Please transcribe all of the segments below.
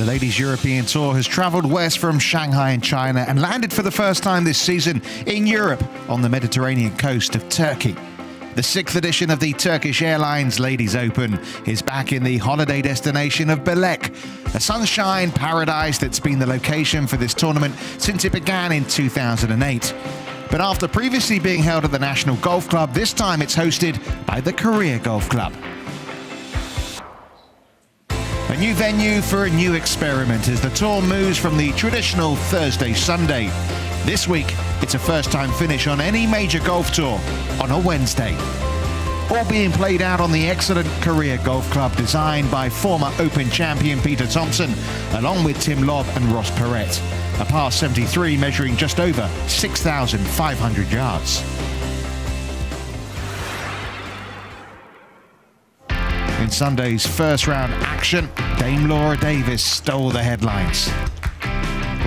Ladies European Tour has travelled west from Shanghai in China and landed for the first time this season in Europe on the Mediterranean coast of Turkey. The 6th edition of the Turkish Airlines Ladies Open is back in the holiday destination of Belek, a sunshine paradise that's been the location for this tournament since it began in 2008. But after previously being held at the National Golf Club, this time it's hosted by the Korea Golf Club. A new venue for a new experiment as the tour moves from the traditional Thursday-Sunday. This week, it's a first-time finish on any major golf tour on a Wednesday. All being played out on the excellent Korea Golf Club designed by former Open champion Peter Thompson, along with Tim Lobb and Ross Perret. A par 73 measuring just over 6,500 yards. In Sunday's first round action, Dame Laura Davies stole the headlines.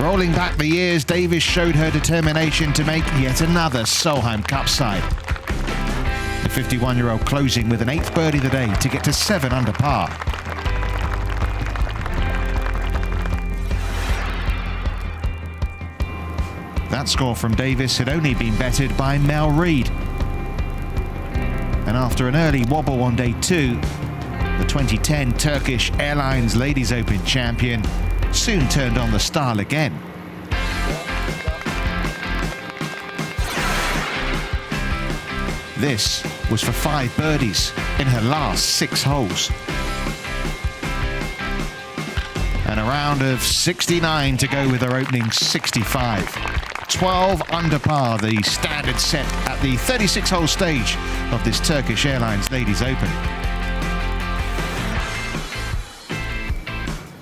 Rolling back the years, Davies showed her determination to make yet another Solheim Cup side. The 51-year-old closing with an 8th birdie of the day to get to 7 under par. That score from Davies had only been bettered by Mel Reid. And after an early wobble on day 2, the 2010 Turkish Airlines Ladies Open champion soon turned on the style again. This was for 5 birdies in her last 6 holes. And a round of 69 to go with her opening 65. 12 under par, the standard set at the 36-hole stage of this Turkish Airlines Ladies Open.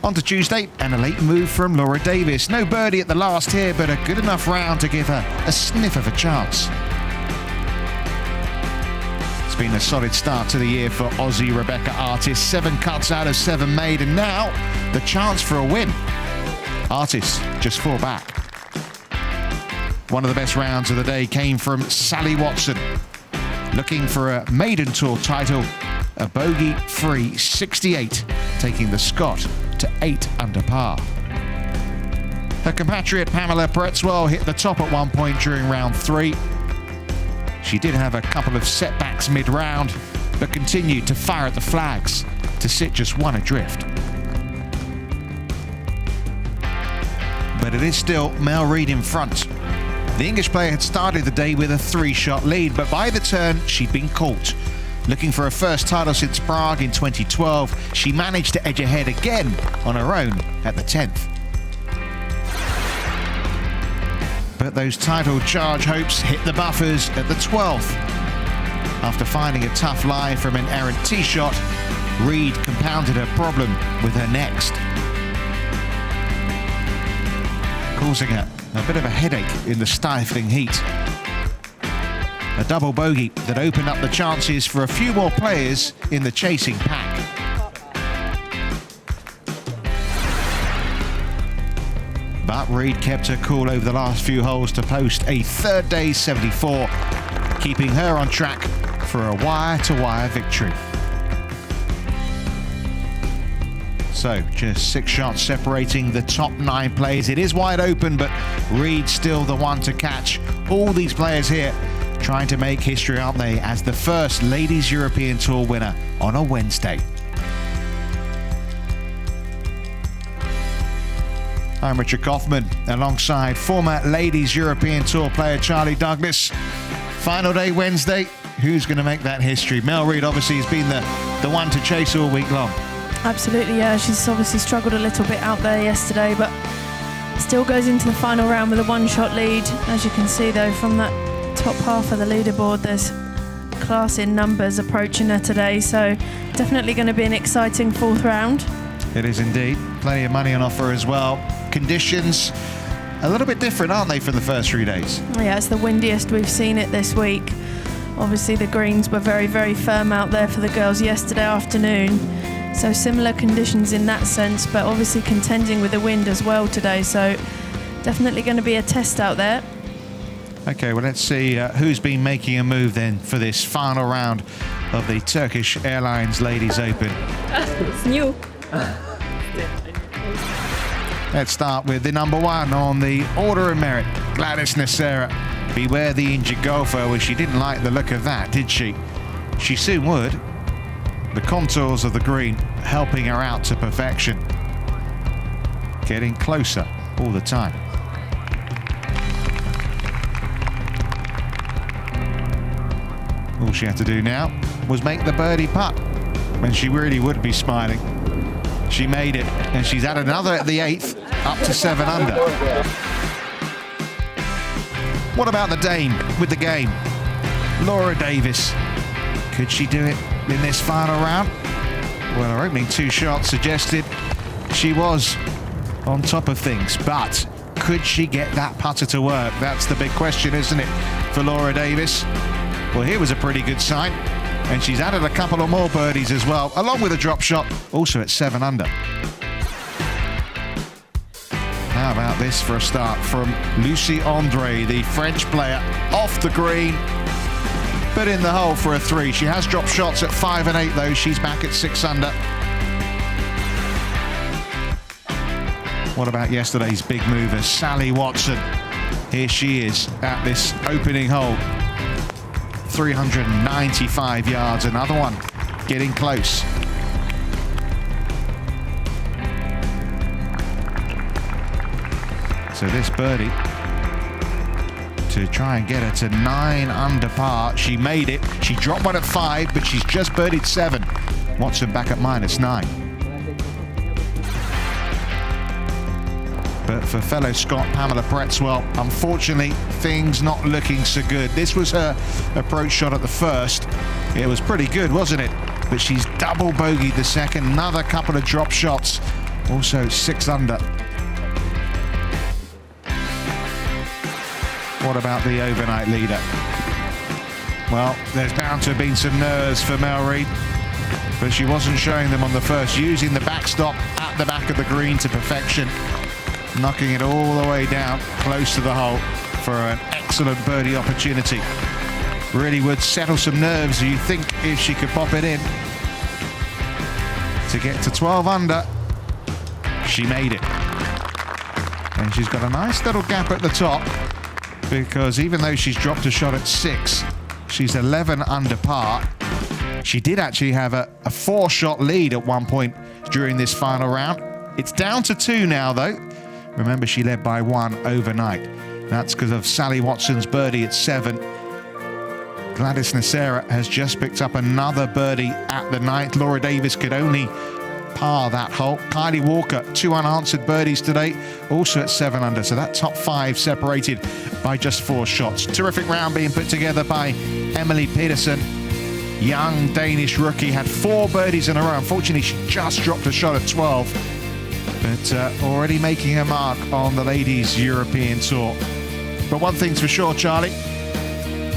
On to Tuesday, and a late move from Laura Davies. No birdie at the last here, but a good enough round to give her a sniff of a chance. It's been a solid start to the year for Aussie Rebecca Artis. 7 cuts out of 7 made, and now the chance for a win. Artis just 4 back. One of the best rounds of the day came from Sally Watson, looking for a maiden tour title, a bogey-free 68, taking the Scot to 8 under par. Her compatriot Pamela Pretzwell hit the top at one point during round 3. She did have a couple of setbacks mid-round, but continued to fire at the flags to sit just 1 adrift. But it is still Mel Reid in front. The English player had started the day with a 3-shot lead, but by the turn, she'd been caught. Looking for her first title since Prague in 2012, she managed to edge ahead again on her own at the 10th. But those title charge hopes hit the buffers at the 12th. After finding a tough lie from an errant tee shot, Reid compounded her problem with her next, causing her a bit of a headache in the stifling heat. A double bogey that opened up the chances for a few more players in the chasing pack. But Reid kept her cool over the last few holes to post a third day 74, keeping her on track for a wire-to-wire victory. So, just 6 shots separating the top 9 players. It is wide open, but Reid still the one to catch. All these players here trying to make history, aren't they, as the first Ladies European Tour winner on a Wednesday. I'm Richard Kaufman, alongside former Ladies European Tour player Charlie Douglas. Final day Wednesday, who's going to make that history? Mel Reid obviously has been the one to chase all week long. Absolutely, yeah. She's obviously struggled a little bit out there yesterday, but still goes into the final round with a 1-shot lead. As you can see, though, from that top half of the leaderboard, there's class in numbers approaching her today, so definitely going to be an exciting 4th round. It is indeed. Plenty of money on offer as well. Conditions a little bit different, aren't they, from the first 3 days? Yeah, it's the windiest we've seen it this week. Obviously the greens were very, very firm out there for the girls yesterday afternoon, so similar conditions in that sense, but obviously contending with the wind as well today, so definitely going to be a test out there. Okay, well, let's see who's been making a move then for this final round of the Turkish Airlines Ladies Open. It's new. Let's start with the number one on the order of merit, Gladys Nacera. Beware the injured golfer. Well, she didn't like the look of that, did she? She soon would. The contours of the green helping her out to perfection. Getting closer all the time. All she had to do now was make the birdie putt, and she really would be smiling. She made it, and she's added another at the 8th, up to 7 under. What about the Dame with the game? Laura Davis. Could she do it in this final round? Well, her opening 2 shots suggested she was on top of things, but could she get that putter to work? That's the big question, isn't it, for Laura Davis? Well, here was a pretty good sign, and she's added a couple of more birdies as well, along with a drop shot, also at 7 under. How about this for a start from Lucie Andre, the French player, off the green, but in the hole for a 3. She has dropped shots at 5 and 8, though. She's back at 6 under. What about yesterday's big mover, Sally Watson? Here she is at this opening hole. 395 yards, another one getting close. So this birdie to try and get her to 9 under par. She made it. She dropped one at 5, but she's just birdied 7. Watson back at -9. But for fellow Scot Pamela Pretzwell, unfortunately, things not looking so good. This was her approach shot at the first. It was pretty good, wasn't it? But she's double bogeyed the second. Another couple of drop shots. Also 6 under. What about the overnight leader? Well, there's bound to have been some nerves for Mel Reid, but she wasn't showing them on the first, using the backstop at the back of the green to perfection, knocking it all the way down close to the hole for an excellent birdie opportunity. Really would settle some nerves, you think, if she could pop it in. To get to 12 under, she made it. And she's got a nice little gap at the top, because even though she's dropped a shot at 6, she's 11 under par. She did actually have a 4-shot lead at one point during this final round. It's down to 2 now, though. Remember, she led by 1 overnight. That's because of Sally Watson's birdie at 7. Gladys Nacera has just picked up another birdie at the 9th. Laura Davis could only par that hole. Kylie Walker, 2 unanswered birdies today, also at 7 under. So that top 5 separated by just 4 shots. Terrific round being put together by Emily Peterson. Young Danish rookie, had 4 birdies in a row. Unfortunately, she just dropped a shot at 12. But already making a mark on the ladies' European tour. But one thing's for sure, Charlie,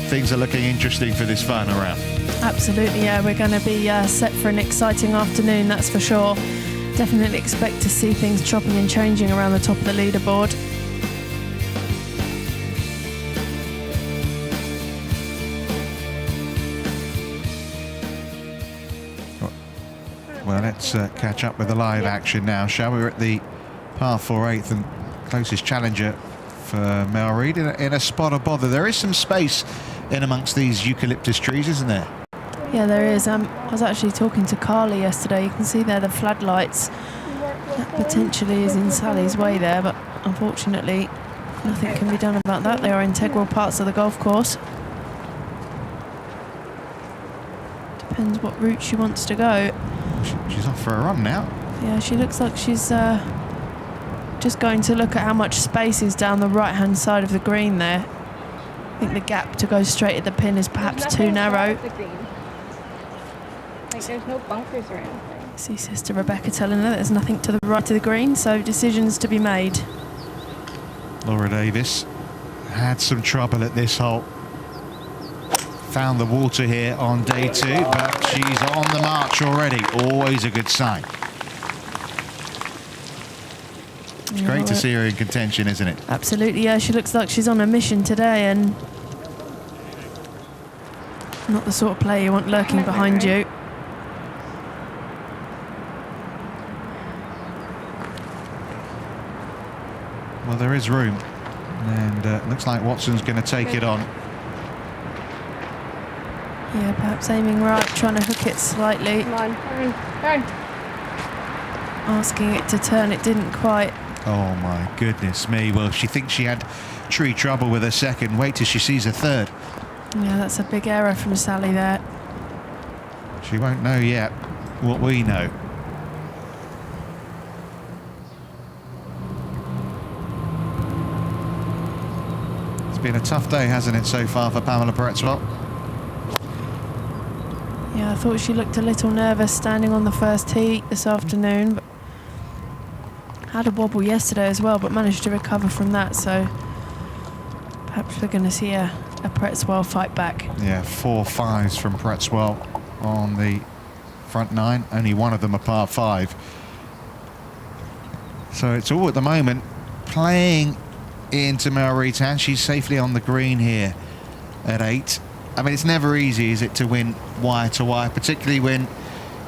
things are looking interesting for this final round. Absolutely, yeah. We're going to be set for an exciting afternoon, that's for sure. Definitely expect to see things chopping and changing around the top of the leaderboard. Well, let's catch up with the live action now, shall we? We're at the par 4 8th and closest challenger for Mel Reid in a spot of bother. There is some space in amongst these eucalyptus trees, isn't there? Yeah, there is. I was actually talking to Carly yesterday. You can see there the floodlights. That potentially is in Sally's way there, but unfortunately nothing can be done about that. They are integral parts of the golf course. Depends what route she wants to go. She's off for a run now. Yeah, she looks like she's just going to look at how much space is down the right-hand side of the green there. I think the gap to go straight at the pin is perhaps too narrow. Like, there's no bunkers or anything. See Sister Rebecca telling her there's nothing to the right of the green, so decisions to be made. Laura Davis had some trouble at this hole. Found the water here on day 2, but she's on the march already. Always a good sign. It's great to see her in contention, isn't it? Absolutely, yeah. She looks like she's on a mission today, and not the sort of player you want lurking behind you. there is room. And looks like Watson's going to take it on. Yeah, perhaps aiming right, trying to hook it slightly. Come on, turn. Asking it to turn, it didn't quite. Oh my goodness me. Well, she thinks she had tree trouble with her second. Wait till she sees her third. Yeah, that's a big error from Sally there. She won't know yet what we know. It's been a tough day, hasn't it, so far for Pamela Pretzel? Yeah, I thought she looked a little nervous standing on the first tee this afternoon. But had a wobble yesterday as well, but managed to recover from that. So perhaps we're going to see a Pretzel fight back. Yeah, 4 5s from Pretzel on the front 9. Only one of them a par 5. So it's all at the moment playing into Mel Retan. She's safely on the green here at 8. I mean, it's never easy, is it, to win wire to wire, particularly when,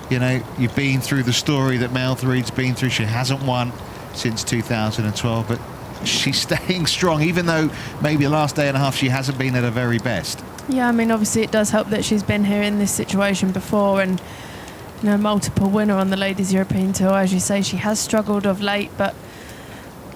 you know, you've been through the story that Mel Reed's been through. She hasn't won since 2012, but she's staying strong, even though maybe the last day and a half she hasn't been at her very best. Yeah, I mean, obviously it does help that she's been here in this situation before and, you know, multiple winner on the Ladies European Tour. As you say, she has struggled of late, but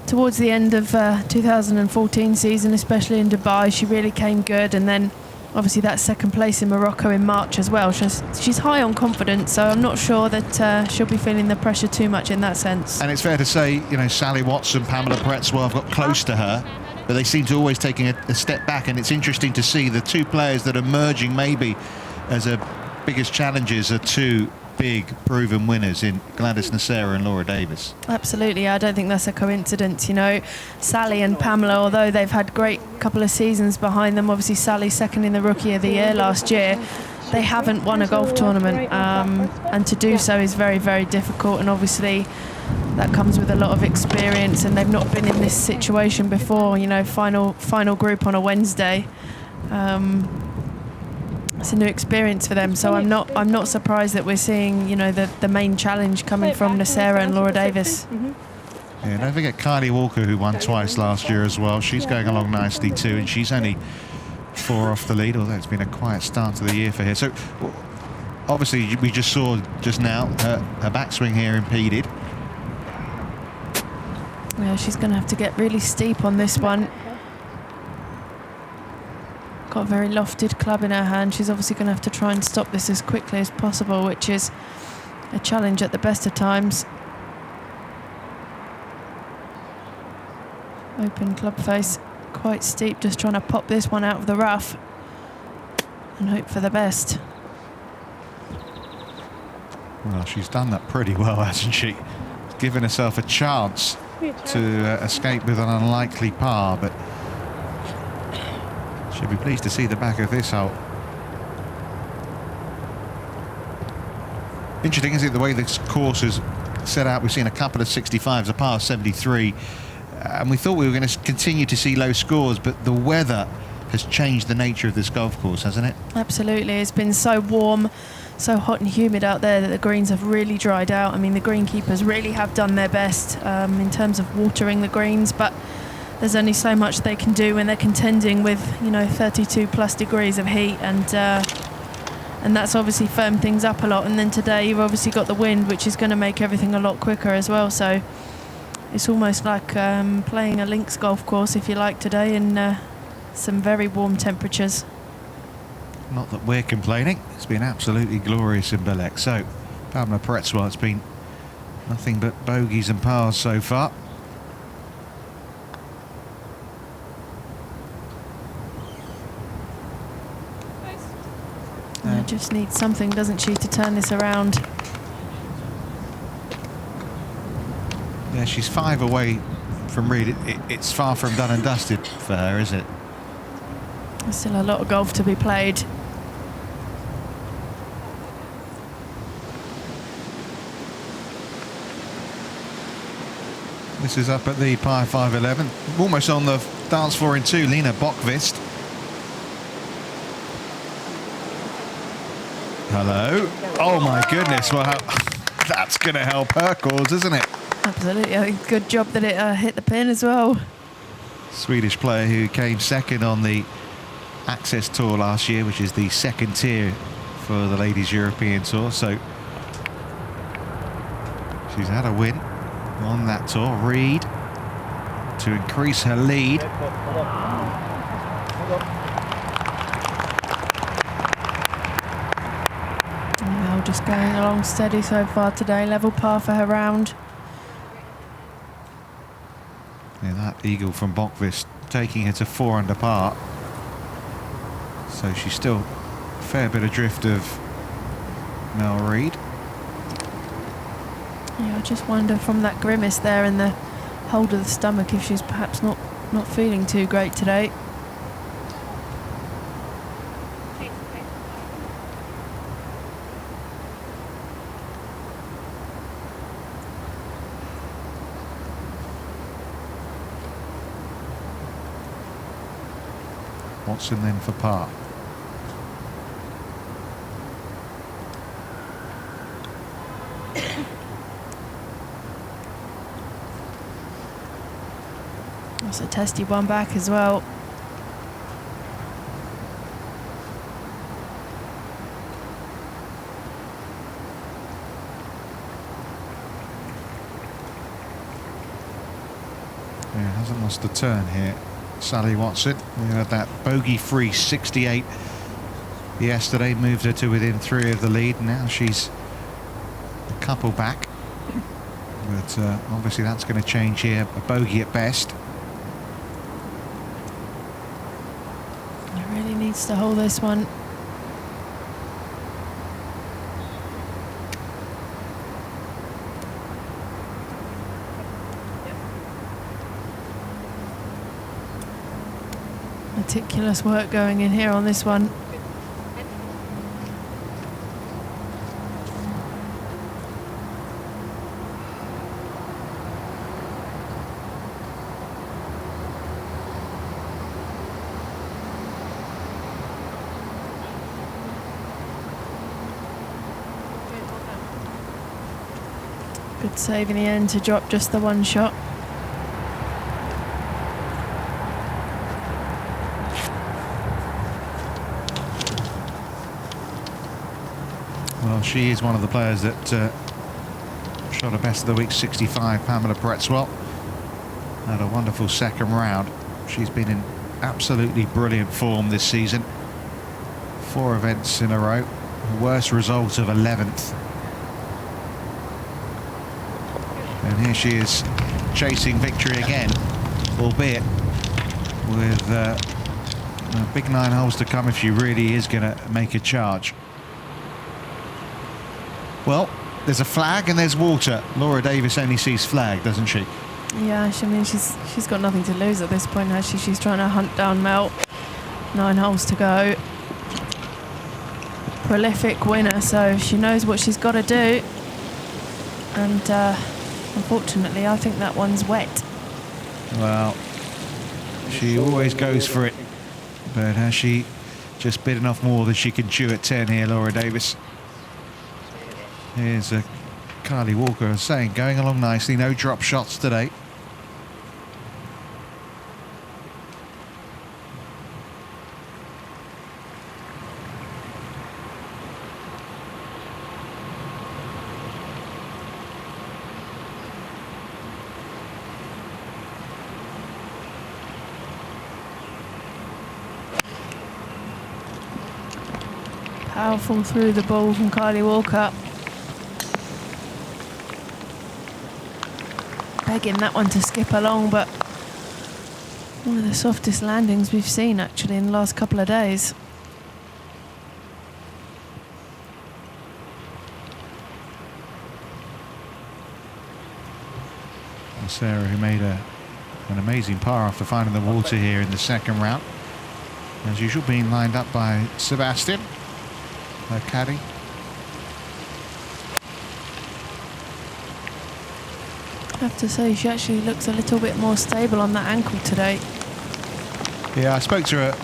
towards the end of 2014 season, especially in Dubai, she really came good. And then obviously that second place in Morocco in March as well. She's high on confidence, so I'm not sure that she'll be feeling the pressure too much in that sense. And it's fair to say, you know, Sally Watson, Pamela Pretzel have got close to her, but they seem to always taking a step back. And it's interesting to see the two players that are merging maybe as her biggest challenges are two big proven winners in Gladys Nasera and Laura Davis. Absolutely, I don't think that's a coincidence. You know, Sally and Pamela, although they've had great couple of seasons behind them, obviously Sally second in the Rookie of the Year last year, they haven't won a golf tournament, and to do so is very, very difficult, and obviously that comes with a lot of experience, and they've not been in this situation before. You know, final group on a Wednesday. It's a new experience for them, so I'm not surprised that we're seeing, you know, the main challenge coming from Nasera and Laura Davis. Yeah, don't forget Kylie Walker, who won twice last year as well. She's going along nicely too, and she's only 4 off the lead, although it's been a quiet start to the year for her. So obviously we just saw just now her backswing here impeded. Yeah, she's going to have to get really steep on this one. Got a very lofted club in her hand. She's obviously going to have to try and stop this as quickly as possible, which is a challenge at the best of times. Open club face, quite steep, just trying to pop this one out of the rough and hope for the best. Well, she's done that pretty well, hasn't she? Given herself a chance to escape with an unlikely par, but she'll be pleased to see the back of this hole. Interesting, isn't it, the way this course is set out? We've seen a couple of 65s, a par 73, and we thought we were going to continue to see low scores, but the weather has changed the nature of this golf course, hasn't it? Absolutely. It's been so warm, so hot and humid out there that the greens have really dried out. I mean, the greenkeepers really have done their best in terms of watering the greens, but there's only so much they can do when they're contending with, you know, 32 plus degrees of heat, and that's obviously firmed things up a lot. And then today you've obviously got the wind, which is going to make everything a lot quicker as well. So it's almost like playing a links golf course, if you like, today, in some very warm temperatures. Not that we're complaining. It's been absolutely glorious in Belek. So Pamela Pretzel, it's been nothing but bogeys and pars so far. Just needs something, doesn't she, to turn this around. Yeah, she's 5 away from Reed. It's far from done and dusted for her, is it? There's still a lot of golf to be played. This is up at the par 511. Almost on the dance floor in 2, Lena Bokvist. Hello. Oh my goodness. Well, that's going to help her cause, isn't it? Absolutely. I think good job that it hit the pin as well. Swedish player who came second on the Access Tour last year, which is the second tier for the Ladies European Tour. So she's had a win on that tour. Reed to increase her lead. Mel just going along steady so far today. Level par for her round. Yeah, that eagle from Bokvist taking her to 4 under par. So she's still a fair bit adrift of Mel Reed. Yeah, I just wonder from that grimace there and the hold of the stomach if she's perhaps not feeling too great today. Watson then for par. That's a testy one back as well. Yeah, hasn't lost a turn here, Sally Watson. We had that bogey-free 68 yesterday, moved her to within 3 of the lead. Now she's a couple back, but obviously that's going to change here. A bogey at best. Really needs to hold this one. Meticulous work going in here on this one. Good save in the end to drop just the one shot. Well, she is one of the players that shot a best of the week 65, Pamela Pretzwell. Had a wonderful second round. She's been in absolutely brilliant form this season. 4 events in a row. Worst result of 11th. And here she is chasing victory again, albeit with a big 9 holes to come if she really is going to make a charge. Well, there's a flag and there's water. Laura Davis only sees flag, doesn't she? Yeah, I mean, she's got nothing to lose at this point, has she? She's trying to hunt down Mel. 9 holes to go. Prolific winner, so she knows what she's got to do. And unfortunately, I think that one's wet. Well, she always goes for it. But has she just bitten off more than she can chew at 10 here, Laura Davis? Here's Kylie Walker saying, going along nicely, no drop shots today. Powerful through the ball from Kylie Walker. Begging that one to skip along, but one of the softest landings we've seen actually in the last couple of days. And Sarah, who made an amazing par after finding the water here in the second round. As usual, being lined up by Sebastian, her caddy. I have to say, she actually looks a little bit more stable on that ankle today. Yeah, I spoke to her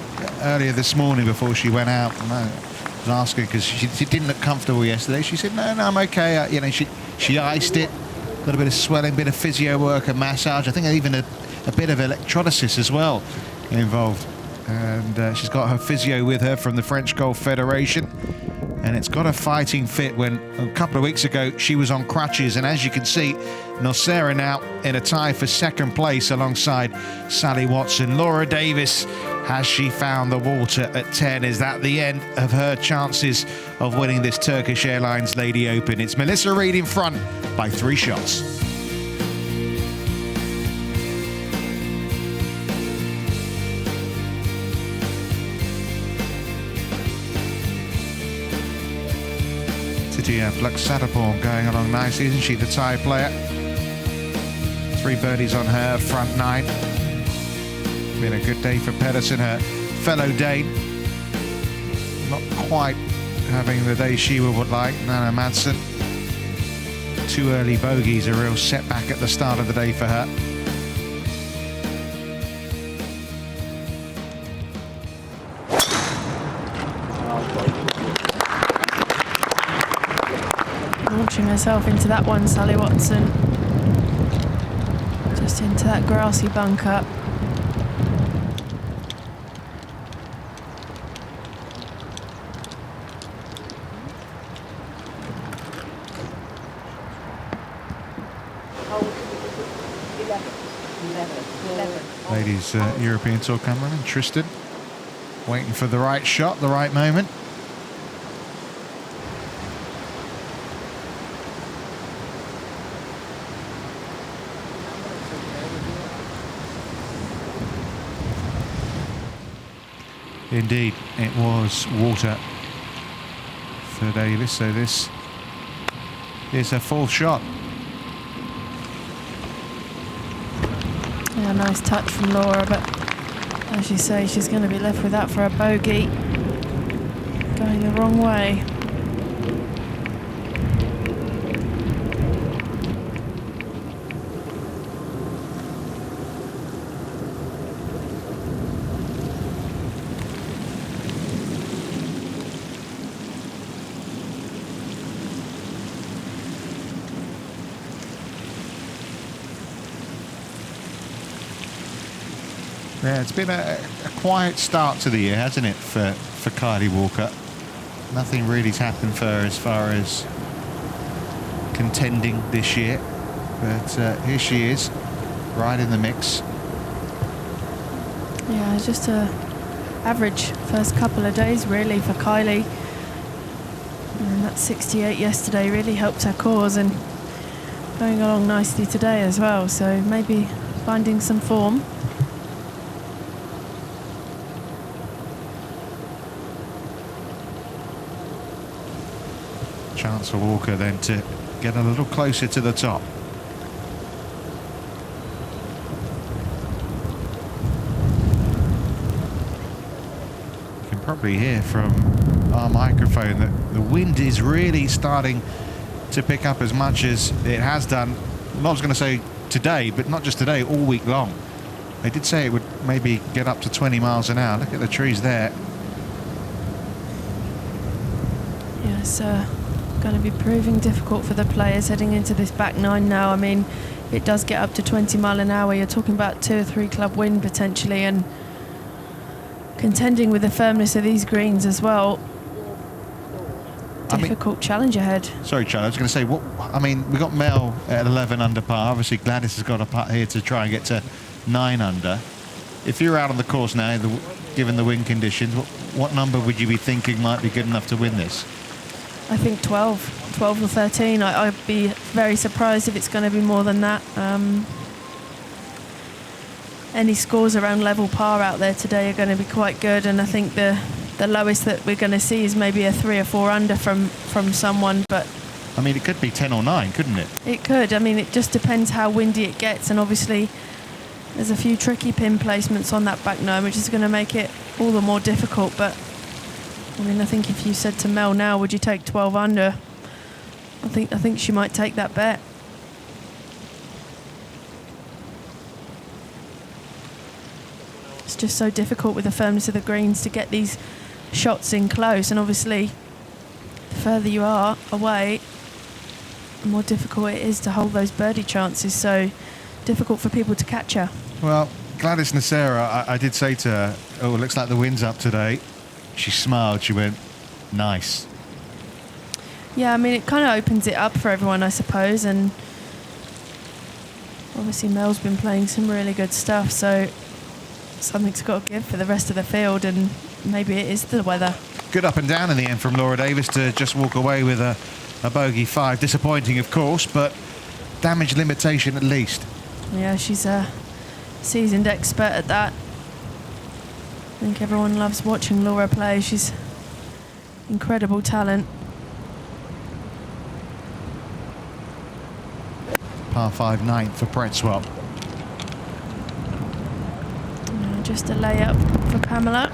earlier this morning before she went out, and I was asking because she didn't look comfortable yesterday. She said, no, I'm okay. You know, she iced it, a little bit of swelling, bit of physio work and massage. I think even a bit of electrolysis as well involved. And she's got her physio with her from the French Golf Federation. And it's got her fighting fit when a couple of weeks ago she was on crutches. And as you can see, Nocera now in a tie for second place alongside Sally Watson. Laura Davis, has she found the water at 10? Is that the end of her chances of winning this Turkish Airlines Lady Open? It's Melissa Reid in front by 3 shots. Flux-Satterborn going along nicely, isn't she, the tie player? 3 birdies on her front 9. Been a good day for Pedersen, her fellow Dane. Not quite having the day she would like. Nana Madsen. 2 early bogeys, a real setback at the start of the day for her. Launching herself into that one, Sally Watson. Just into that grassy bunker. Ladies European Tour cameraman Tristan, waiting for the right shot, the right moment. Indeed, it was water for Davis, so this is her 4th shot. Yeah, nice touch from Laura, but as you say, she's going to be left with that for a bogey. Going the wrong way. Yeah, it's been a quiet start to the year, hasn't it, for Kylie Walker? Nothing really's happened for her as far as contending this year. But here she is, right in the mix. Yeah, just a average first couple of days, really, for Kylie. And that 68 yesterday really helped her cause, and going along nicely today as well. So maybe finding some form. Chance for Walker then to get a little closer to the top. You can probably hear from our microphone that the wind is really starting to pick up as much as it has done. I was going to say today, but not just today, all week long. They did say it would maybe get up to 20 miles an hour. Look at the trees there. Yes, going to be proving difficult for the players heading into this back 9 now. I mean, it does get up to 20 mile an hour. You're talking about 2 or 3 club wind potentially, and contending with the firmness of these greens as well. Difficult challenge ahead. Sorry, Charlie, I was going to say, we got Mel at 11 under par. Obviously, Gladys has got a putt here to try and get to 9 under. If you're out on the course now, given the wind conditions, what number would you be thinking might be good enough to win this? I think 12 or 13. I'd be very surprised if it's going to be more than that. Any scores around level par out there today are going to be quite good, and I think the lowest that we're going to see is maybe a 3 or 4 under from someone. But I mean, it could be 10 or 9, couldn't it? It could. I mean, it just depends how windy it gets, and obviously there's a few tricky pin placements on that back 9, which is going to make it all the more difficult. But I mean, I think if you said to Mel now, would you take 12 under? I think she might take that bet. It's just so difficult with the firmness of the greens to get these shots in close, and obviously the further you are away, the more difficult it is to hold those birdie chances. So difficult for people to catch her. Well, Gladys Nacera, I did say to her, oh, it looks like the wind's up today. She smiled. She went, nice. Yeah, I mean, it kind of opens it up for everyone, I suppose, and obviously Mel's been playing some really good stuff, so something's got to give for the rest of the field, and maybe it is the weather. Good up and down in the end from Laura Davis to just walk away with a bogey 5. Disappointing, of course, but damage limitation at least. Yeah, she's a seasoned expert at that. I think everyone loves watching Laura play. She's incredible talent. Par 5 9th for Pretswell. Just a layup for Pamela.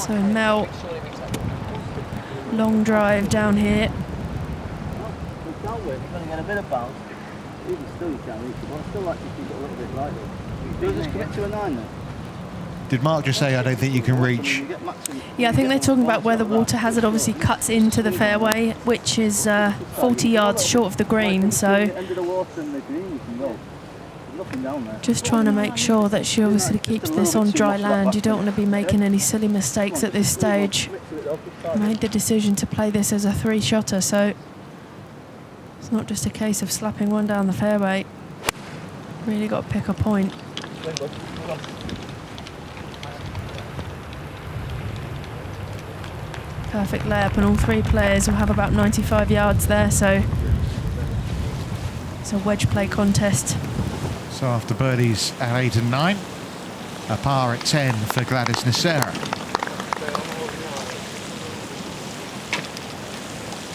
So Mel, long drive down here. Get a bit of bounce. Even still you can't reach it, but I still like to keep it a little bit lighter. Do you just commit to a 9 then? Did Mark just say, I don't think you can reach? Yeah, I think they're talking about where the water hazard obviously cuts into the fairway, which is 40 yards short of the green, so just trying to make sure that she obviously keeps this on dry land. You don't want to be making any silly mistakes at this stage. I made the decision to play this as a 3-shotter, so it's not just a case of slapping one down the fairway. Really got to pick a point. Perfect layup, and all 3 players will have about 95 yards there, so it's a wedge play contest. So after birdies at 8 and 9, a par at 10 for Gladys Nacera.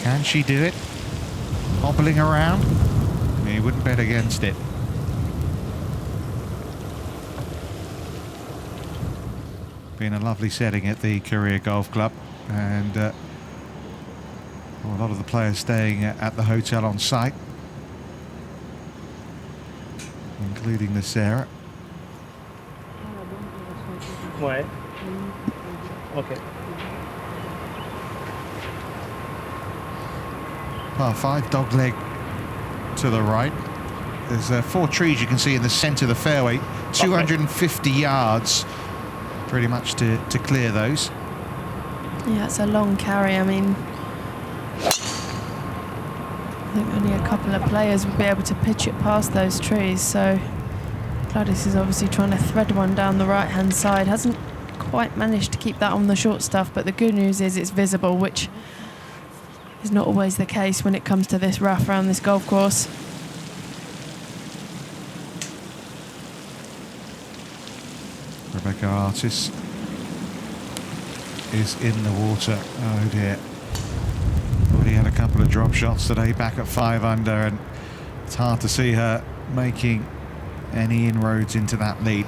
Can she do it? Hobbling around? You wouldn't bet against it. Been a lovely setting at the Korea Golf Club, and a lot of the players staying at the hotel on site, including Nacera. Why? Okay. Par 5, dog leg to the right. There's 4 trees you can see in the centre of the fairway. 250 yards pretty much to clear those. Yeah, it's a long carry. I mean, I think only a couple of players would be able to pitch it past those trees, so Gladys is obviously trying to thread one down the right-hand side. Hasn't quite managed to keep that on the short stuff, but the good news is it's visible, which is not always the case when it comes to this rough around this golf course. Rebecca Artis is in the water. Oh dear. Already had a couple of drop shots today, back at 5 under, and it's hard to see her making any inroads into that lead.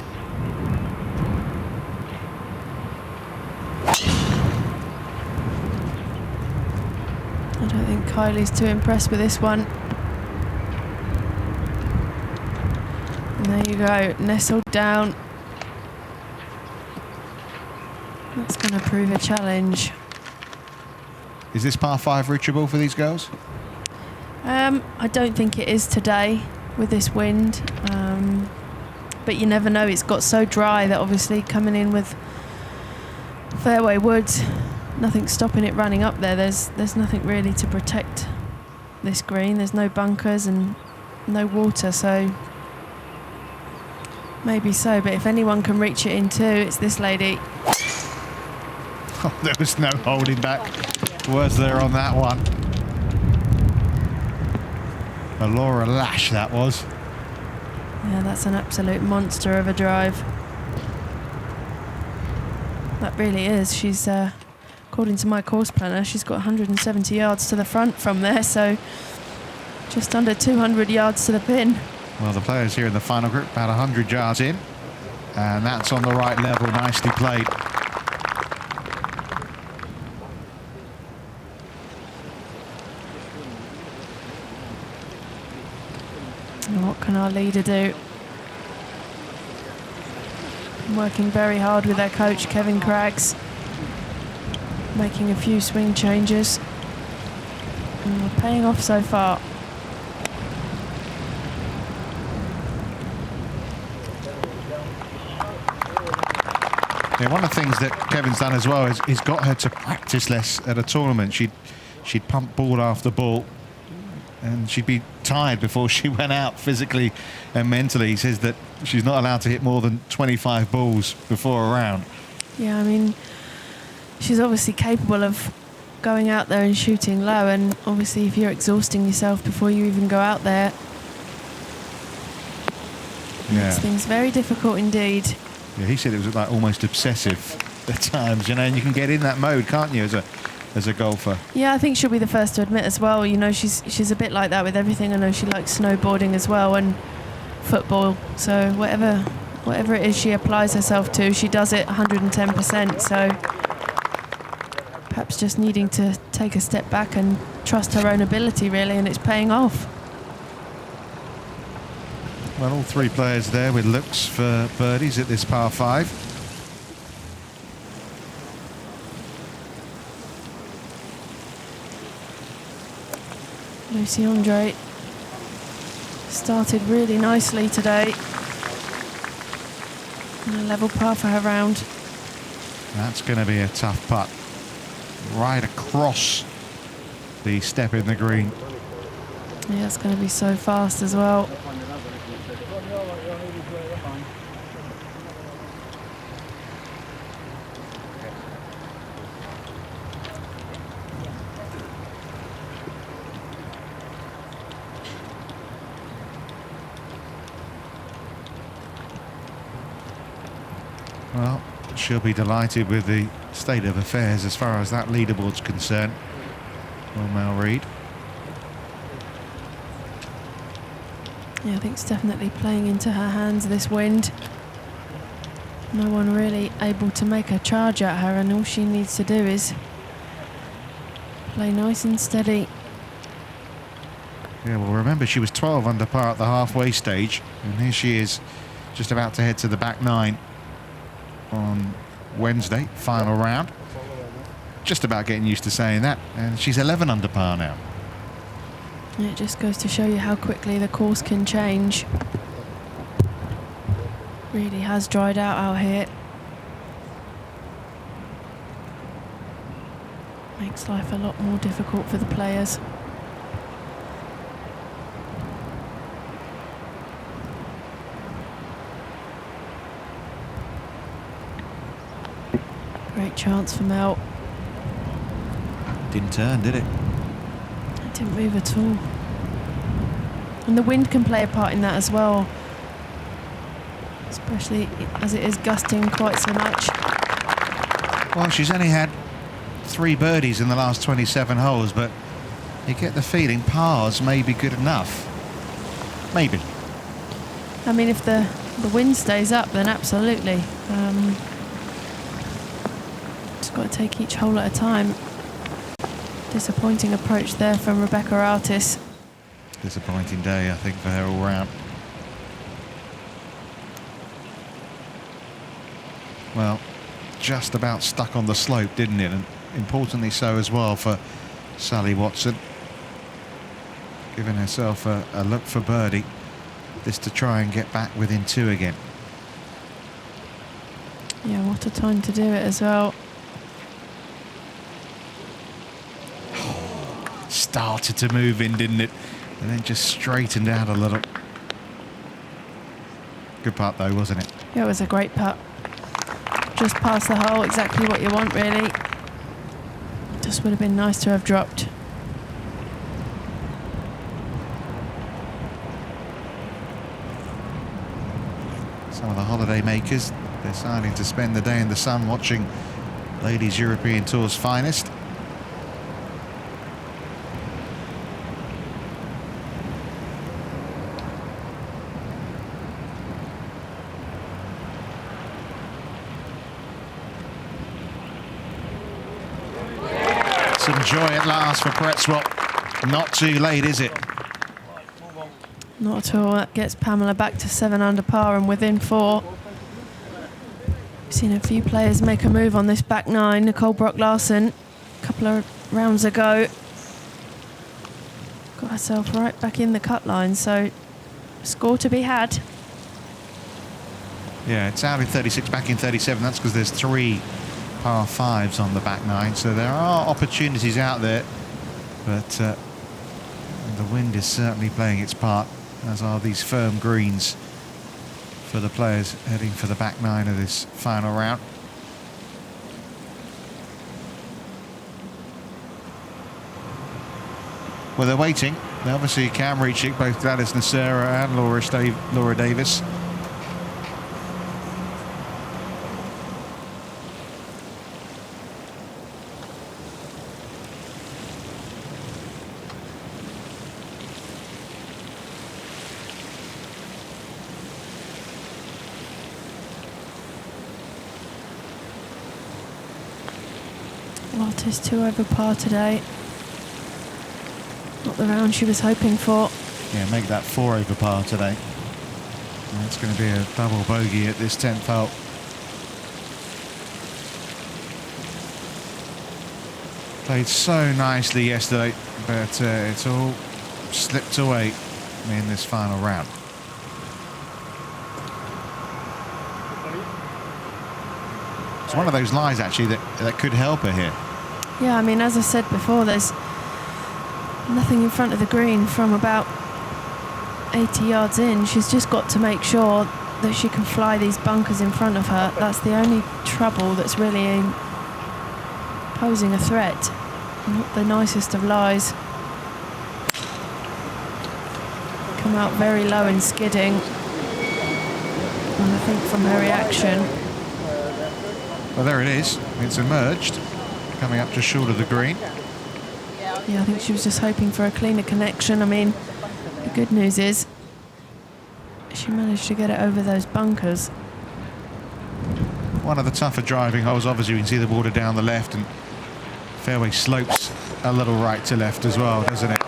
I don't think Kylie's too impressed with this one. And there you go, nestled down. That's going to prove a challenge. Is this par 5 reachable for these girls? I don't think it is today with this wind. But you never know. It's got so dry that obviously coming in with fairway woods, nothing stopping it running up there. There's nothing really to protect this green. There's no bunkers and no water, so maybe so. But if anyone can reach it in too, it's this lady. Oh, there was no holding back, was there, on that one? A Laura Lash, that was. Yeah, that's an absolute monster of a drive. That really is. She's, according to my course planner, she's got 170 yards to the front from there, so just under 200 yards to the pin. Well, the players here in the final group about 100 yards in, and that's on the right level. Nicely played. What can our leader do? Working very hard with their coach, Kevin Craggs. Making a few swing changes. Paying off so far. Yeah, one of the things that Kevin's done as well is he's got her to practice less at a tournament. She'd pump ball after ball, and she'd be tired before she went out physically and mentally. He says that she's not allowed to hit more than 25 balls before a round. Yeah, I mean, she's obviously capable of going out there and shooting low, and obviously if you're exhausting yourself before you even go out there, makes things very difficult indeed. Yeah, he said it was like almost obsessive at times, you know, and you can get in that mode, can't you, as a golfer? Yeah, I think she'll be the first to admit as well. You know, she's a bit like that with everything. I know she likes snowboarding as well and football. So whatever it is she applies herself to, she does it 110%. So perhaps just needing to take a step back and trust her own ability, really, and it's paying off. Well, all three players there with looks for birdies at this par 5. Lucy Andre started really nicely today. And a level par for her round. That's going to be a tough putt. Right across the step in the green. Yeah, it's going to be so fast as well. Well, she'll be delighted with the state of affairs as far as that leaderboard's concerned. Well, Mel Reid. Yeah, I think it's definitely playing into her hands, this wind. No one really able to make a charge at her, and all she needs to do is play nice and steady. Yeah, well, remember, she was 12 under par at the halfway stage, and here she is just about to head to the back 9 on Wednesday, final round. Just about getting used to saying that, and she's 11 under par now. Yeah, it just goes to show you how quickly the course can change. Really has dried out here. Makes life a lot more difficult for the players. Great chance for Mel. Didn't turn, did it? It didn't move at all. And the wind can play a part in that as well, especially as it is gusting quite so much. Well, she's only had 3 birdies in the last 27 holes, but you get the feeling pars may be good enough. Maybe. I mean, if the wind stays up, then absolutely. Just got to take each hole at a time. Disappointing approach there from Rebecca Artis. Disappointing day, I think, for her all round. Well, just about stuck on the slope, didn't it? And importantly so as well for Sally Watson. Giving herself a look for birdie. This to try and get back within 2 again. Yeah, what a time to do it as well. Started to move in, didn't it? And then just straightened out a little. Good putt though, wasn't it? Yeah, it was a great putt. Just past the hole, exactly what you want, really. Just would have been nice to have dropped. Some of the holiday makers deciding to spend the day in the sun watching Ladies European Tour's finest. Some joy at last for Pretzwell. Not too late, is it? Not at all. That gets Pamela back to 7 under par and within 4. We've seen a few players make a move on this back 9. Nicole Brock-Larson a couple of rounds ago herself right back in the cut line, so score to be had. Yeah, it's out in 36, back in 37. That's because there's 3 par 5s on the back 9, so there are opportunities out there, but the wind is certainly playing its part, as are these firm greens for the players heading for the back 9 of this final round. Well, they're waiting. They obviously can reach it, both Gladys Nacera and Laura Davis. Artis 2 over par today. Not the round she was hoping for. Yeah, make that 4 over par today. And it's going to be a double bogey at this 10th hole. Played so nicely yesterday, but it's all slipped away in this final round. It's one of those lies, actually, that could help her here. Yeah, I mean, as I said before, there's nothing in front of the green from about 80 yards in. She's just got to make sure that she can fly these bunkers in front of her. That's the only trouble that's really posing a threat. Not the nicest of lies. Come out very low and skidding. And I think from her reaction... Well, there it is. It's emerged, coming up just short of the green. Yeah, I think she was just hoping for a cleaner connection. I mean, the good news is she managed to get it over those bunkers. One of the tougher driving holes. Obviously, you can see the water down the left, and fairway slopes a little right to left as well, doesn't it?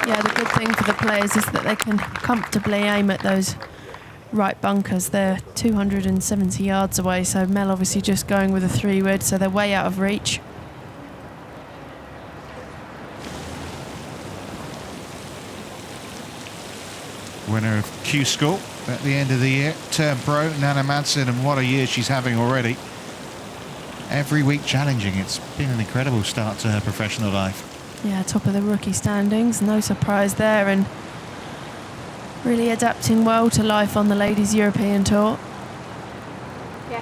Yeah, the good thing for the players is that they can comfortably aim at those right bunkers. They're 270 yards away, so Mel obviously just going with a 3-wood, so they're way out of reach. Winner of Q School at the end of the year, turned pro, Nana Madsen, and what a year she's having already. Every week challenging. It's been an incredible start to her professional life. Yeah, top of the rookie standings, no surprise there, and really adapting well to life on the Ladies European Tour. Yeah.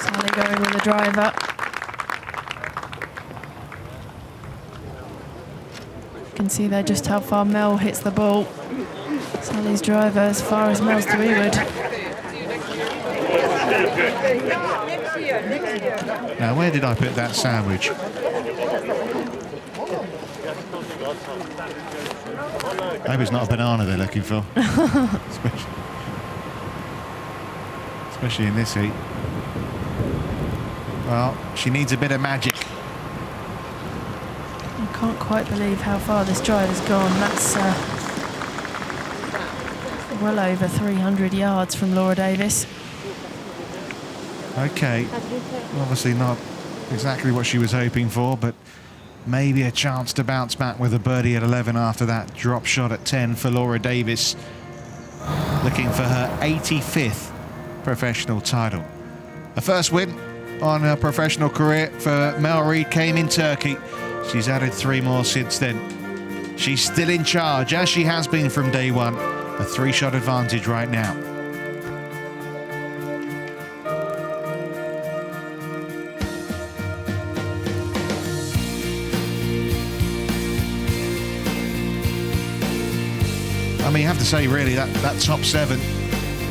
Sally going with the driver. You can see there just how far Mel hits the ball. Sally's driver as far as Mel's 3-wood. Now, where did I put that sandwich? Maybe it's not a banana they're looking for. Especially in this heat. Well, she needs a bit of magic. I can't quite believe how far this driver's gone. That's well over 300 yards from Laura Davis. Okay, obviously not exactly what she was hoping for, but maybe a chance to bounce back with a birdie at 11 after that drop shot at 10 for Laura Davis, looking for her 85th professional title. The first win on her professional career for Mel Reid came in Turkey. She's added 3 more since then. She's still in charge, as she has been from day one. A 3-shot advantage right now. I mean, you have to say, really, that top 7,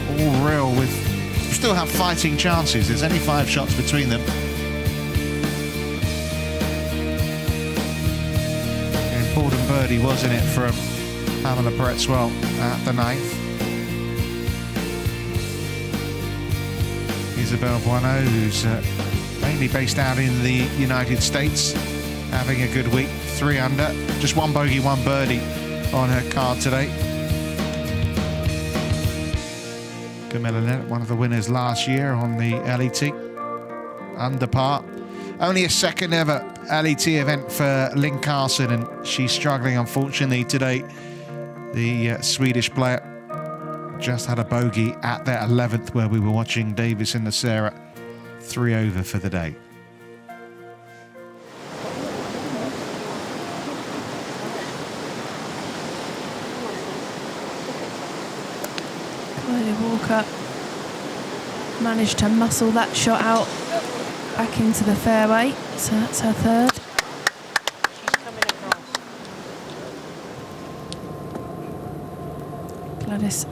all real, with still have fighting chances. There's only 5 shots between them. An important birdie, wasn't it, from Pamela Peretzwell at the 9th. Isabel Bueno, who's mainly based out in the United States, having a good week, 3 under, just 1 bogey, 1 birdie on her card today. Camilla Lennart, one of the winners last year on the LET. under par. Only a second ever LET event for Lynn Carson, and she's struggling, unfortunately, today. The Swedish player just had a bogey at their 11th, where we were watching Davis and Sarah 3 over for the day. Kylie Walker managed to muscle that shot out back into the fairway, so that's her third. She's coming across. Gladys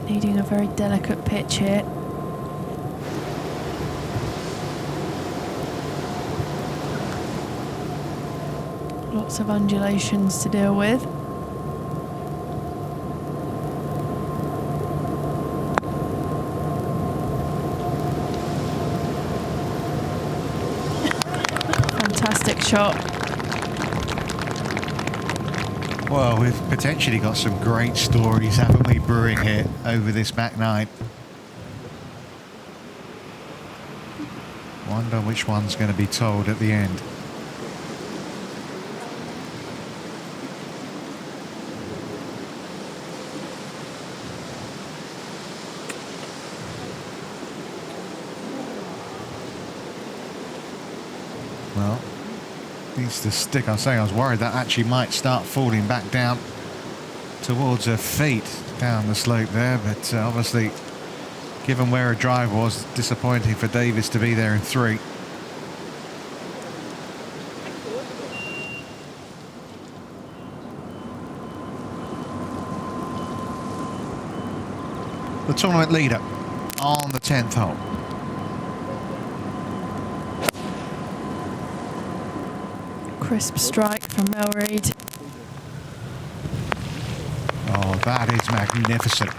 needing a very delicate pitch here. Lots of undulations to deal with. Fantastic shot. Well, we've potentially got some great stories, haven't we, brewing here over this back nine. Wonder which one's going to be told at the end. Well, needs to stick. I was saying I was worried that actually might start falling back down towards her feet down the slope there, but obviously, given where her drive was, disappointing for Davis to be there in 3. The tournament leader on the 10th hole. Crisp strike from Mel Reid. Oh, that is magnificent.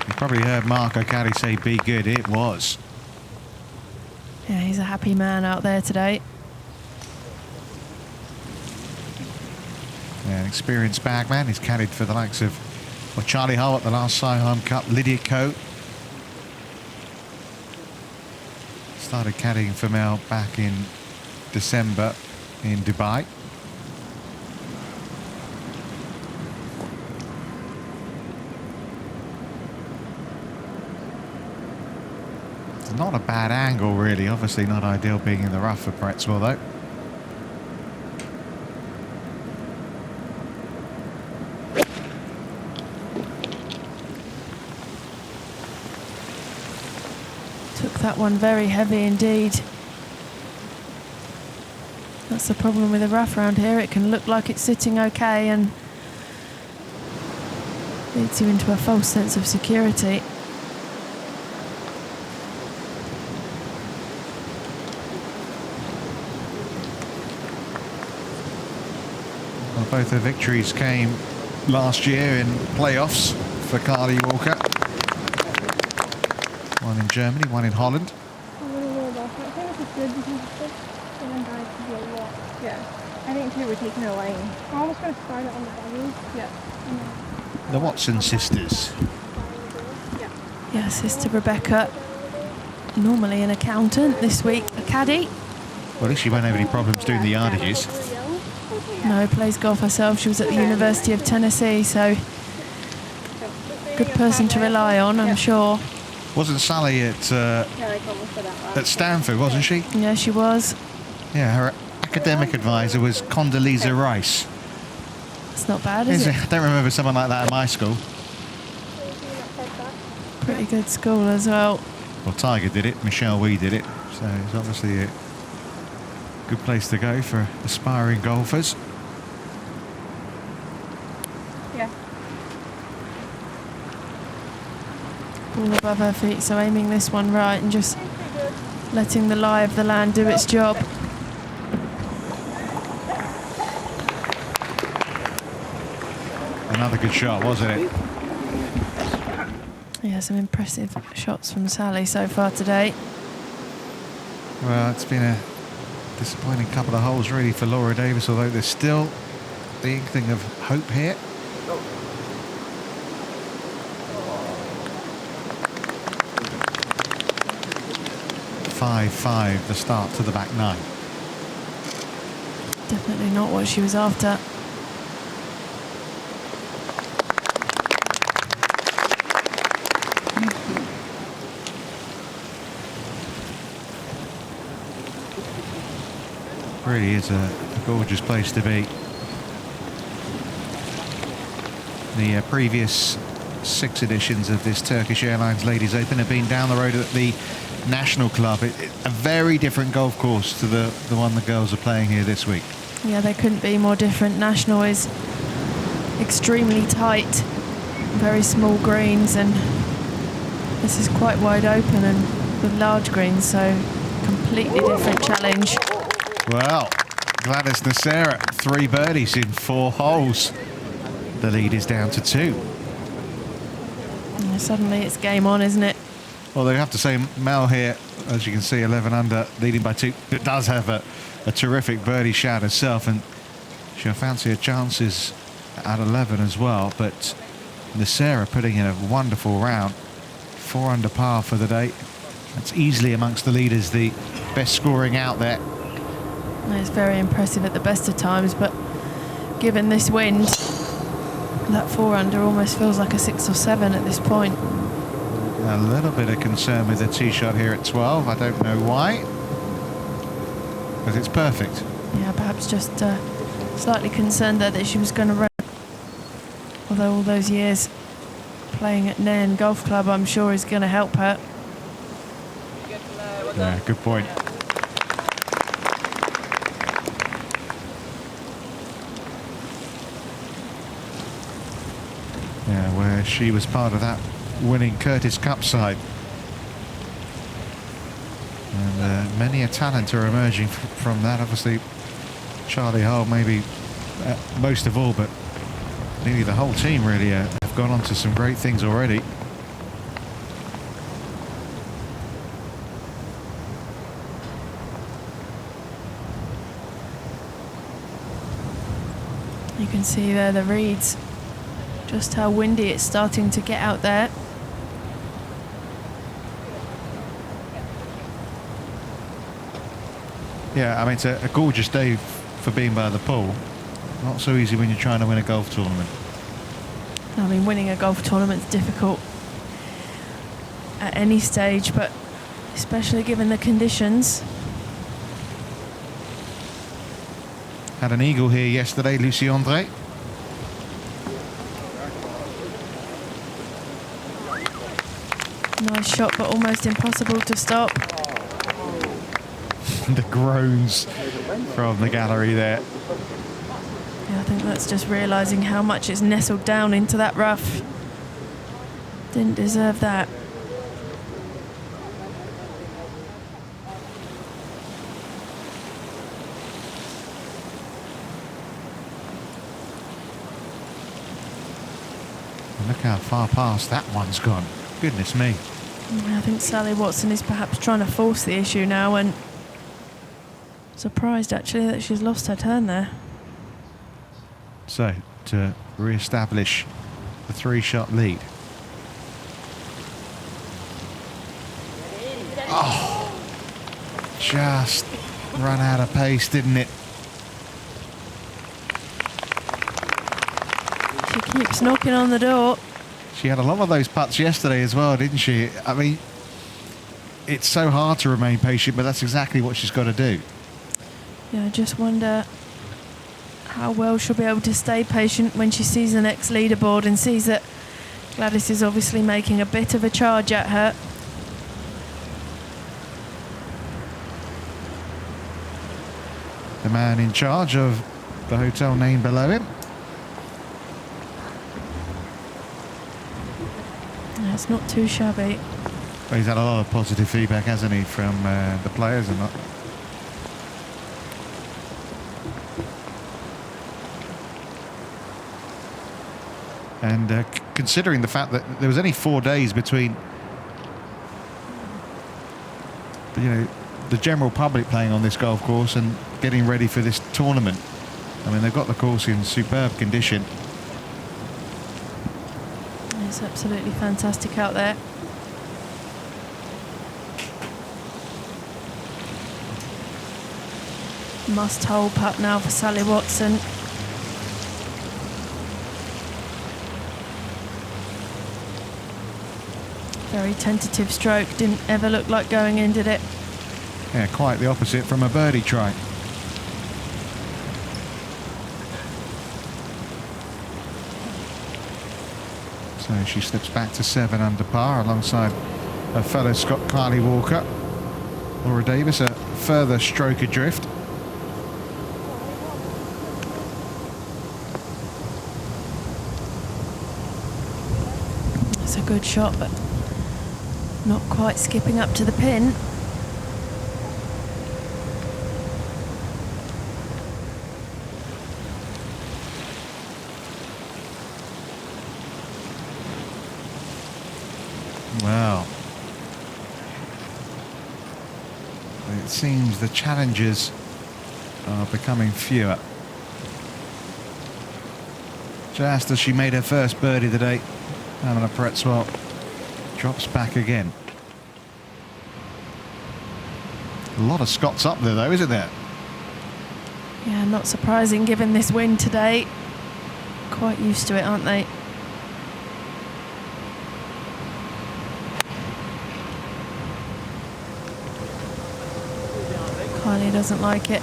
You probably heard Mark O'Caddy say, be good. It was. Yeah, he's a happy man out there today. Yeah, an experienced bagman. He's caddied for the likes of Charlie Hull at the last Saigon Cup, Lydia Coe. Started caddying for Mel back in December in Dubai. It's not a bad angle, really. Obviously not ideal being in the rough for Pretzel, though. Took that one very heavy indeed. That's the problem with the rough around here. It can look like it's sitting okay and leads you into a false sense of security. Well, both her victories came last year in playoffs for Carly Walker. One in Germany, one in Holland. I think too, we're taking a lane. I'm almost going to start it on the buggy. Yeah. The Watson sisters. Yeah, Sister Rebecca, normally an accountant, this week a caddy. Well, at least she won't have any problems doing the yardages. No, plays golf herself. She was at the University of Tennessee, so good person to rely on, I'm sure. Wasn't Sally at Stanford, wasn't she? Yeah, she was. Yeah, her academic advisor was Condoleezza Rice. It's not bad, is it? I don't remember someone like that at my school. Pretty good school as well. Well, Tiger did it, Michelle Wee did it, so it's obviously a good place to go for aspiring golfers. Yeah. Ball above her feet, so aiming this one right and just letting the lie of the land do its job. Another good shot, wasn't it? Yeah, some impressive shots from Sally so far today. Well, it's been a disappointing couple of holes really for Laura Davis, although there's still the inkling of hope here. 5-5 the start to the back nine. Definitely not what she was after. Really is a gorgeous place to be. The previous 6 editions of this Turkish Airlines Ladies Open have been down the road at the National Club. A very different golf course to the one the girls are playing here this week. Yeah, they couldn't be more different. National is extremely tight, very small greens, and this is quite wide open and with large greens, so completely different challenge. Well, Gladys Nacera, 3 birdies in 4 holes. The lead is down to 2. And suddenly it's game on, isn't it? Well, they have to say Mel here, as you can see, 11 under, leading by 2. It does have a terrific birdie shot herself, and she'll fancy her chances at 11 as well. But Nacera putting in a wonderful round, 4 under par for the day. That's easily amongst the leaders, the best scoring out there. It's very impressive at the best of times, but given this wind, that 4 under almost feels like a 6 or 7 at this point. A little bit of concern with the tee shot here at 12. I don't know why, but it's perfect. Yeah, perhaps just slightly concerned there that she was going to run. Although all those years playing at Nairn Golf Club, I'm sure is going to help her. Yeah, good point. Yeah, where she was part of that winning Curtis Cup side. And many a talent are emerging from that. Obviously, Charlie Hull maybe most of all, but nearly the whole team really have gone on to some great things already. You can see there the reeds, just how windy it's starting to get out there. Yeah, I mean, it's a gorgeous day for being by the pool. Not so easy when you're trying to win a golf tournament. I mean, winning a golf tournament's difficult at any stage, but especially given the conditions. Had an eagle here yesterday, Lucie André. Nice shot, but almost impossible to stop. The groans from the gallery there. Yeah, I think that's just realising how much it's nestled down into that rough. Didn't deserve that. And look how far past that one's gone. Goodness me. I think Sally Watson is perhaps trying to force the issue now, and surprised actually that she's lost her turn there. So, to re-establish the 3-shot lead. Oh, just run out of pace, didn't it? She keeps knocking on the door. She had a lot of those putts yesterday as well, didn't she? I mean, it's so hard to remain patient, but that's exactly what she's got to do. Yeah, I just wonder how well she'll be able to stay patient when she sees the next leaderboard and sees that Gladys is obviously making a bit of a charge at her. The man in charge of the hotel name below him. Yeah, it's not too shabby. Well, he's had a lot of positive feedback, hasn't he, from the players and that. And considering the fact that there was only 4 days between, you know, the general public playing on this golf course and getting ready for this tournament. I mean, they've got the course in superb condition. It's absolutely fantastic out there. Must-hole putt now for Sally Watson. Very tentative stroke, didn't ever look like going in, did it? Yeah, quite the opposite from a birdie try. So she slips back to 7 under par alongside her fellow Scot Kylie Walker. Laura Davis a further stroke adrift. It's a good shot, but not quite skipping up to the pin. Well, it seems the challenges are becoming fewer. Just as she made her first birdie of the day, Pamela Pretzel drops back again. A lot of Scots up there though, isn't there? Yeah, not surprising given this wind today. Quite used to it, aren't they? Kylie doesn't like it.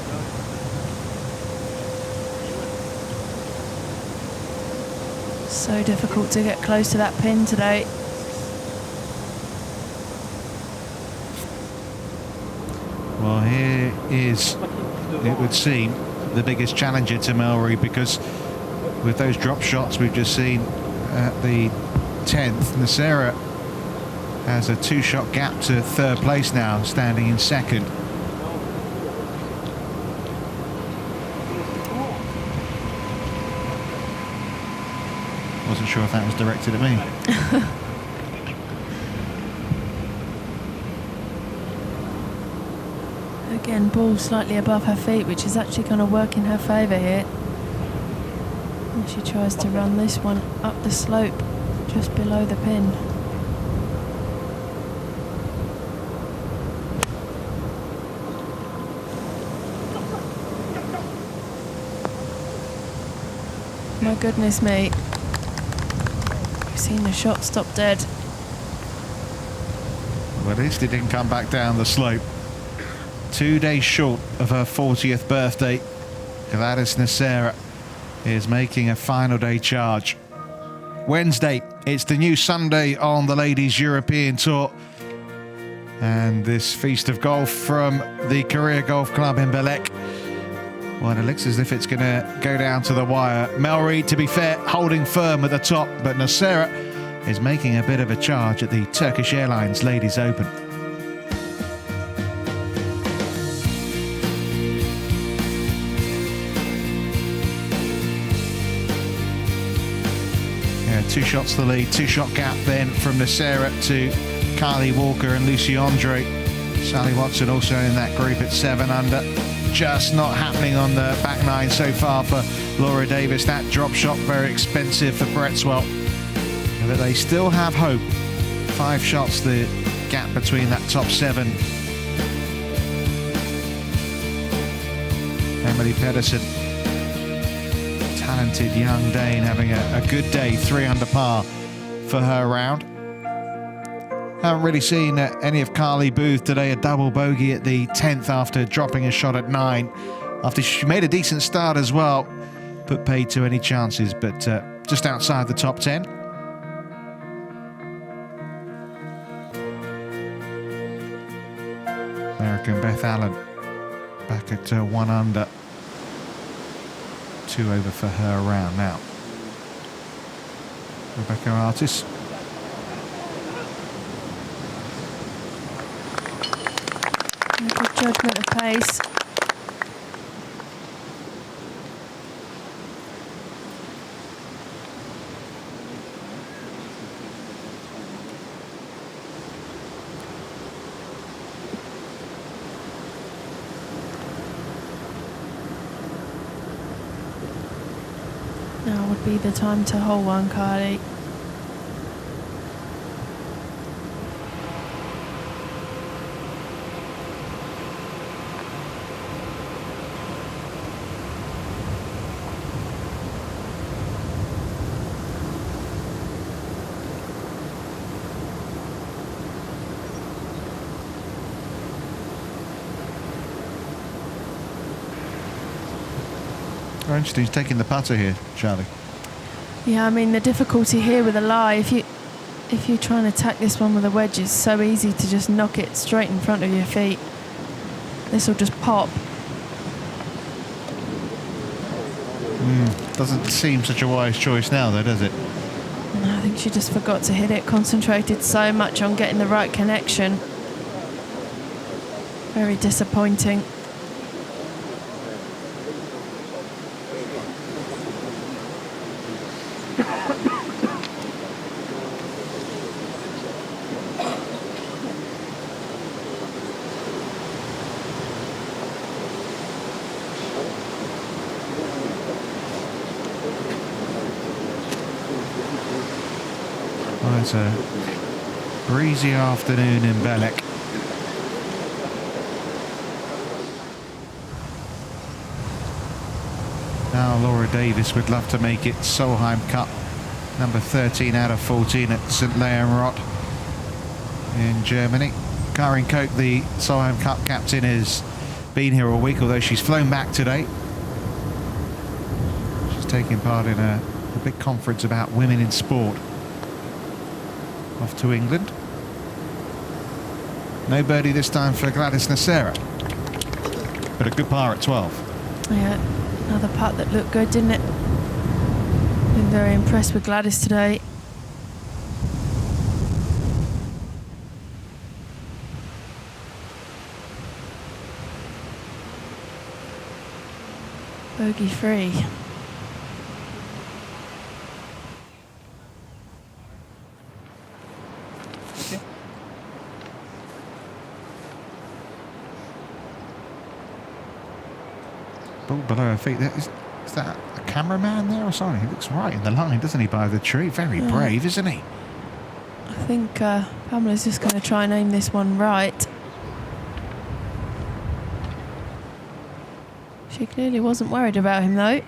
So difficult to get close to that pin today. Well, here is, it would seem, the biggest challenger to Melry, because with those drop shots we've just seen at the 10th, Nacera has a 2-shot gap to third place now, standing in second. Wasn't sure if that was directed at me. Again, ball slightly above her feet, which is actually going to work in her favour here. And she tries to run this one up the slope, just below the pin. My goodness me. We've seen the shot stop dead. Well, at least it didn't come back down the slope. 2 days short of her 40th birthday, Gladys Nacera is making a final day charge. Wednesday, it's the new Sunday on the Ladies European Tour. And this feast of golf from the Career Golf Club in Belek. Well, it looks as if it's going to go down to the wire. Melry, to be fair, holding firm at the top, but Nacera is making a bit of a charge at the Turkish Airlines Ladies Open. Yeah, 2 shots to the lead, 2-shot gap then from Nacera to Kylie Walker and Lucy Andre. Sally Watson also in that group at 7 under. Just not happening on the back 9 so far for Laura Davis. That drop shot very expensive for Bretswell. But they still have hope. 5 shots the gap between that top 7. Emily Pedersen, talented young Dane, having a good day, 3 under par for her round. Haven't really seen any of Carly Booth today, a double bogey at the 10th after dropping a shot at 9. After she made a decent start as well, but paid to any chances, but just outside the top 10. American Beth Allen back at 1 under. 2 over for her round now. Rebecca Artis. Good judgment of pace. Now would be the time to hole one, Kylie. interesting. He's taking the putter here, Charlie. Yeah, I mean, the difficulty here with a lie, if you try and attack this one with a wedge, it's so easy to just knock it straight in front of your feet. This will just pop. Doesn't seem such a wise choice now, though, does it? No, I think she just forgot to hit it, concentrated so much on getting the right connection. Very disappointing. Well, it's a breezy afternoon in Belek. Now Laura Davis would love to make it Solheim Cup number 13 out of 14 at St. Leonrod in Germany. Karin Koch, the Solheim Cup captain, has been here all week, although she's flown back today. She's taking part in a big conference about women in sport. Off to England. No birdie this time for Gladys Nacera, but a good par at 12. Yeah, another putt that looked good, didn't it? Been very impressed with Gladys today. Bogey free. Ball below her feet. Is that a cameraman there or something? He looks right in the line, doesn't he, by the tree? Very brave, isn't he? I think Pamela's just going to try and aim this one right. She clearly wasn't worried about him, though.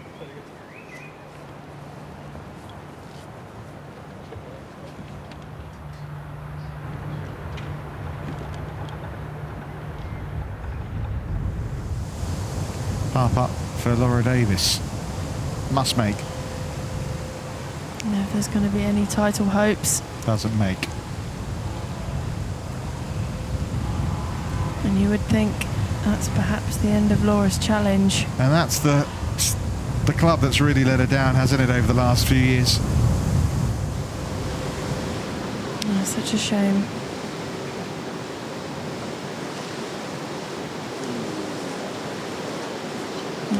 Par putt for Laura Davis. Must make. If there's going to be any title hopes. Doesn't make. And you would think that's perhaps the end of Laura's challenge. And that's the club that's really let her down, hasn't it, over the last few years? Oh, such a shame.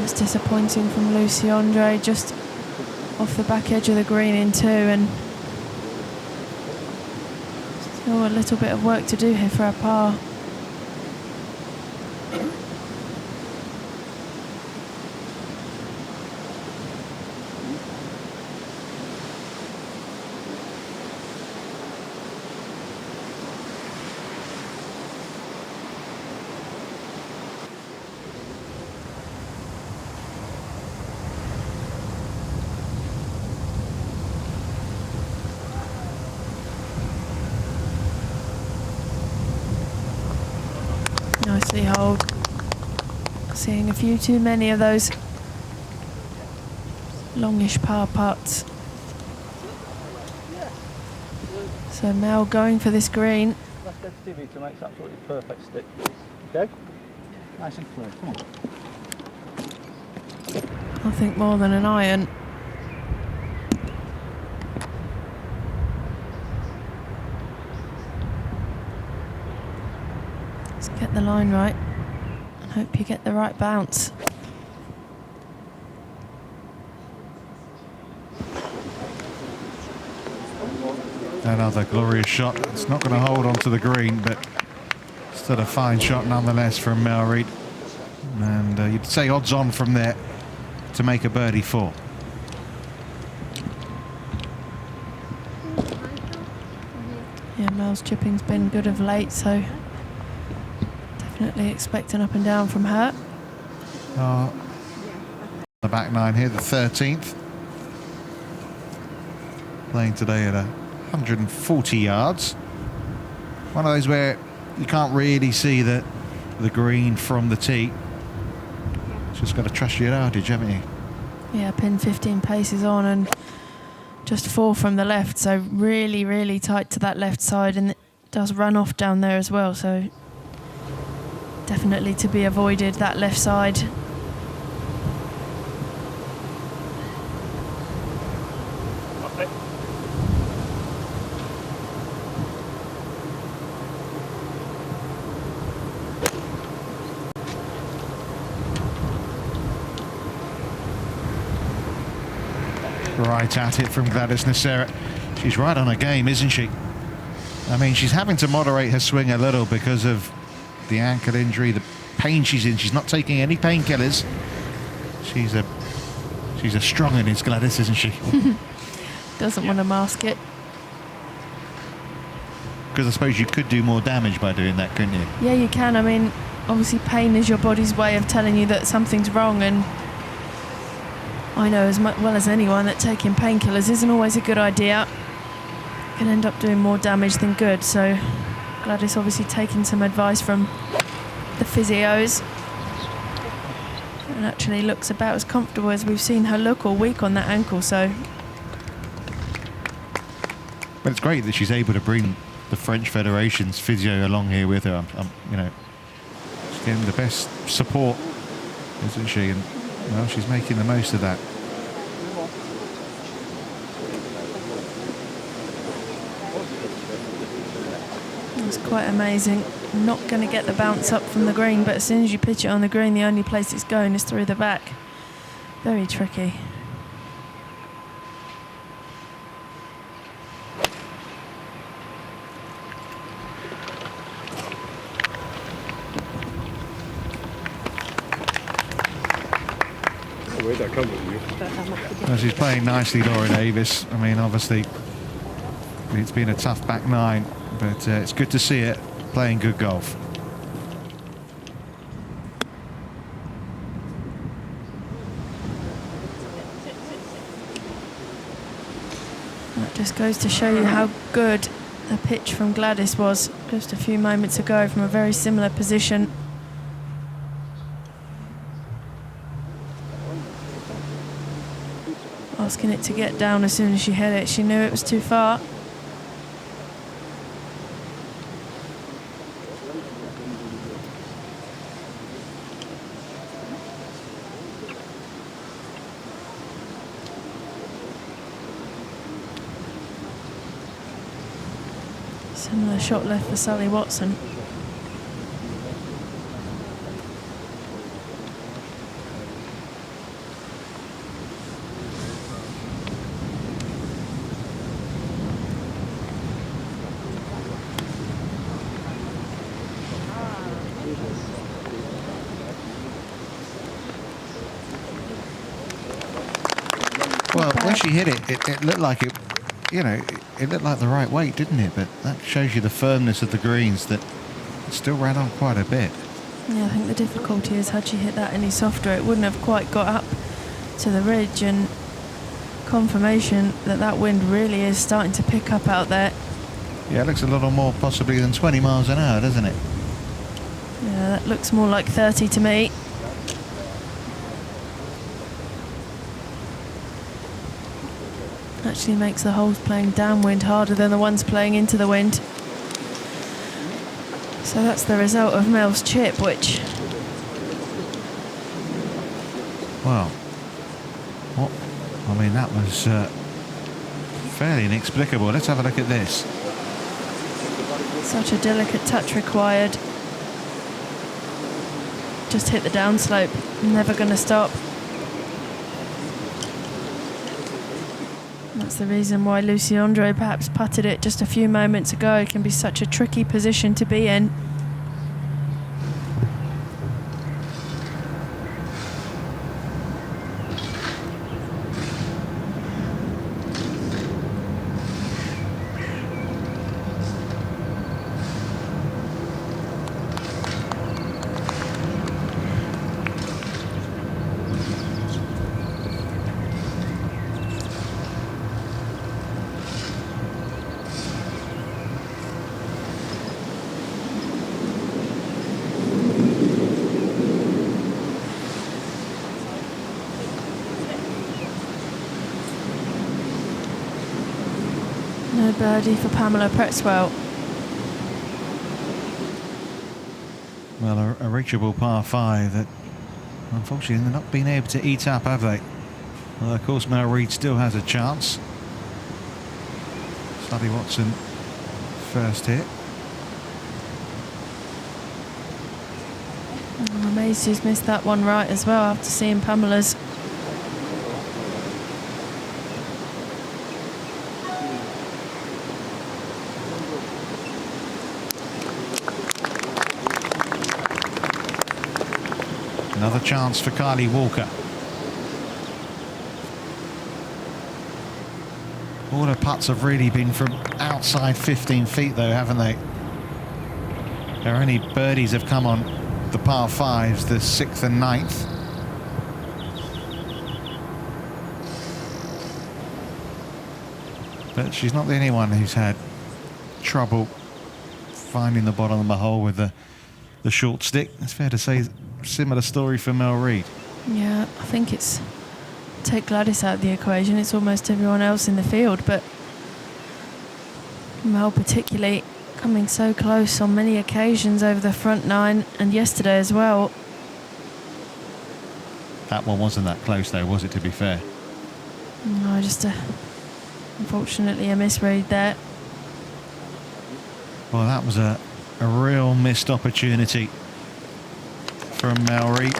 It's disappointing from Lucy Andre, just off the back edge of the green in two, and still a little bit of work to do here for a par. Nicely holed. Seeing a few too many of those longish par putts. So Mel going for this green. Let's get Stevie to make absolutely perfect stick. Okay? Nice and clear. Come on. I think more than an iron. Let's get the line right and hope you get the right bounce. Another glorious shot. It's not going to hold onto the green, but still a fine shot nonetheless from Mel Reid. And you'd say odds on from there to make a birdie 4. Yeah, Mel's chipping's been good of late, so definitely expect an up and down from her. The back nine here, the 13th. Playing today at 140 yards. One of those where you can't really see the green from the tee. Just got to trust your yardage, haven't you? Yeah, pin 15 paces on and just 4 from the left, so really, really tight to that left side, and it does run off down there as well, so definitely to be avoided, that left side. Right at it from Gladys Nocera. She's right on her game, isn't she? I mean, she's having to moderate her swing a little because of the ankle injury, the pain she's in. She's not taking any painkillers. She's a strong one, is Gladys, isn't she? Doesn't want to mask it. Because I suppose you could do more damage by doing that, couldn't you? Yeah, you can. I mean, obviously pain is your body's way of telling you that something's wrong, and I know as well as anyone that taking painkillers isn't always a good idea. Can end up doing more damage than good, so Gladys obviously taking some advice from the physios and actually looks about as comfortable as we've seen her look all week on that ankle, so. But it's great that she's able to bring the French Federation's physio along here with her. You know, she's getting the best support, isn't she? And well, she's making the most of that. It's quite amazing. Not going to get the bounce up from the green, but as soon as you pitch it on the green, the only place it's going is through the back. Very tricky. Where'd that come with you? Well, she's playing nicely, Laura Davis. I mean, obviously, it's been a tough back nine, but it's good to see it playing good golf. That just goes to show you how good the pitch from Gladys was just a few moments ago from a very similar position. Asking it to get down as soon as she hit it. She knew it was too far. Similar shot left for Sally Watson. Well, when she hit it, it looked like it, you know, it looked like the right weight, didn't it? But that shows you the firmness of the greens, that it still ran on quite a bit. Yeah, I think the difficulty is had she hit that any softer, it wouldn't have quite got up to the ridge, and confirmation that that wind really is starting to pick up out there. Yeah, it looks a little more possibly than 20 miles an hour, doesn't it? Yeah, that looks more like 30 to me. Actually makes the holes playing downwind harder than the ones playing into the wind. So that's the result of Mel's chip, which... Well, what? I mean, that was fairly inexplicable. Let's have a look at this. Such a delicate touch required. Just hit the downslope. Never going to stop. That's the reason why Lucy Andre perhaps putted it just a few moments ago. It can be such a tricky position to be in. No birdie for Pamela Pretzwell. Well, a reachable par 5 that unfortunately they're not been able to eat up, have they? Well, of course, Mel Reid still has a chance. Sluddy Watson first hit. I'm amazed he's missed that one right as well after seeing Pamela's. Another chance for Kylie Walker. All her putts have really been from outside 15 feet though, haven't they? Her only birdies have come on the par 5s, the 6th and 9th. But she's not the only one who's had trouble finding the bottom of the hole with the short stick. It's fair to say, similar story for Mel Reid. Yeah, I think it's, take Gladys out of the equation, it's almost everyone else in the field, but Mel particularly coming so close on many occasions over the front 9 and yesterday as well. That one wasn't that close though, was it, to be fair? No, just unfortunately a misread there. Well, that was a real missed opportunity from Mel Reid.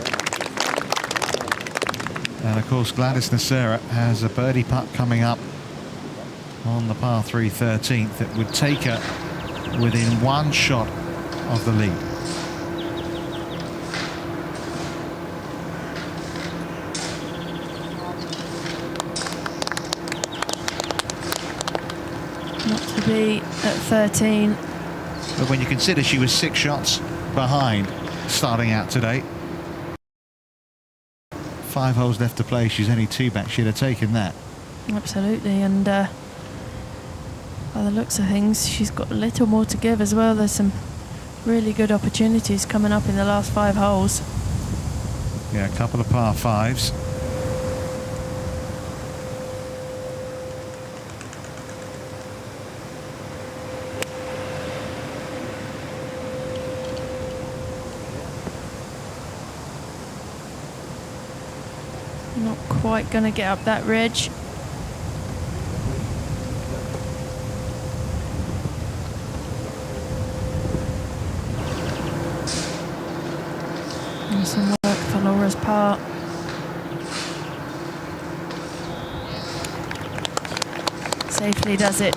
And of course Gladys Nacera has a birdie putt coming up on the par 3 13th that would take her within one shot of the lead. Not to be at 13. But when you consider she was 6 shots behind starting out today, 5 holes left to play, she's only 2 back, she'd have taken that. Absolutely, and by the looks of things, she's got a little more to give as well. There's some really good opportunities coming up in the last 5 holes. Yeah, a couple of par 5s. Not quite going to get up that ridge. And some work for Laura's part. Safely does it.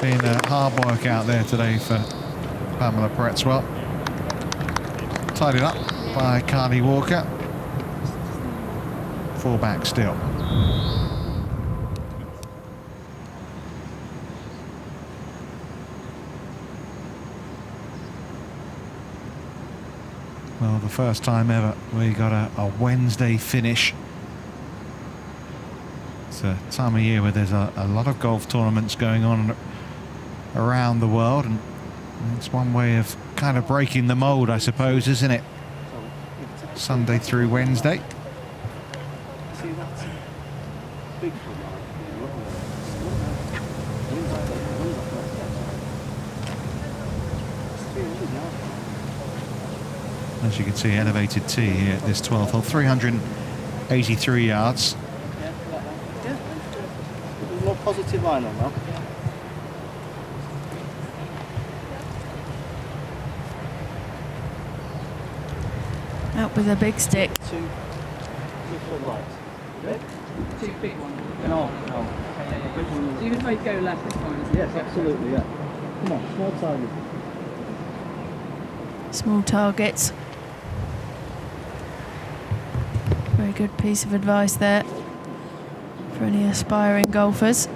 Been hard work out there today for Pamela Pretzwell. Tied it up by Kylie Walker. 4 back still. Well, the first time ever we got a Wednesday finish. It's a time of year where there's a lot of golf tournaments going on around the world, and it's one way of kind of breaking the mold, I suppose, isn't it? Sunday through Wednesday. See that big one? As you can see, elevated tee here at this 12th hole, 383 yards. Yeah, more positive line on that. Out with a big stick. 2 foot lights. Red? 2 big ones. No. So even if I go left, it's fine. Isn't Yes, it? absolutely, yeah. Come on, small target. Small targets. Very good piece of advice there for any aspiring golfers.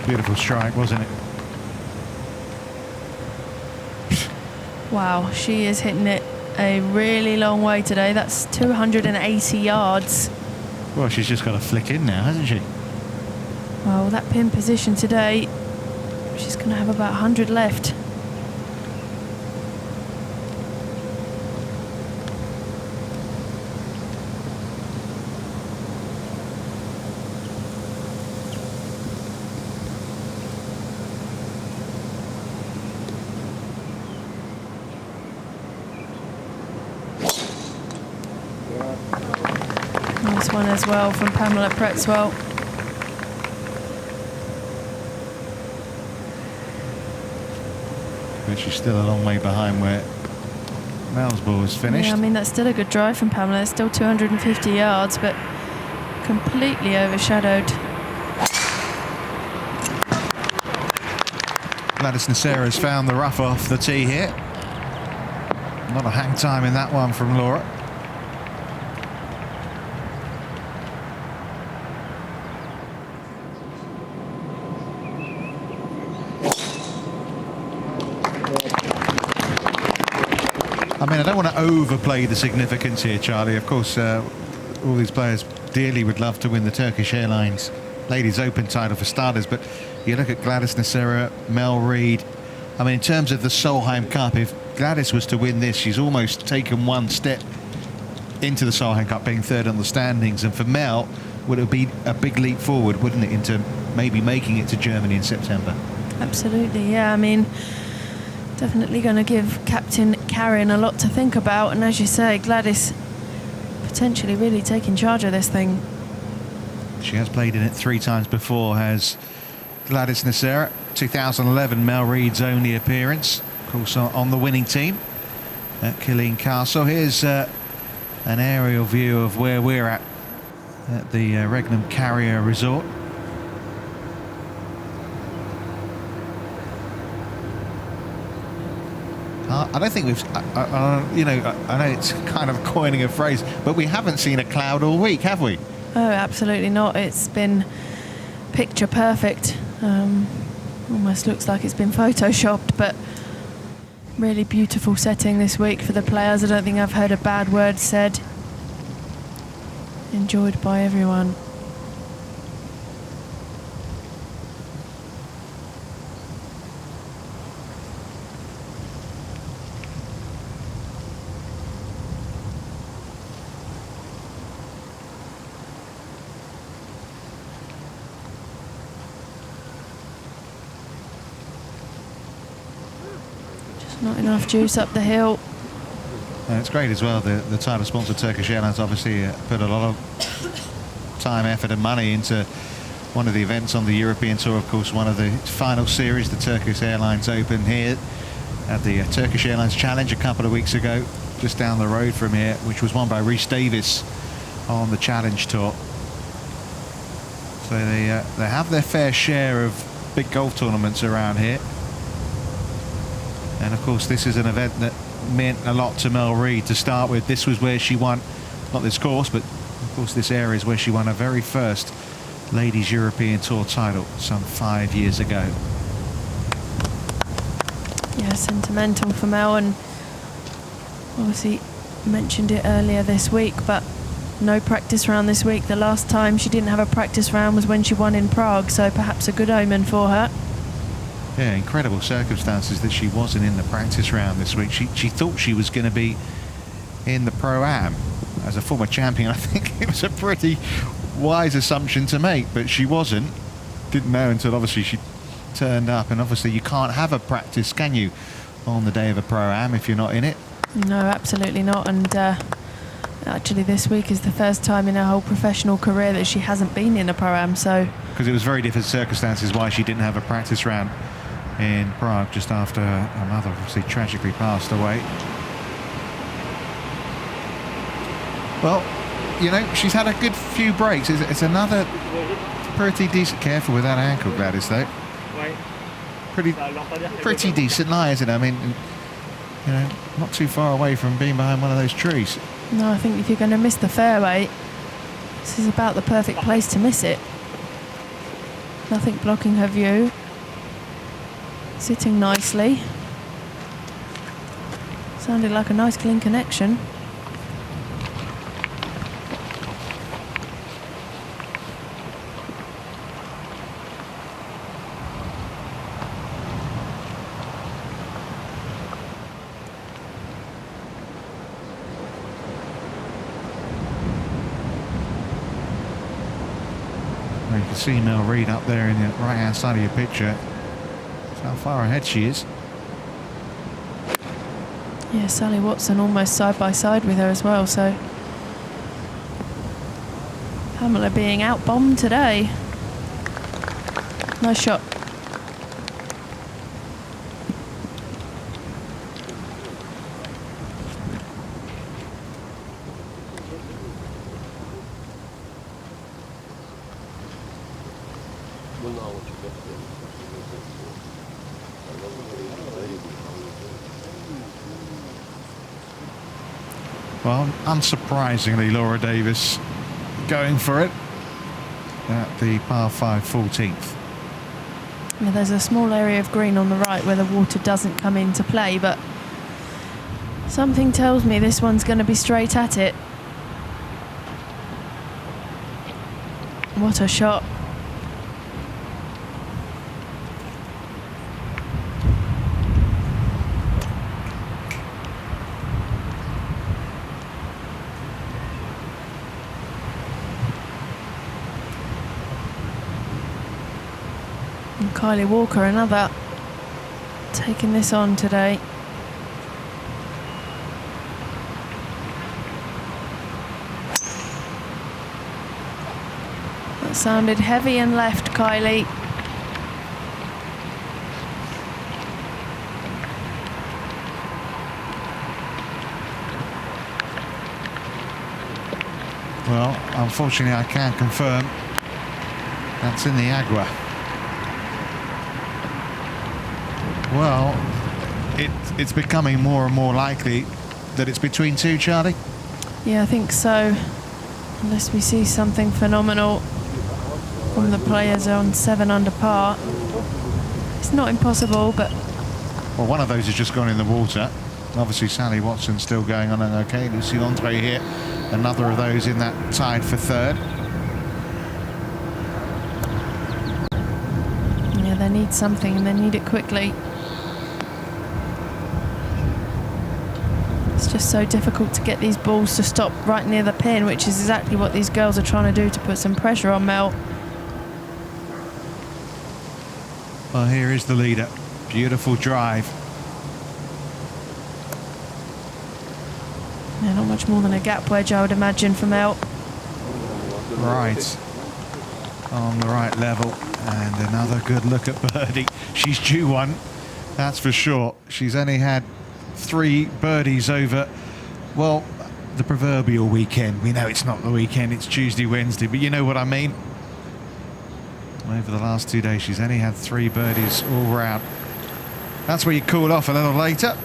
Beautiful strike, wasn't it? Wow, she is hitting it a really long way today. That's 280 yards. Well, she's just got to flick in now, hasn't she? Well, that pin position today, she's going to have about 100 left. Nice one as well from Pamela Pretzwell. But she's still a long way behind where Mel's ball is finished. Yeah, I mean, that's still a good drive from Pamela. It's still 250 yards, but completely overshadowed. Gladys Nacera has found the rough off the tee here. Not a hang time in that one from Laura. I mean, I don't want to overplay the significance here, Charlie. Of course, all these players dearly would love to win the Turkish Airlines Ladies Open title for starters, but you look at Gladys Nacera, Mel Reid. I mean, in terms of the Solheim Cup, if Gladys was to win this, she's almost taken one step into the Solheim Cup, being third on the standings. And for Mel, would it be a big leap forward, wouldn't it, into maybe making it to Germany in September? Absolutely, yeah. I mean, definitely going to give Captain Karin a lot to think about. And as you say, Gladys potentially really taking charge of this thing. She has played in it 3 times before, has Gladys Nacera. 2011, Mel Reid's only appearance, of course, on the winning team at Killeen Castle. Here's an aerial view of where we're at the Regnum Carrier Resort. I don't think we've, you know, I know it's kind of coining a phrase, but we haven't seen a cloud all week, have we? Oh, absolutely not. It's been picture perfect. Almost looks like it's been photoshopped, but really beautiful setting this week for the players. I don't think I've heard a bad word said. Enjoyed by everyone. Not enough juice up the hill. And it's great as well, the title sponsor Turkish Airlines obviously put a lot of time, effort and money into one of the events on the European Tour. Of course, one of the final series, the Turkish Airlines Open here at the Turkish Airlines Challenge a couple of weeks ago, just down the road from here, which was won by Rhys Davies on the Challenge Tour. So they have their fair share of big golf tournaments around here. And of course, this is an event that meant a lot to Mel Reid to start with. This was where she won, not this course, but of course this area is where she won her very first Ladies European Tour title some 5 years ago. Yeah, sentimental for Mel, and obviously mentioned it earlier this week, but no practice round this week. The last time she didn't have a practice round was when she won in Prague, so perhaps a good omen for her. Yeah, incredible circumstances that she wasn't in the practice round this week. She thought she was going to be in the Pro-Am. As a former champion, I think it was a pretty wise assumption to make, but she wasn't. Didn't know until obviously she turned up, and obviously you can't have a practice, can you, on the day of a Pro-Am if you're not in it? No, absolutely not. And actually this week is the first time in her whole professional career that she hasn't been in a Pro-Am, so... Because it was very different circumstances why she didn't have a practice round in Prague just after her mother obviously tragically passed away. Well, you know, she's had a good few breaks. It's another pretty decent... Careful with that ankle, Gladys, though. Pretty decent lie, isn't it? I mean, you know, not too far away from being behind one of those trees. No, I think if you're going to miss the fairway, this is about the perfect place to miss it. Nothing blocking her view. Sitting nicely. Sounded like a nice clean connection. Well, you can see Mel Reid up there in the right hand side of your picture. That's how far ahead she is. Yeah, Sally Watson almost side by side with her as well, so Pamela being outbombed today. Nice shot. Well, unsurprisingly, Laura Davis going for it at the par 5 14th. Yeah, there's a small area of green on the right where the water doesn't come into play, but something tells me this one's going to be straight at it. What a shot. And Kylie Walker, another, taking this on today. That sounded heavy and left, Kylie. Well, unfortunately, I can confirm that's in the agua. Well, it's becoming more and more likely that it's between two, Charlie. Yeah, I think so. Unless we see something phenomenal from the players on 7 under par. It's not impossible, but Well, one of those has just gone in the water. Obviously, Sally Watson still going on an okay. Lucy Andre here, another of those in that tied for third. yeah, they need something and they need it quickly. It's just so difficult to get these balls to stop right near the pin, which is exactly what these girls are trying to do to put some pressure on Mel. Well, here is the leader. Beautiful drive. Yeah, not much more than a gap wedge, I would imagine, for Mel. Right. On the right level. And another good look at birdie. She's due one, that's for sure. She's only had 3 birdies over, well, the proverbial weekend. We know it's not the weekend, it's Tuesday, Wednesday, but you know what I mean. Over the last 2 days, she's only had 3 birdies all round. That's where you cool off a little later.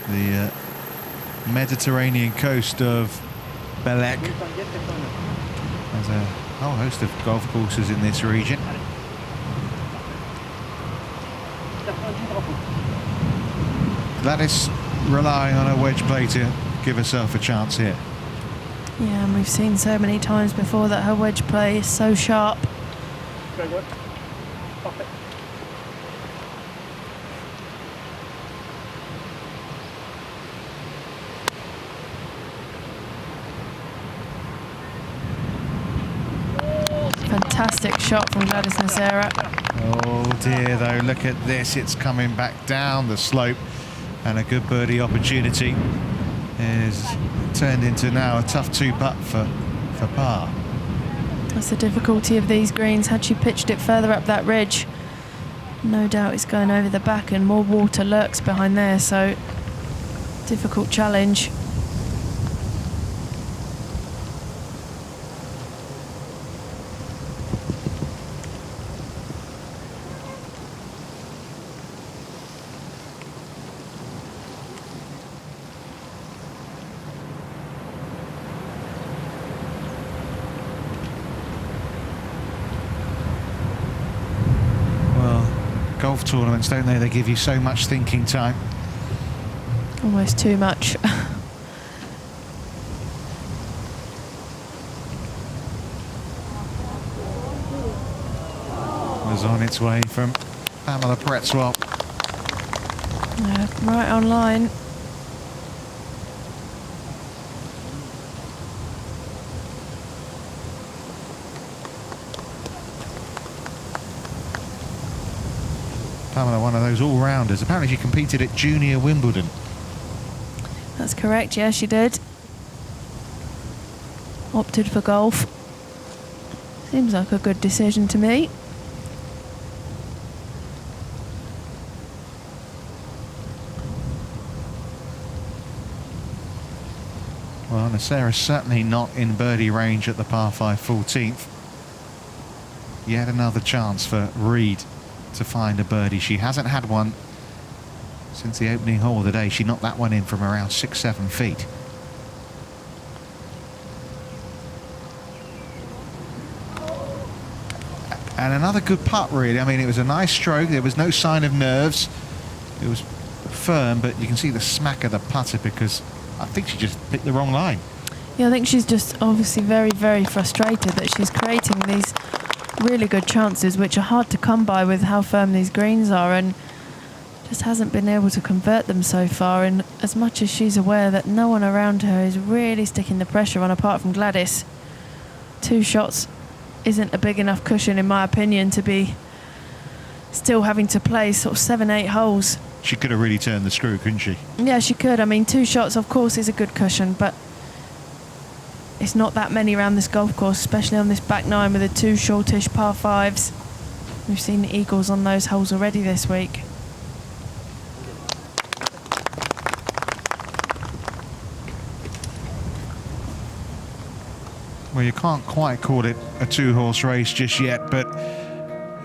The Mediterranean coast of Belek. There's a whole host of golf courses in this region. Gladys relying on her wedge play to give herself a chance here. Yeah, and we've seen so many times before that her wedge play is so sharp. Very good. Pop it. Fantastic shot from Gladys Nocera. Oh dear though, look at this, it's coming back down the slope, and a good birdie opportunity is turned into now a tough 2-putt for par. That's the difficulty of these greens. Had she pitched it further up that ridge, no doubt it's going over the back and more water lurks behind there, so difficult challenge. golf tournaments, don't they? They give you so much thinking time. Almost too much. Was on its way from Pamela Pretzwell. Right on line. Pamela, one of those all-rounders. Apparently she competed at Junior Wimbledon. That's correct, yeah, she did. Opted for golf. Seems like a good decision to me. Well, Nasera's certainly not in birdie range at the par 5 14th. Yet another chance for Reed to find a birdie. She hasn't had one since the opening hole of the day. She knocked that one in from around 6-7 feet. And another good putt, really. I mean, it was a nice stroke. There was no sign of nerves. It was firm, but you can see the smack of the putter because I think she just picked the wrong line. Yeah, I think she's just obviously very, very frustrated that she's creating these really good chances, which are hard to come by with how firm these greens are, and just hasn't been able to convert them so far. And as much as she's aware that no one around her is really sticking the pressure on apart from Gladys, 2 shots isn't a big enough cushion, in my opinion, to be still having to play sort of 7-8 holes. She could have really turned the screw, couldn't she? Yeah, she could. I mean, 2 shots, of course, is a good cushion, but it's not that many around this golf course, especially on this back 9 with the 2 shortish par 5s. We've seen the eagles on those holes already this week. Well, you can't quite call it a 2-horse race just yet, but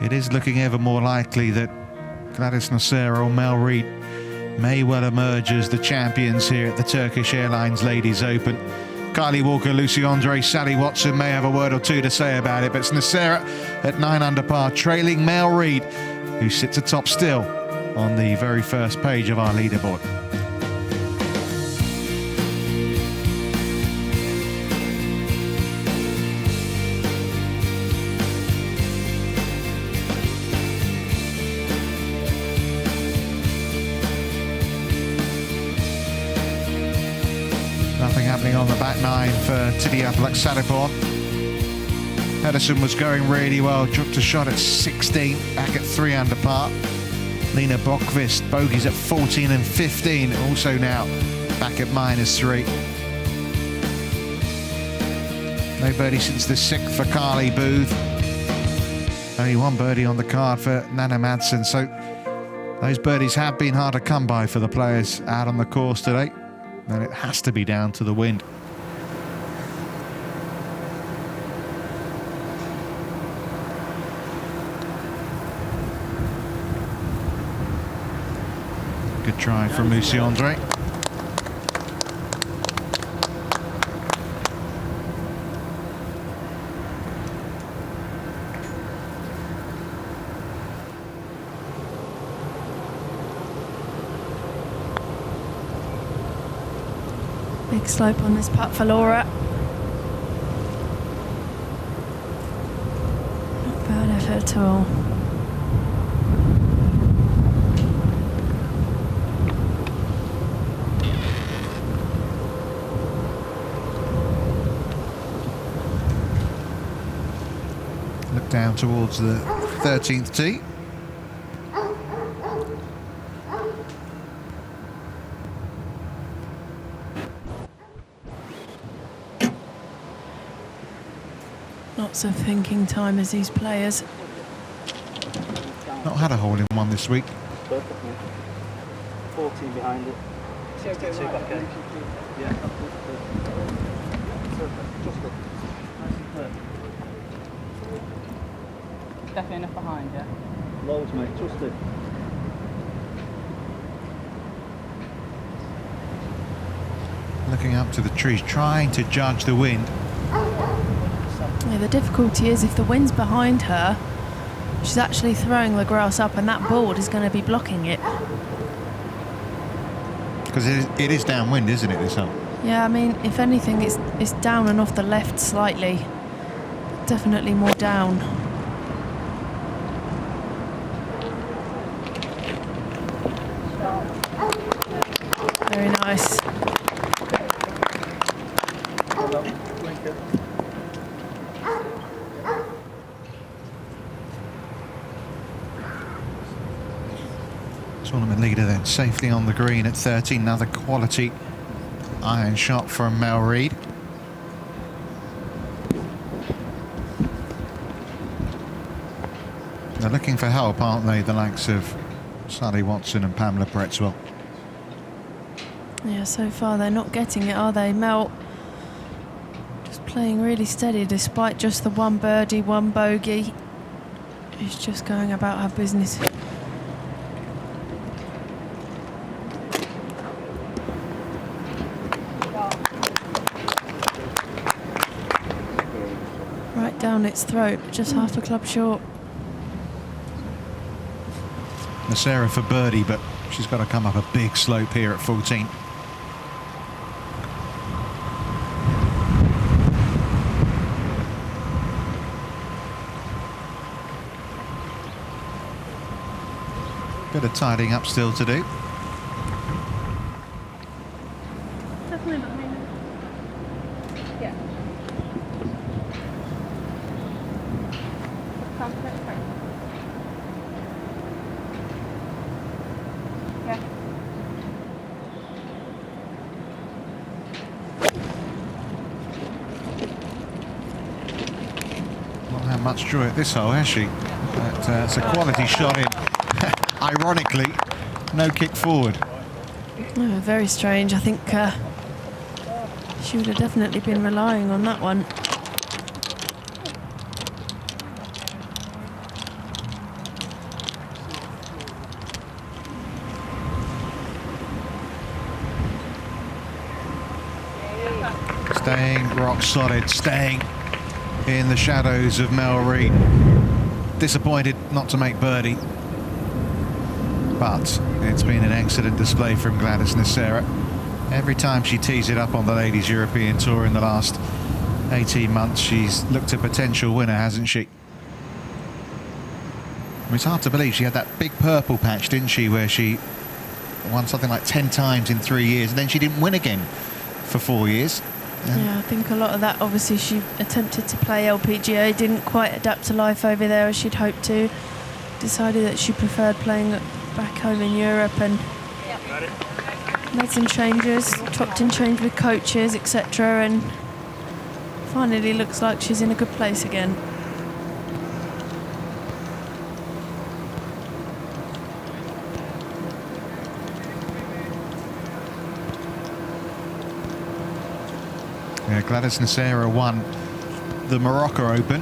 it is looking ever more likely that Gladys Nasera or Mel Reid may well emerge as the champions here at the Turkish Airlines Ladies Open. Kylie Walker, Lucy Andre, Sally Watson may have a word or two to say about it, but it's Nasera at 9 under par, trailing Mel Reid, who sits atop still on the very first page of our leaderboard. Nothing happening on the back 9 for Tidia Blacksaripon. Pedersen was going really well, dropped a shot at 16, back at 3 under par. Lena Bokvist, bogeys at 14 and 15, also now back at -3. No birdie since the 6th for Carly Booth. Only 1 birdie on the card for Nana Madsen, so those birdies have been hard to come by for the players out on the course today. And it has to be down to the wind. Good try from Lucy Andre. Big slope on this putt for Laura. Not bad effort at all. Look down towards the 13th tee. Lots of thinking time as these players. Not had a hole in one this week. Perfect, mate. 14 behind it. 62 back end. Yeah, just good. Definitely enough behind, yeah? Loads, mate. Trust it. Looking up to the trees, trying to judge the wind. Yeah, the difficulty is if the wind's behind her, She's actually throwing the grass up, and that board is going to be blocking it. Because it is downwind, isn't it, this hole? Yeah, I mean, if anything, it's down and off the left slightly. Definitely more down. Very nice. Tournament leader then, safely on the green at 13. Another quality iron shot from Mel Reid. They're looking for help, aren't they, the likes of Sally Watson and Pamela Bretzwell? Yeah, so far they're not getting it, are they? Mel just playing really steady despite just the one birdie, one bogey. She's just going about her business. Right down its throat, just half a club short. Nasera for birdie, but she's got to come up a big slope here at 14. Bit of tidying up still to do. Definitely behind her. Yeah. Confident part. Yeah. Not had much joy at this hole, has she? But it's a quality shot in. Ironically, no kick forward. Oh, very strange. I think she would have definitely been relying on that one. Staying rock solid, staying in the shadows of Mel Reid. Disappointed not to make birdie. But it's been an excellent display from Gladys Nasera. Every time she tees it up on the Ladies European Tour in the last 18 months, she's looked a potential winner, hasn't she? I mean, it's hard to believe she had that big purple patch, didn't she, where she won something like 10 times in 3 years, and then she didn't win again for 4 years. Yeah, I think a lot of that, obviously, she attempted to play LPGA, didn't quite adapt to life over there as she'd hoped to. Decided that she preferred playing back home in Europe and made some changes, chopped and changed with coaches, etc. And finally looks like she's in a good place again. Yeah, Gladys Nasera won the Morocco Open.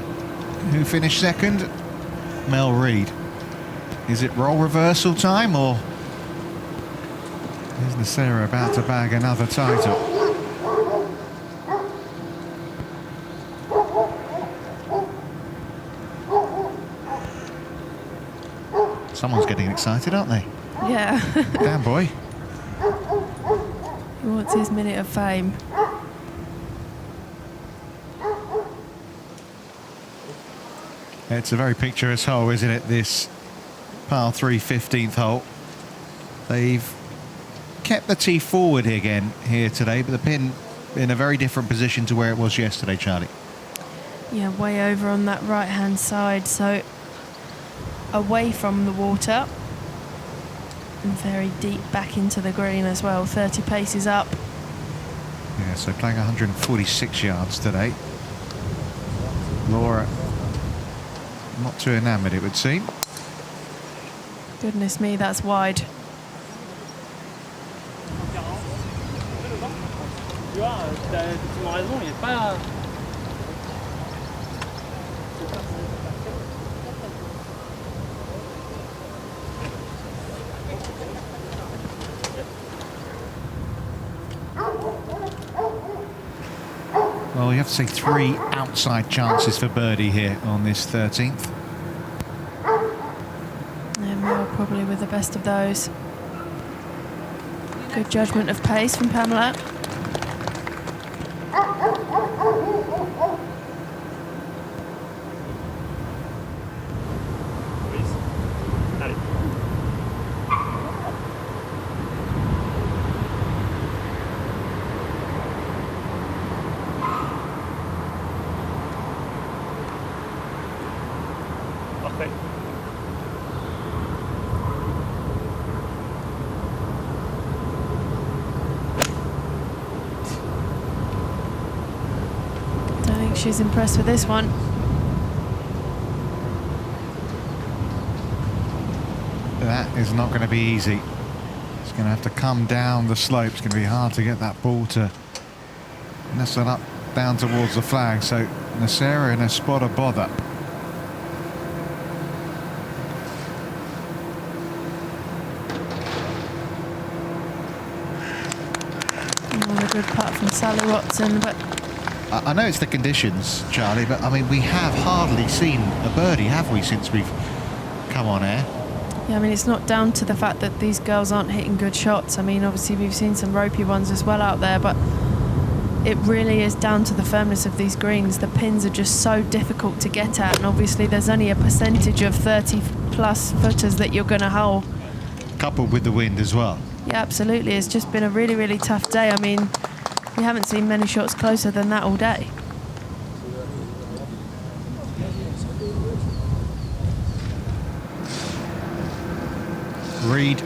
Who finished second? Mel Reid. Is it role reversal time, or is Nasera about to bag another title? Someone's getting excited, aren't they? Yeah. Damn boy. He wants his minute of fame. It's a very picturesque hole, isn't it, this par 3 15th hole. They've kept the tee forward again here today, but the pin in a very different position to where it was yesterday, Charlie. Yeah, way over on that right-hand side, so away from the water and very deep back into the green as well, 30 paces up. Yeah, so playing 146 yards today. Laura not too enamoured, it would seem. Goodness me, that's wide. Well, you have to say 3 outside chances for birdie here on this 13th. probably with the best of those. Good judgment of pace from Pamela. She's impressed with this one. That is not going to be easy. It's going to have to come down the slope. It's going to be hard to get that ball to nestle up down towards the flag. So Nasera in a spot of bother. A good putt from Sally Watson, but I know it's the conditions, Charlie, but I mean, we have hardly seen a birdie, have we, since we've come on air? yeah, I mean, it's not down to the fact that these girls aren't hitting good shots. I mean, obviously we've seen some ropey ones as well out there, but it really is down to the firmness of these greens. The pins are just so difficult to get at, and obviously there's only a percentage of 30 plus footers that you're going to hole. Coupled with the wind as well. Yeah, absolutely. It's just been a really, really tough day. I mean, we haven't seen many shots closer than that all day. Reed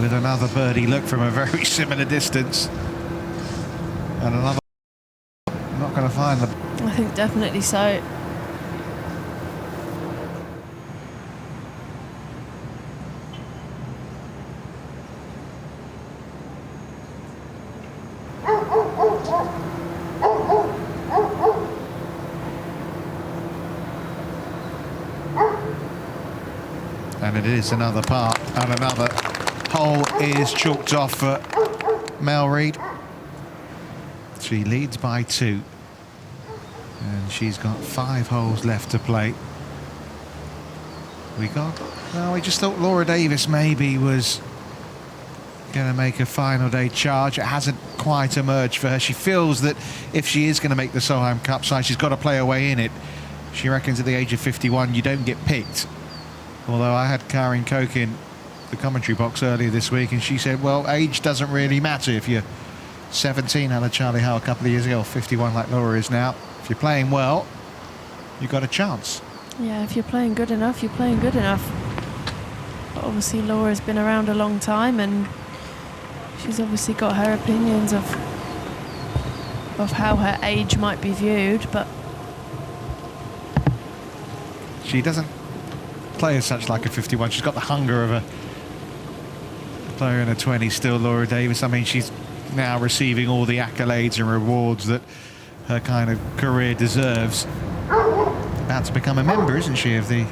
with another birdie look from a very similar distance. And another, not going to find the... I think definitely so. And it is another par, and another hole is chalked off for Mel Reed. She leads by 2, and she's got 5 holes left to play. We just thought Laura Davis maybe was going to make a final day charge. It hasn't quite emerged for her. She feels that if she is going to make the Solheim Cup side, she's got to play her way in it. She reckons at the age of 51 you don't get picked. Although I had Karen Koch in the commentary box earlier this week, and she said, well, age doesn't really matter. If you're 17, had a Charlie Howe a couple of years ago, or 51 like Laura is now, if you're playing well, you've got a chance. Yeah, if you're playing good enough, you're playing good enough. But obviously Laura's been around a long time, and she's obviously got her opinions of how her age might be viewed, but she doesn't play as such like a 51. She's got the hunger of a player in her 20s still, Laura Davis. I mean, she's now receiving all the accolades and rewards that her kind of career deserves. About to become a member, isn't she, of the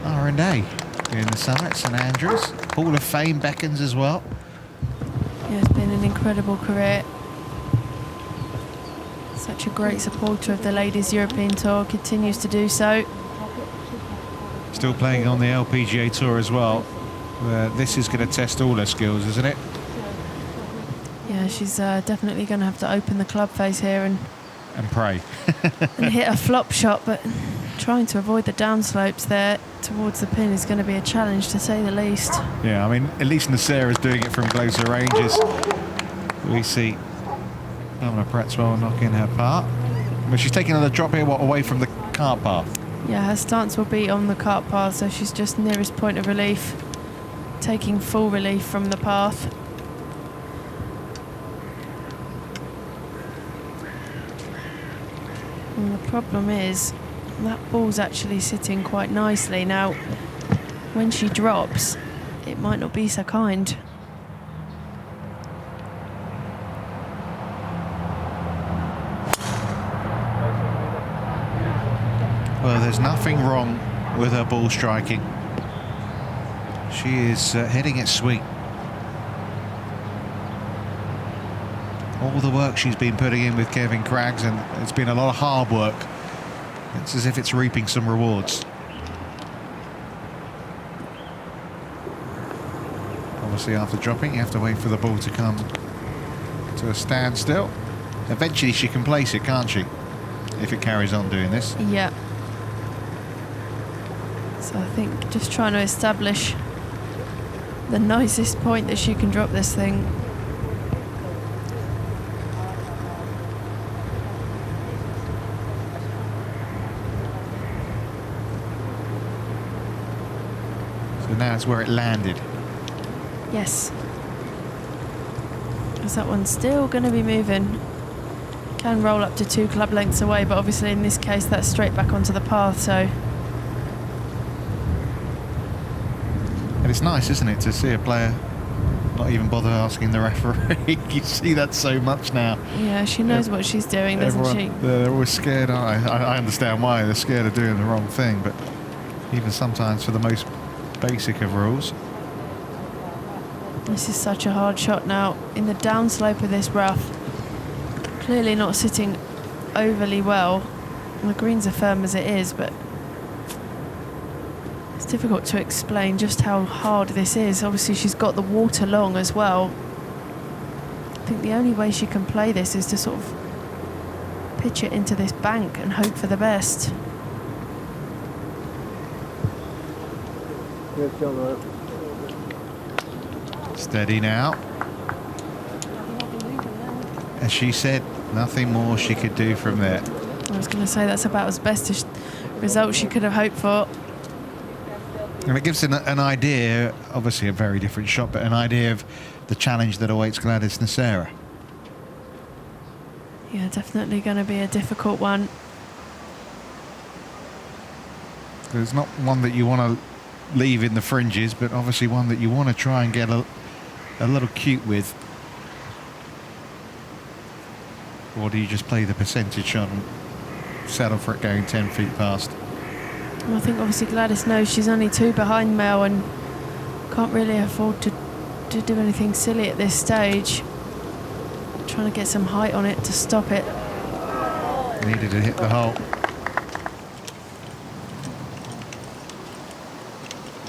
R&A in the summer at St Andrews. Hall of Fame beckons as well. yeah, it's been an incredible career. Such a great supporter of the Ladies European Tour, continues to do so. Still playing on the LPGA Tour as well. This is going to test all her skills, isn't it? Yeah, she's definitely going to have to open the club face here and pray. and hit a flop shot, but trying to avoid the downslopes there towards the pin is going to be a challenge, to say the least. Yeah, I mean, at least Nasera's doing it from closer ranges. We see Pamela Pretzwell knocking her par. But she's taking another drop here, away from the cart path. Yeah, her stance will be on the cart path, so she's just nearest point of relief, taking full relief from the path. And the problem is that ball's actually sitting quite nicely. Now, when she drops, it might not be so kind. Well, there's nothing wrong with her ball striking. She is hitting it sweet. All the work she's been putting in with Kevin Craggs, and it's been a lot of hard work. It's as if it's reaping some rewards. Obviously, after dropping, you have to wait for the ball to come to a standstill. Eventually, she can place it, can't she? If it carries on doing this. Yeah. So I think just trying to establish the nicest point that she can drop this thing. So now it's where it landed. Yes. Because that one's still going to be moving. Can roll up to 2 club lengths away, but obviously in this case that's straight back onto the path, so... And it's nice, isn't it, to see a player not even bother asking the referee. You see that so much now. Yeah, she knows what she's doing, doesn't she? They're always scared. I understand why. They're scared of doing the wrong thing, but even sometimes for the most basic of rules. This is such a hard shot now. In the downslope of this rough, clearly not sitting overly well. And the greens are firm as it is, but it's difficult to explain just how hard this is. Obviously she's got the water long as well. I think the only way she can play this is to sort of pitch it into this bank and hope for the best. Steady now. As she said, nothing more she could do from there. I was going to say that's about as best a result she could have hoped for. And it gives an idea, obviously a very different shot, but an idea of the challenge that awaits Gladys Nocera. Yeah, definitely going to be a difficult one. It's not one that you want to leave in the fringes, but obviously one that you want to try and get a little cute with. Or do you just play the percentage shot and settle for it going 10 feet past? Well, I think obviously Gladys knows she's only 2 behind Mel and can't really afford to do anything silly at this stage. Trying to get some height on it to stop it. Needed to hit the hole.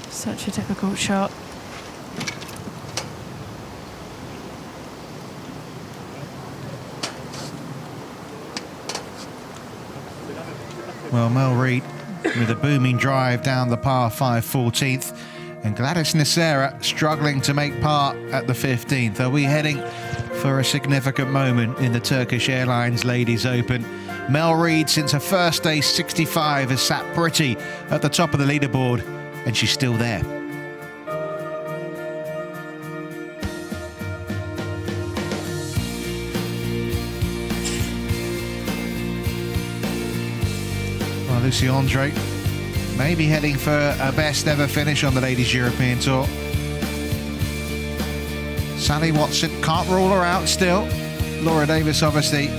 Such a difficult shot. Well, Mel Reid with a booming drive down the par 5 14th, and Gladys Nocera struggling to make par at the 15th. Are we heading for a significant moment in the Turkish Airlines Ladies Open? Mel Reid, since her first day 65, has sat pretty at the top of the leaderboard, and she's still there. Well, Lucy Andre maybe heading for a best ever finish on the Ladies European Tour. Sally Watson, can't rule her out still. Laura Davis obviously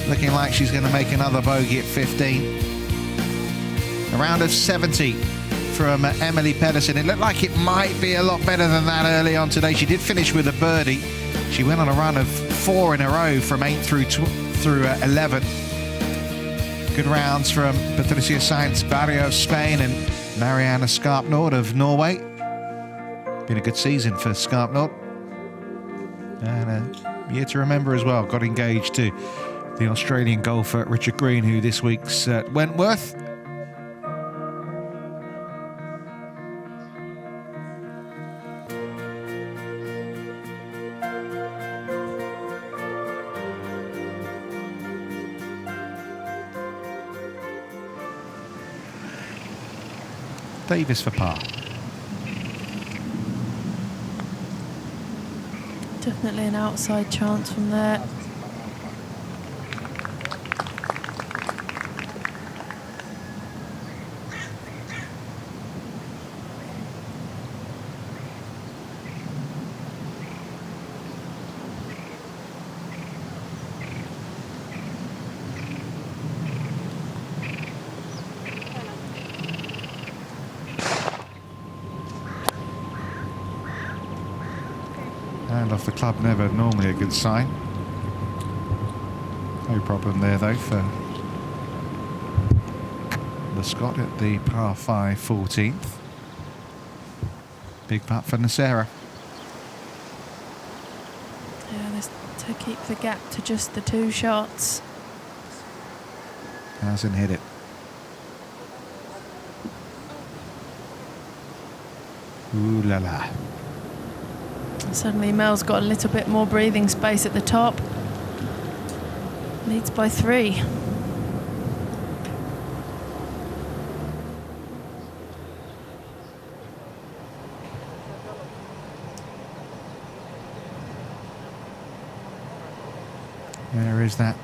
looking like she's going to make another bogey at 15. A round of 70 from Emily Pedersen. It looked like it might be a lot better than that early on today. She did finish with a birdie. She went on a run of 4 in a row from 8 through 11. Good rounds from Patricia Sainz Barrio of Spain and Marianne Skarpnord of Norway. Been a good season for Skarpnord. And a year to remember as well. Got engaged to the Australian golfer Richard Green, who this week's at Wentworth. Davis for par. Definitely an outside chance from there. And off the club, never normally a good sign. No problem there though for the Scot at the par 5 14th. Big putt for Nocera. to keep the gap to just the 2 shots. Hasn't hit it. Ooh la la. Suddenly Mel's got a little bit more breathing space at the top. Leads by 3. There is that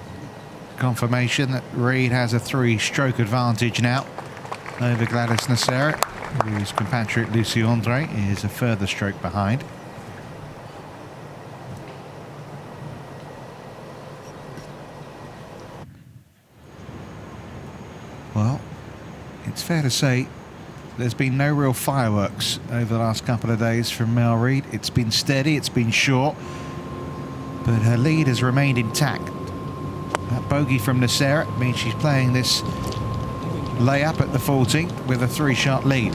confirmation that Reid has a 3-stroke advantage now over Gladys Nocera, whose compatriot Lucy Andre is a further stroke behind. Well, it's fair to say there's been no real fireworks over the last couple of days from Mel Reid. It's been steady, it's been short, but her lead has remained intact. That bogey from Nocera means she's playing this layup at the 14th with a 3-shot lead.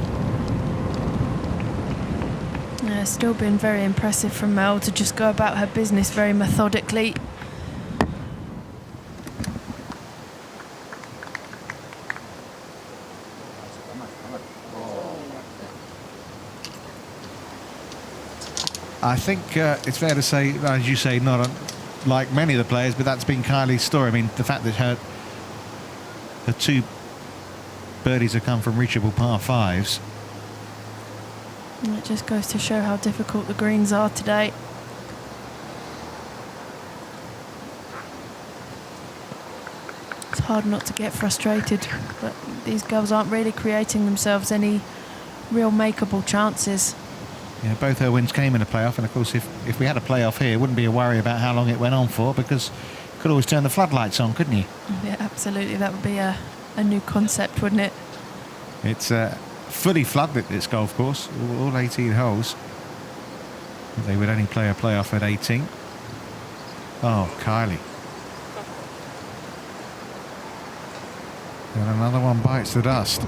Yeah, still been very impressive from Mel to just go about her business very methodically. I think it's fair to say, as you say, not like many of the players, but that's been Kylie's story. I mean, the fact that her 2 birdies have come from reachable par 5s. And it just goes to show how difficult the greens are today. It's hard not to get frustrated, but these girls aren't really creating themselves any real makeable chances. Yeah, both her wins came in a playoff, and of course if we had a playoff here, it wouldn't be a worry about how long it went on for, because you could always turn the floodlights on, couldn't you? Yeah, absolutely. That would be a new concept, wouldn't it? It's fully floodlit, this golf course, all 18 holes. They would only play a playoff at 18. Oh, Kylie. And another one bites the dust.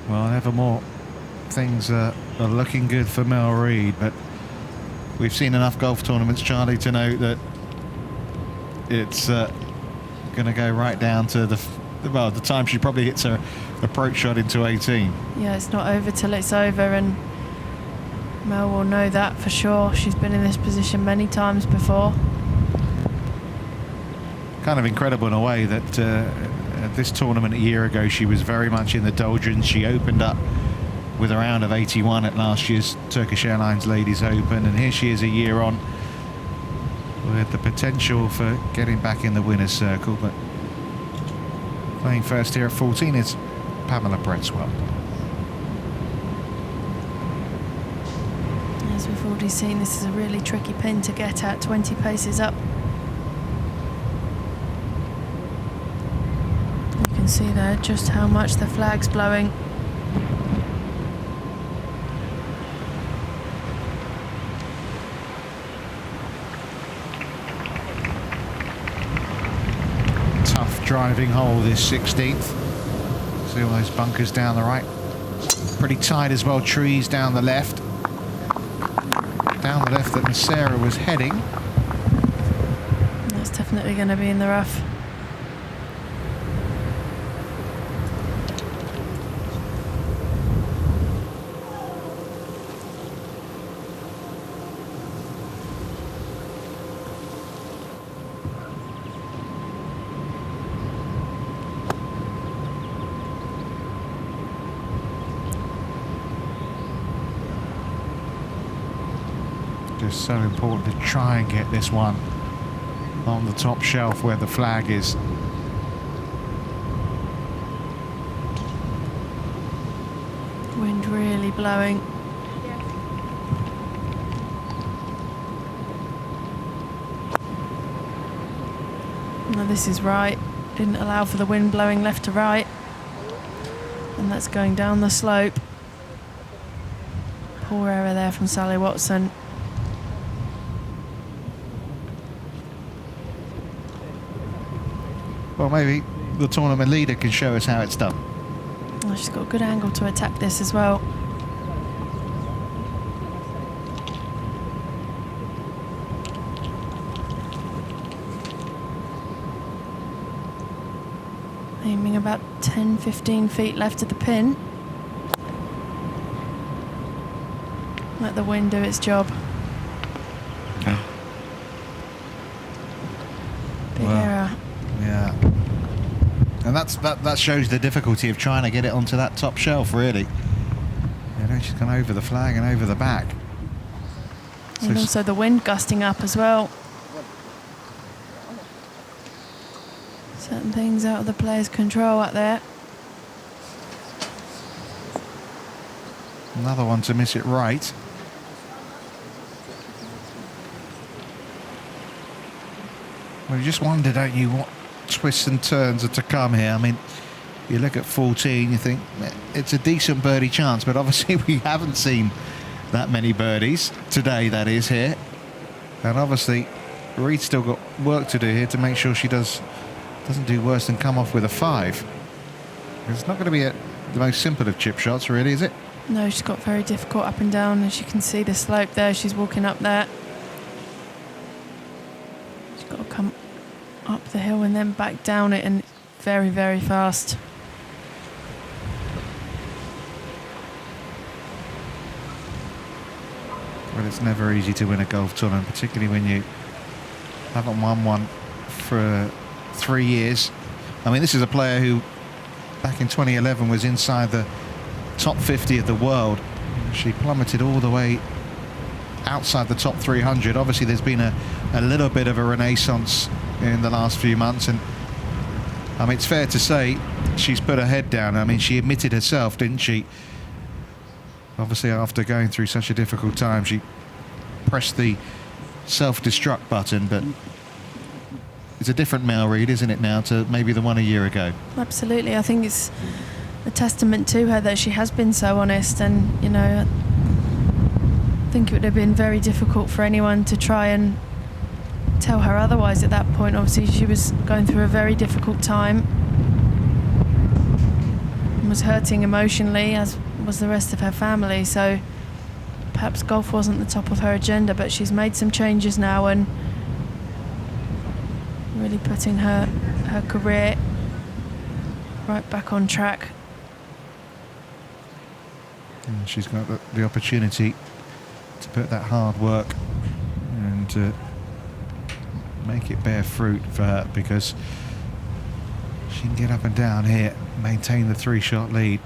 Well, evermore things are looking good for Mel Reid, but we've seen enough golf tournaments, Charlie, to know that it's going to go right down to the time she probably hits her approach shot into 18. Yeah, it's not over till it's over, and Mel will know that for sure. She's been in this position many times before. Kind of incredible in a way that at this tournament a year ago she was very much in the doldrums. She opened up with a round of 81 at last year's Turkish Airlines Ladies Open, and here she is a year on with the potential for getting back in the winner's circle. But playing first here at 14 is Pamela Bretzwell. As we've already seen, this is a really tricky pin to get at, 20 paces up. You can see there just how much the flag's blowing. Tough driving hole, this 16th. See all those bunkers down the right. Pretty tight as well, trees down the left. Down the left that Nocera was heading. That's definitely going to be in the rough. Just so important to try and get this one on the top shelf where the flag is. Wind really blowing. Now this is right. Didn't allow for the wind blowing left to right. And that's going down the slope. Poor error there from Sally Watson. Well, maybe the tournament leader can show us how it's done. Oh, she's got a good angle to attack this as well. Aiming about 10-15 feet left of the pin. Let the wind do its job. Big error. Yeah. And that shows the difficulty of trying to get it onto that top shelf, really. You know, she's gone over the flag and over the back. And also the wind gusting up as well. Certain things out of the player's control out there. Another one to miss it right. Well, you just wonder, don't you, what twists and turns are to come here. I mean, you look at 14, you think it's a decent birdie chance, but obviously we haven't seen that many birdies today, that is, here. And obviously Reed's still got work to do here to make sure she doesn't do worse than come off with a 5. It's not going to be the most simple of chip shots, really, is it? No, she's got very difficult up and down. As you can see the slope there, she's walking up there. She's got to come up the hill and then back down it, and very, very fast. Well, it's never easy to win a golf tournament, particularly when you haven't won one for 3 years. I mean, this is a player who back in 2011 was inside the top 50 of the world. She plummeted all the way outside the top 300. Obviously there's been a little bit of a renaissance in the last few months, and I mean, it's fair to say she's put her head down. I mean, she admitted herself, didn't she? Obviously after going through such a difficult time, she pressed the self-destruct button, but it's a different Mel Reid, isn't it, now, to maybe the one a year ago? Absolutely. I think it's a testament to her that she has been so honest, and, you know, I think it would have been very difficult for anyone to try and tell her otherwise at that point. Obviously she was going through a very difficult time and was hurting emotionally, as was the rest of her family, so perhaps golf wasn't the top of her agenda, but she's made some changes now and really putting her career right back on track. And she's got the opportunity to put that hard work and make it bear fruit for her, because she can get up and down here, maintain the 3-shot lead.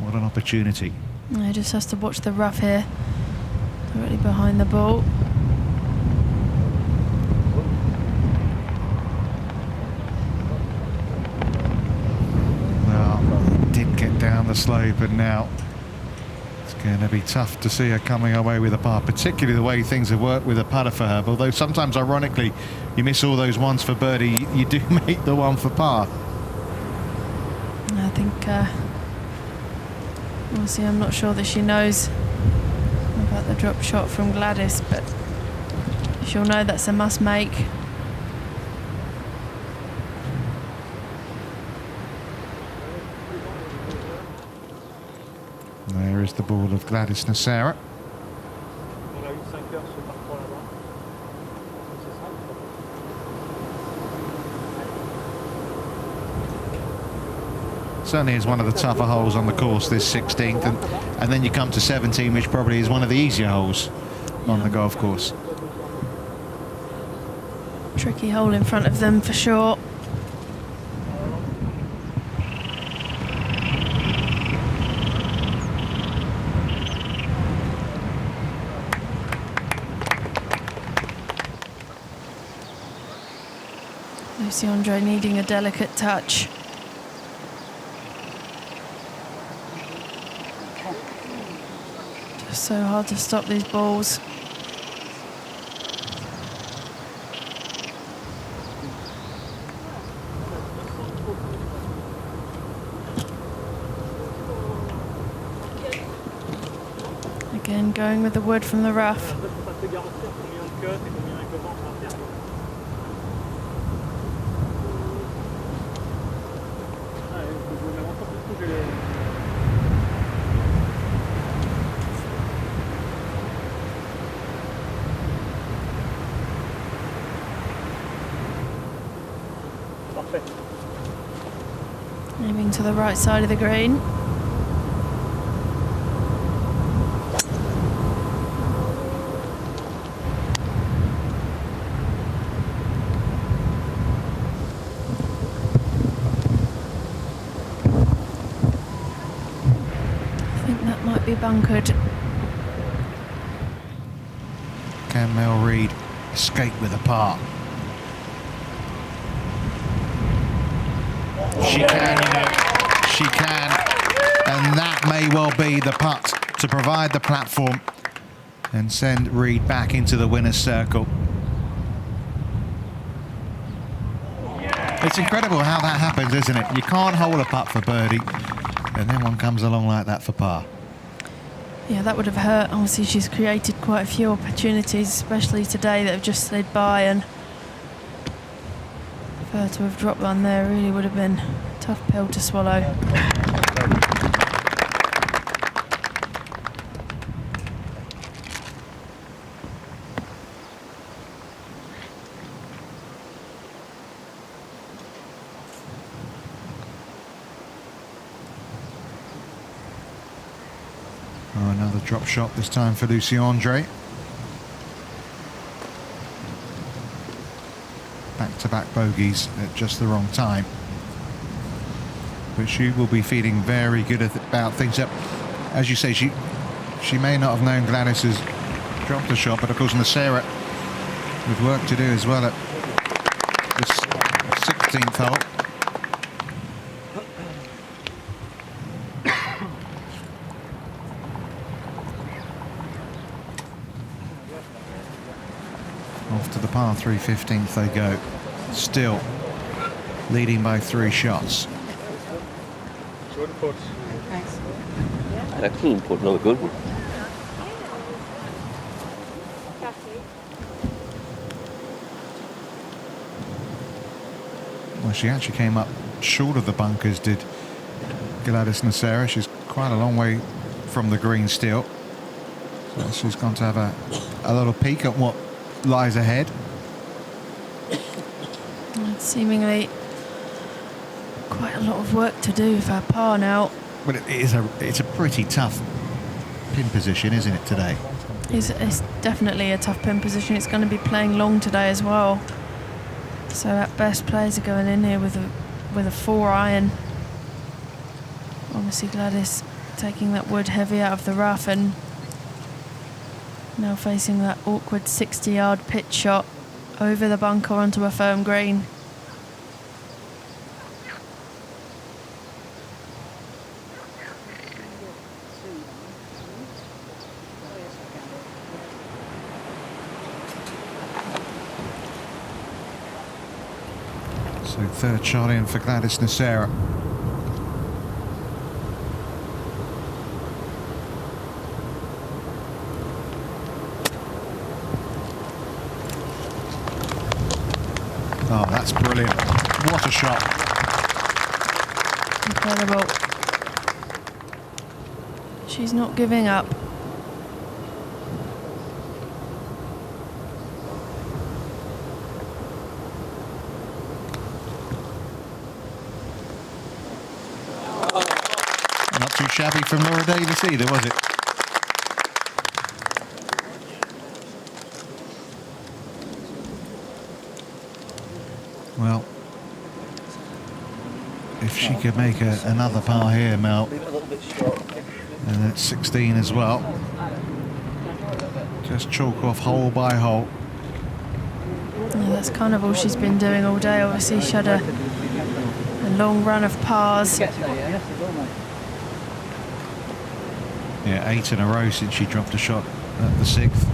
What an opportunity. Yeah, just has to watch the rough here, directly behind the ball. Well, did get down the slope, and now it's going to be tough to see her coming away with a par, particularly the way things have worked with a putter for her. Although sometimes, ironically, you miss all those ones for birdie, you do make the one for par. I think, obviously I'm not sure that she knows about the drop shot from Gladys, but she'll know that's a must make. There is the ball of Gladys Nacera. Certainly is one of the tougher holes on the course, this 16th, and then you come to 17, which probably is one of the easier holes on the golf course. Tricky hole in front of them for sure. Lucy Andre needing a delicate touch. Just so hard to stop these balls. Again, going with the wood from the rough. Aiming to the right side of the green. I think that might be bunkered. Can Mel Reid escape with a par? She can, you know. She can. And that may well be the putt to provide the platform and send Reid back into the winner's circle. It's incredible how that happens, isn't it? You can't hold a putt for birdie, and then one comes along like that for par. Yeah, that would have hurt. Obviously, she's created quite a few opportunities, especially today, that have just slid by, and for her to have dropped one there really would have been a tough pill to swallow. Oh, another drop shot, this time for Lucy Andre. Back-to-back bogeys at just the wrong time. But she will be feeling very good about things. As you say, she may not have known Gladys has dropped the shot, but of course Nasera with work to do as well at this 16th hole. Off to the par 3 15th they go. Still leading by 3 shots. Excellent put, another good one. Well, she actually came up short of the bunkers, did Gladys Nasera. She's quite a long way from the green still. So she's going to have a little peek at what lies ahead. It's seemingly quite a lot of work to do for par now. But it's a pretty tough pin position, isn't it, today? It's definitely a tough pin position. It's going to be playing long today as well. So at best, players are going in here with a 4 iron. Obviously Gladys taking that wood heavy out of the rough and now facing that awkward 60-yard pitch shot over the bunker onto a firm green. So third shot in for Gladys Nasera. Oh, that's brilliant. What a shot. Incredible. She's not giving up. Not too shabby from Laura Davis either, was it? Well, if she could make another par here, Mel, and at 16 as well, just chalk off hole by hole. Yeah, that's kind of all she's been doing all day. Obviously, she had a long run of pars. Yeah, 8 in a row since she dropped a shot at the 6th.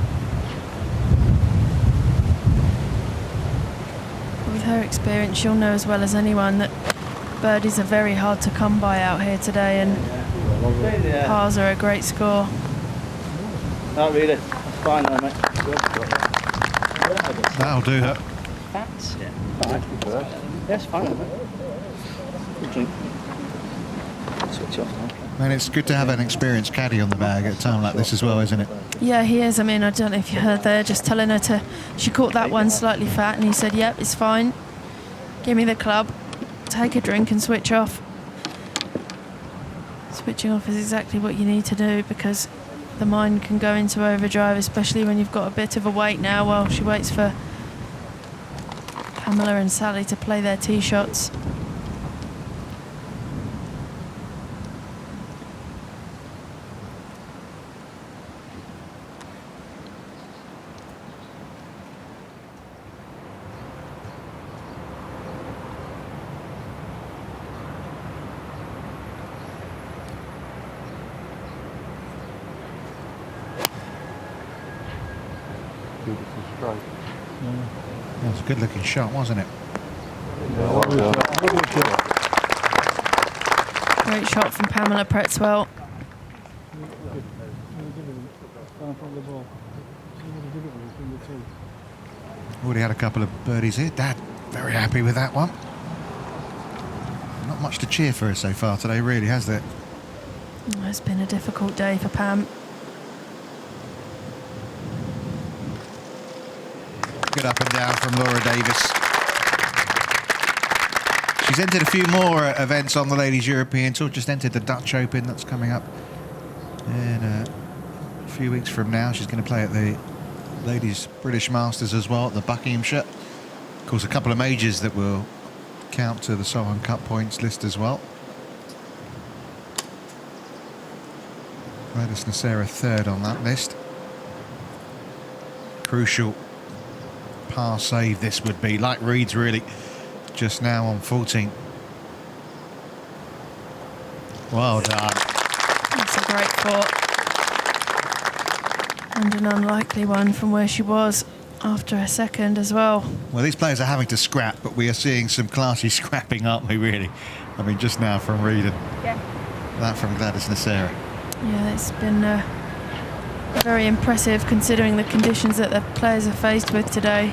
With her experience, she'll know as well as anyone that birdies are very hard to come by out here today, and pars are a great score. Not really. That's fine though, mate. That'll do her. That's That's fine, mate. Good drink. Switch off now. And it's good to have an experienced caddy on the bag at a time like this as well, isn't it? Yeah, he is. I mean, I don't know if you heard there, just telling her to... She caught that one slightly fat, and he said, yep, it's fine. Give me the club. take a drink and switch off. Switching off is exactly what you need to do, because the mind can go into overdrive, especially when you've got a bit of a wait now while she waits for Pamela and Sally to play their tee shots. That was a good looking shot, wasn't it? Great shot from Pamela Pretzwell. Already had a couple of birdies here. Dad, very happy with that one. Not much to cheer for her so far today, really, has there? It's been a difficult day for Pam. Good up and down from Laura Davis. She's entered a few more events on the Ladies European Tour. Just entered the Dutch Open that's coming up in a few weeks from now. She's going to play at the Ladies British Masters as well at the Buckinghamshire. Of course, a couple of majors that will count to the Solheim Cup points list as well. Gladys Nacera third on that list. Crucial par save this would be, like Reed's really just now on 14. Well done. That's a great thought. And an unlikely one from where she was after a second as well. Well, these players are having to scrap, but we are seeing some classy scrapping, aren't we, really? I mean, just now from Reed and that from Gladys Nacera. Yeah, it's been very impressive considering the conditions that the players are faced with today.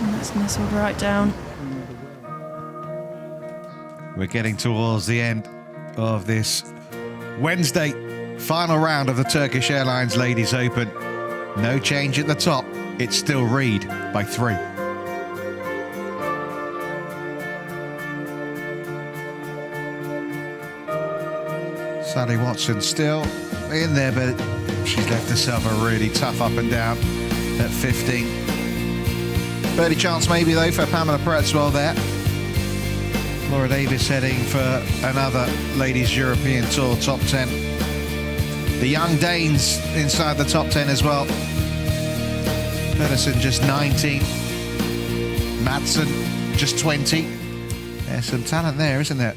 And that's nestled right down. We're getting towards the end of this Wednesday final round of the Turkish Airlines Ladies Open. No change at the top. It's still Reed by 3. Sally Watson still in there, but she's left herself a really tough up and down at 15. Birdie chance maybe though for Pamela Pretzwell there. Laura Davis heading for another Ladies European Tour top 10. The young Danes inside the top 10 as well. Pedersen just 19. Madsen just 20. There's some talent there, isn't there?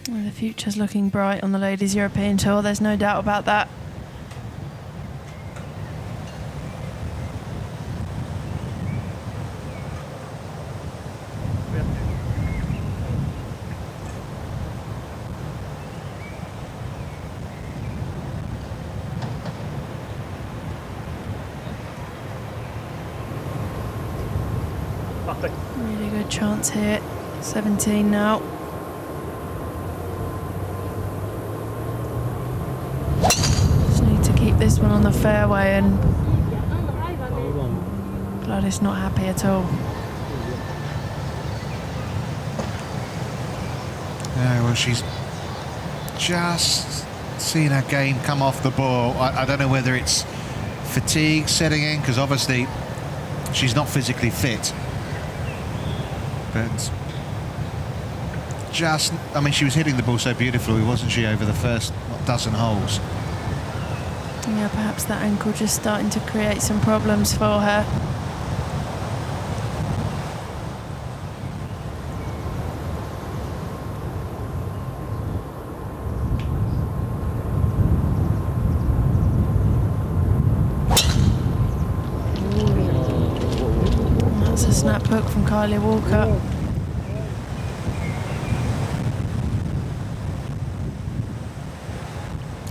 Well, the future's looking bright on the Ladies European Tour, there's no doubt about that. Really good chance here. 17 now. Just need to keep this one on the fairway, and Gladys not happy at all. Yeah, well, she's just seen her game come off the ball. I don't know whether it's fatigue setting in, because obviously she's not physically fit. But just, I mean, she was hitting the ball so beautifully, wasn't she, over the first dozen holes? Yeah, perhaps that ankle just starting to create some problems for her. That's a snap hook from Kylie Walker.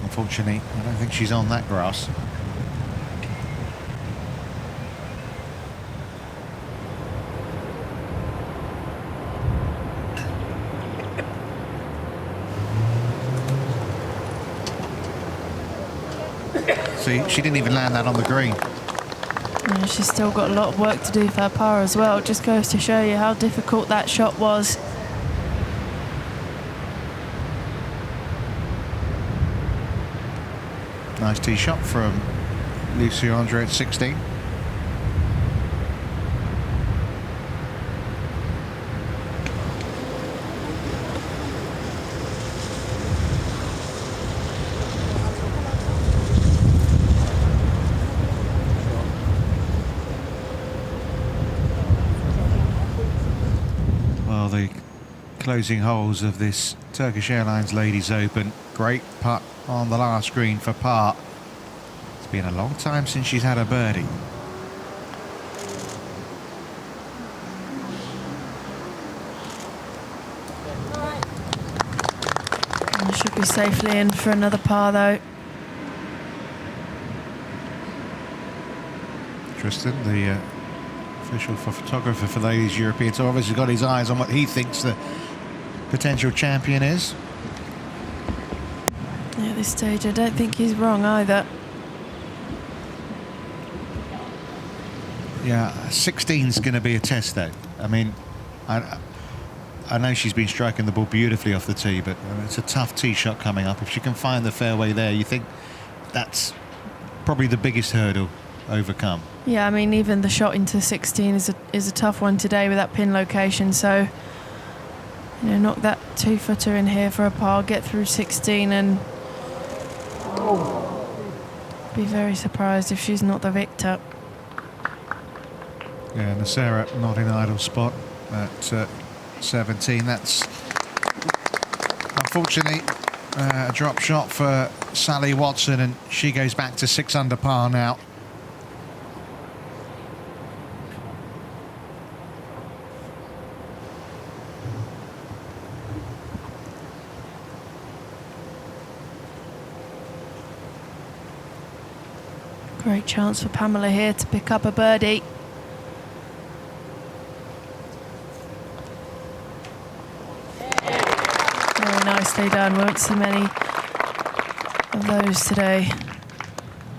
Unfortunately, I don't think she's on that grass. See, she didn't even land that on the green. Yeah, she's still got a lot of work to do for her par as well. It just goes to show you how difficult that shot was. Nice tee shot from Lucy Andre at 16. Well, the closing holes of this Turkish Airlines Ladies Open. Great putt on the last green for par. It's been a long time since she's had a birdie. And should be safely in for another par though. Tristan, the official photographer for Ladies European Tour, obviously got his eyes on what he thinks the potential champion is. Yeah, at this stage I don't think he's wrong either. Yeah, 16's going to be a test though. I mean, I know she's been striking the ball beautifully off the tee, but it's a tough tee shot coming up. If she can find the fairway there, you think that's probably the biggest hurdle overcome. Yeah, I mean, even the shot into 16 is a tough one today with that pin location. So, you know, knock that 2-footer in here for a par, get through 16, and be very surprised if she's not the victor. Yeah, and Sarah not in idle spot at 17. That's unfortunately a drop shot for Sally Watson, and she goes back to 6 under par now. Great chance for Pamela here to pick up a birdie. Very nicely done. Won't see many of those today.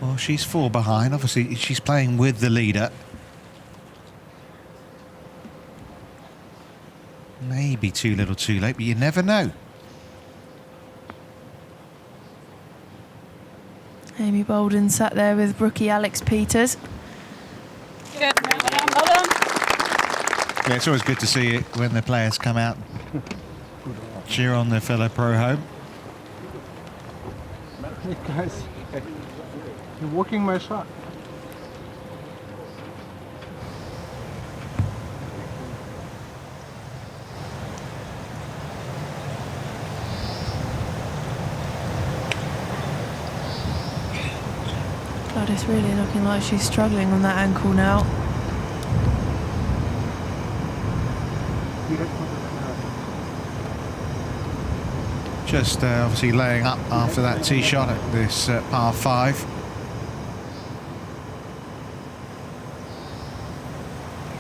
Well, she's 4 behind. Obviously, she's playing with the leader. Maybe too little too late, but you never know. Amy Bolden sat there with rookie Alex Peters. Good. Well done. Yeah, it's always good to see it when the players come out, cheer on their fellow pro home. Hey guys, you're working my shot. God, it's really looking like she's struggling on that ankle now. Just obviously laying up after that tee shot at this par 5.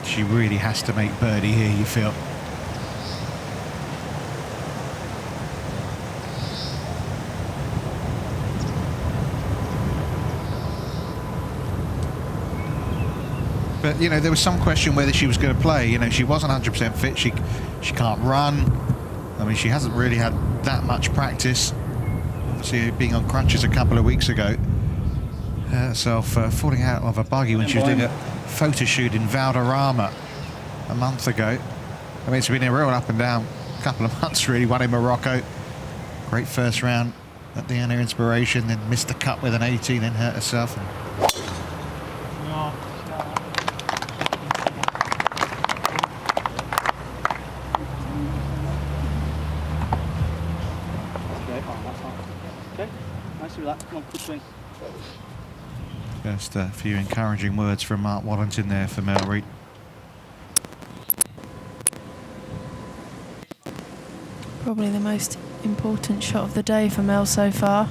She really has to make birdie here, you feel. But, you know, there was some question whether she was going to play. You know, she wasn't 100% fit. She can't run. I mean, she hasn't really had that much practice. Obviously, being on crutches a couple of weeks ago. Herself falling out of a buggy when she was doing a photo shoot in Valderrama a month ago. I mean, it's been a real up and down couple of months, really. One in Morocco. Great first round at the Anna Inspiration, then missed the cut with an 18, then hurt herself. Okay, nice with that. Come on, good swing. Just a few encouraging words from Mark Wallington there for Mel Reid. Probably the most important shot of the day for Mel so far.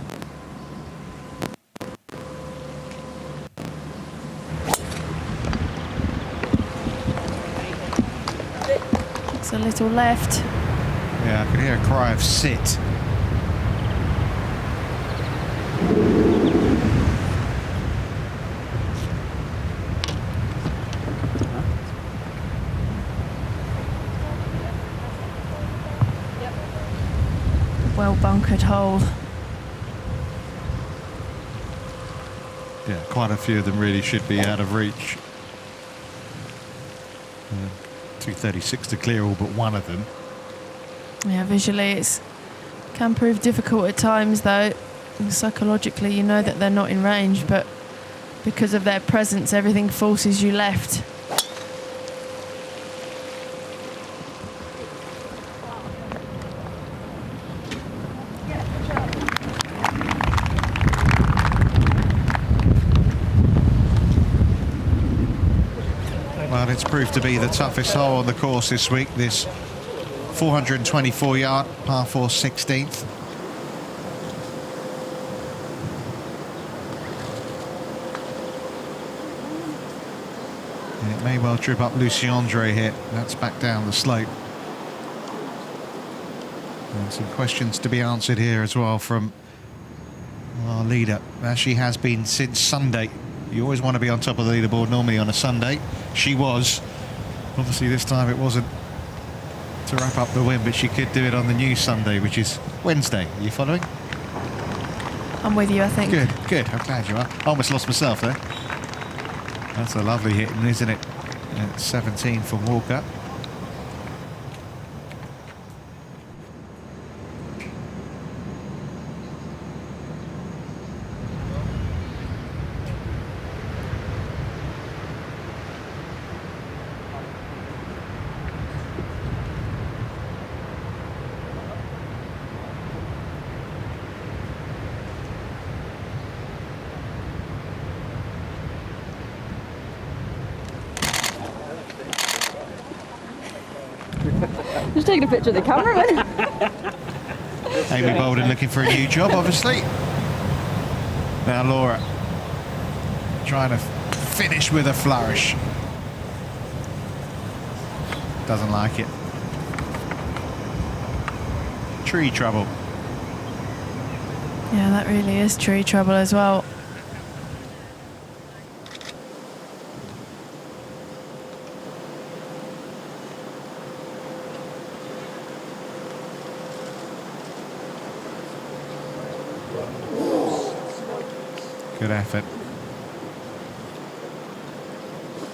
It's a little left. Yeah, I could hear a cry of sit. bunkered hole. Yeah, quite a few of them really should be out of reach. 236 to clear all but one of them. Yeah, visually it can prove difficult at times though. And psychologically you know that they're not in range, but because of their presence everything forces you left. Well, it's proved to be the toughest hole on the course this week, this 424 yard par 4 16th. And it may well trip up Lucy Andre here. That's back down the slope. And some questions to be answered here as well from our leader, as she has been since Sunday. You always want to be on top of the leaderboard normally on a Sunday. She was. Obviously this time it wasn't to wrap up the win, but she could do it on the new Sunday, which is Wednesday. Are you following? I'm with you, I think. Good, good. I'm glad you are. I almost lost myself there. That's a lovely hit, isn't it? At 17 from Walker. Just taking a picture of the cameraman. Amy Bolden looking for a new job, obviously. Now Laura trying to finish with a flourish. Doesn't like it. Tree trouble. Yeah, that really is tree trouble as well. Good effort.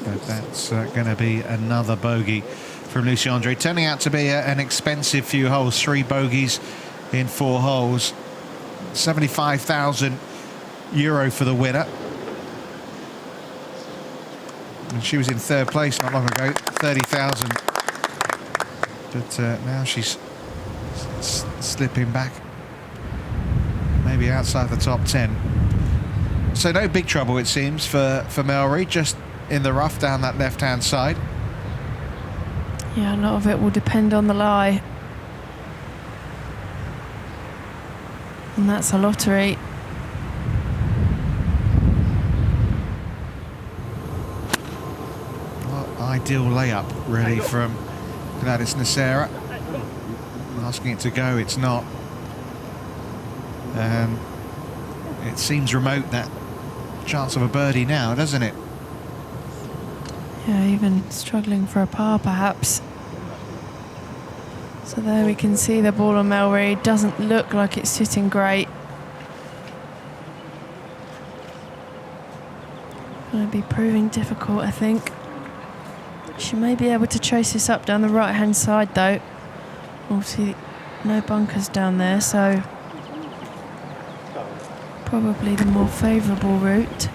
But that's going to be another bogey from Lucy Andre. Turning out to be an expensive few holes. 3 bogeys in 4 holes. €75,000 for the winner. And she was in 3rd place not long ago. 30,000. But now she's slipping back. Maybe outside the top 10. So no big trouble, it seems, for Mel Reid, just in the rough down that left-hand side. Yeah, a lot of it will depend on the lie. And that's a lottery. Well, ideal layup, really, from Gladys Nacera. Asking it to go, it's not. It seems remote, that chance of a birdie now, doesn't it? Yeah, even struggling for a par perhaps. So there we can see the ball on Mel Reid. Doesn't look like it's sitting great. Going to be proving difficult, I think. She may be able to chase this up down the right hand side though. Obviously no bunkers down there, so probably the more favourable route.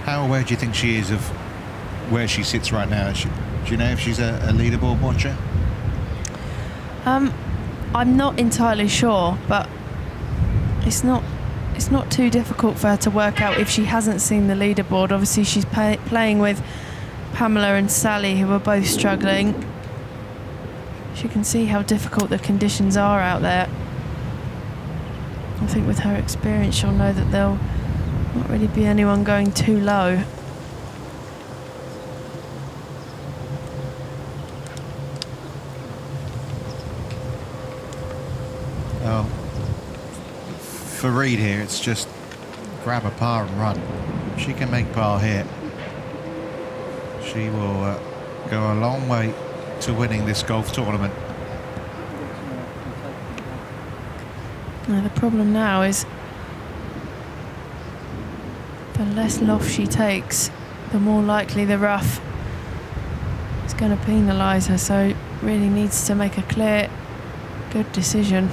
How aware do you think she is of where she sits right now? Do you know if she's a leaderboard watcher? I'm not entirely sure, but it's not too difficult for her to work out if she hasn't seen the leaderboard. Obviously she's playing with Pamela and Sally, who are both struggling. She can see how difficult the conditions are out there. I think with her experience she'll know that there'll not really be anyone going too low. Oh, for Reed here. It's just grab a par and run. She can make par here. She will go a long way to winning this golf tournament. Now the problem now is the less loft she takes, the more likely the rough is going to penalise her, so really needs to make a clear, good decision.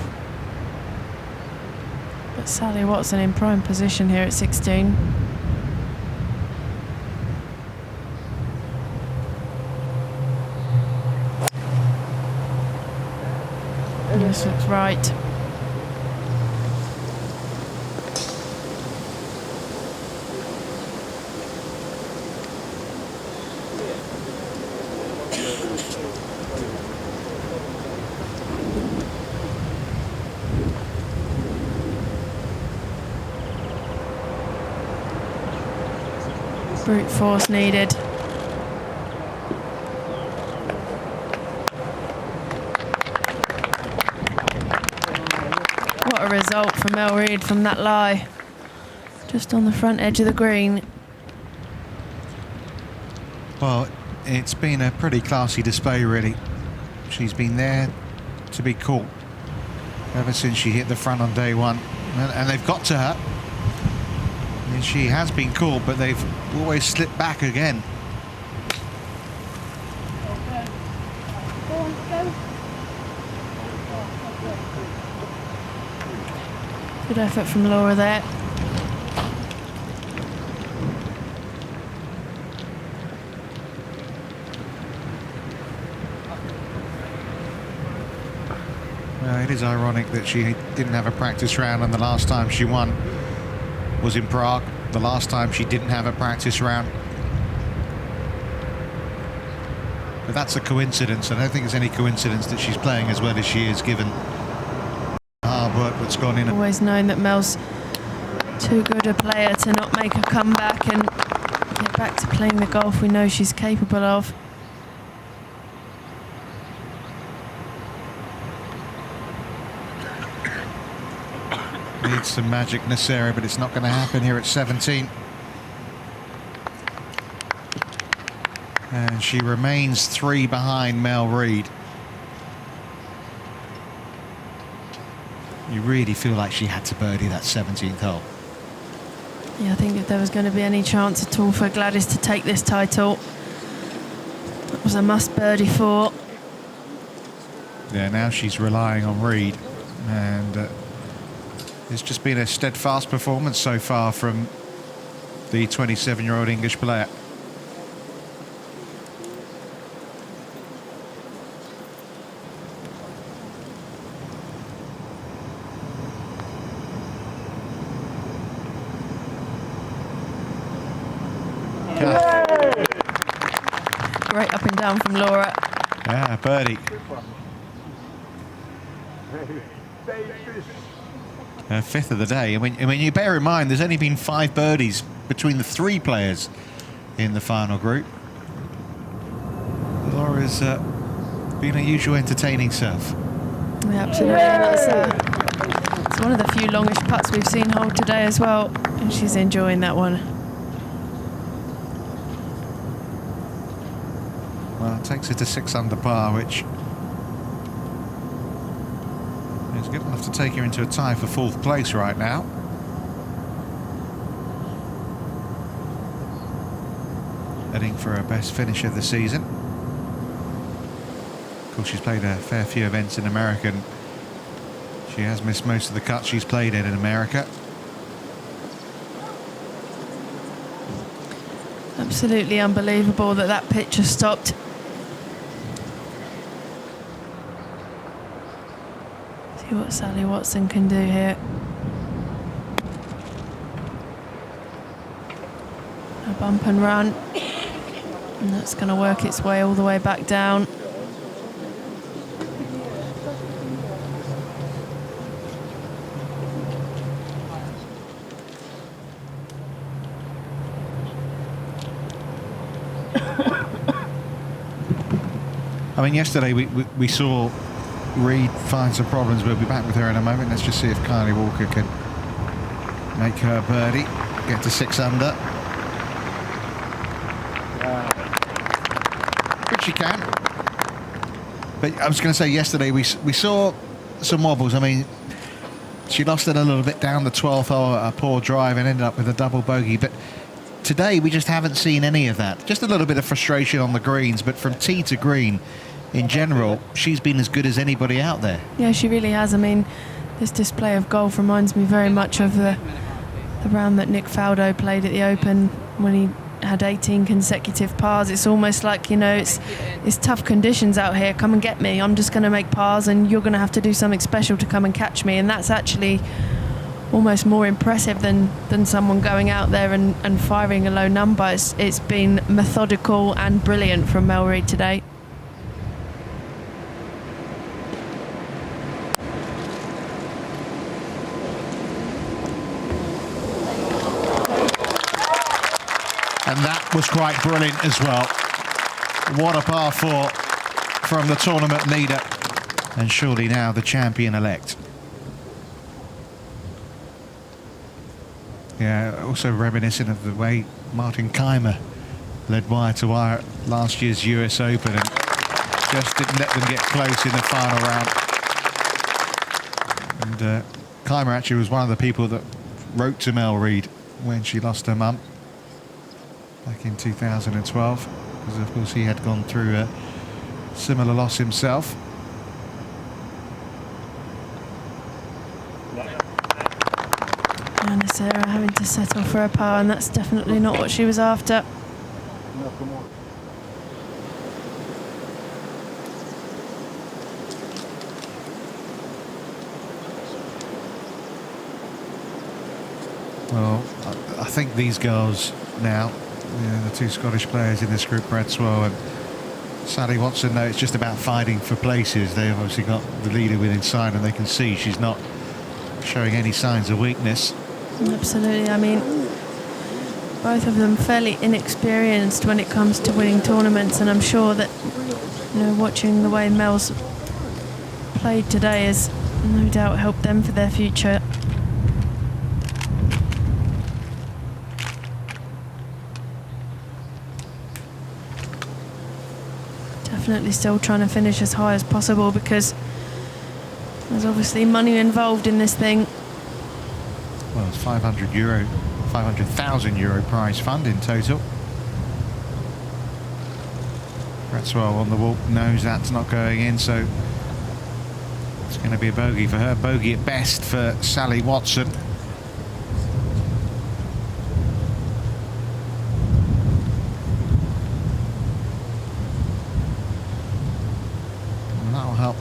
But Sally Watson in prime position here at 16. And this looks right. Brute force needed. What a result from Mel Reid from that lie. Just on the front edge of the green. Well, it's been a pretty classy display, really. She's been there to be caught ever since she hit the front on day one. And they've got to her. I mean, she has been caught, but they've always slipped back again. Good effort from Laura there. Well, it is ironic that she didn't have a practice round, and the last time she won was in Prague. The last time she didn't have a practice round. But that's a coincidence. I don't think it's any coincidence that she's playing as well as she is, given the hard work that's gone in. Always known that Mel's too good a player to not make a comeback and get back to playing the golf we know she's capable of. Needs some magic in this area, but it's not going to happen here at 17. And she remains 3 behind Mel Reid. You really feel like she had to birdie that 17th hole. Yeah, I think if there was going to be any chance at all for Gladys to take this title, that was a must birdie for. Yeah, now she's relying on Reid, and it's just been a steadfast performance so far from the 27-year-old English player. Great up and down from Laura. Yeah, birdie. Fifth of the day. And when you bear in mind, there's only been 5 birdies between the 3 players in the final group. Laura's been a usual entertaining serve. Yeah, absolutely. It's one of the few longish putts we've seen hold today as well, and she's enjoying that one. Well, it takes her to 6 under par, which is good enough to take her into a tie for 4th place right now. Heading for her best finish of the season. Of course, she's played a fair few events in America, and she has missed most of the cuts she's played in America. Absolutely unbelievable that that pitch has stopped. See what Sally Watson can do here. A bump and run, and that's going to work its way all the way back down. I mean, yesterday we saw Reid find some problems. We'll be back with her in a moment. Let's just see if Kylie Walker can make her birdie, get to 6 under. Which she can. But I was going to say, yesterday we saw some wobbles. I mean, she lost it a little bit down the 12th hole, a poor drive, and ended up with a double bogey. But today we just haven't seen any of that. Just a little bit of frustration on the greens, but from tee to green, in general, she's been as good as anybody out there. Yeah, she really has. I mean, this display of golf reminds me very much of the round that Nick Faldo played at the Open when he had 18 consecutive pars. It's almost like, you know, it's tough conditions out here. Come and get me. I'm just going to make pars, and you're going to have to do something special to come and catch me. And that's actually almost more impressive than someone going out there and firing a low number. It's been methodical and brilliant from Mel Reid today. And that was quite brilliant as well. What a par 4 from the tournament leader, and surely now the champion-elect. Yeah, also reminiscent of the way Martin Keimer led wire to wire at last year's US Open and just didn't let them get close in the final round. And Keimer actually was one of the people that wrote to Mel Reid when she lost her mum back in 2012, because of course he had gone through a similar loss himself. And Sarah having to settle for a par, and that's definitely not what she was after. No, come on. Well, I think these girls now, you know, the two Scottish players in this group, Bradswell and Sally Watson, know it's just about fighting for places. They've obviously got the leader within sight, and they can see she's not showing any signs of weakness. Absolutely. I mean, both of them fairly inexperienced when it comes to winning tournaments, and I'm sure that, you know, watching the way Mel's played today has no doubt helped them for their future. Definitely still trying to finish as high as possible, because there's obviously money involved in this thing. Well, it's €500,000 prize fund in total. Bradswell on the wall knows that's not going in, so it's going to be a bogey for her. Bogey at best for Sally Watson. And that'll help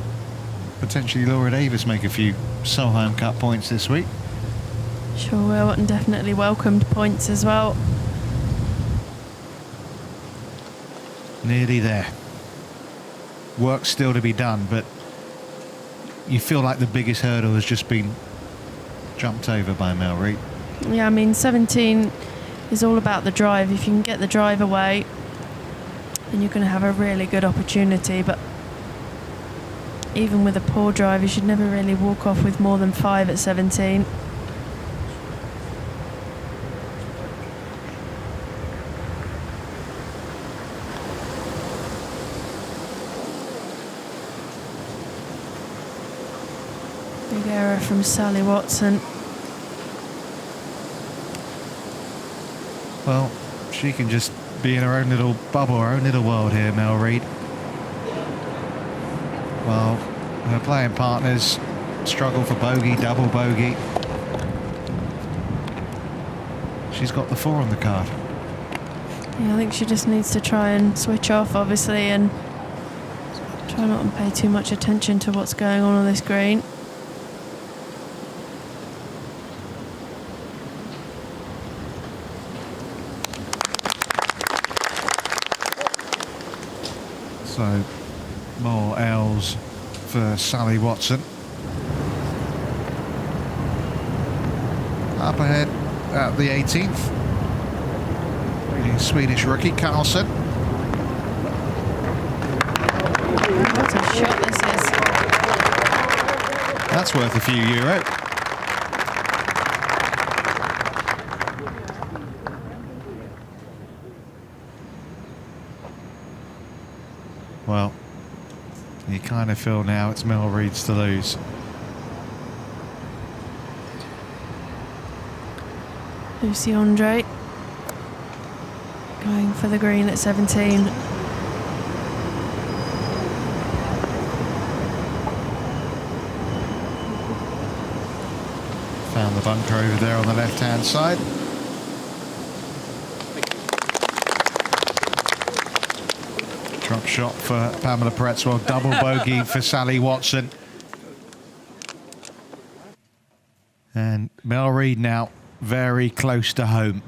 potentially Laura Davis make a few Solheim Cup points this week. Sure will, and definitely welcomed points as well. Nearly there. Work still to be done, but you feel like the biggest hurdle has just been jumped over by Mel Reid. Yeah, I mean, 17 is all about the drive. If you can get the drive away, then you're going to have a really good opportunity. But even with a poor drive, you should never really walk off with more than 5 at 17. Big error from Sally Watson. Well, she can just be in her own little bubble, her own little world here, Mel Reid. Well, her playing partners struggle for bogey, double bogey. She's got the 4 on the card. Yeah, I think she just needs to try and switch off, obviously, and try not to pay too much attention to what's going on this green. So, more L's for Sally Watson. Up ahead at the 18th. The Swedish rookie, Carlson. What a shot this is. That's worth a few euro. well, you kind of feel now it's Mel Reed's to lose. Lucy Andre going for the green at 17. Found the bunker over there on the left-hand side. Drop shot for Pamela Pretzel, double bogey for Sally Watson. And Mel Reid now very close to home.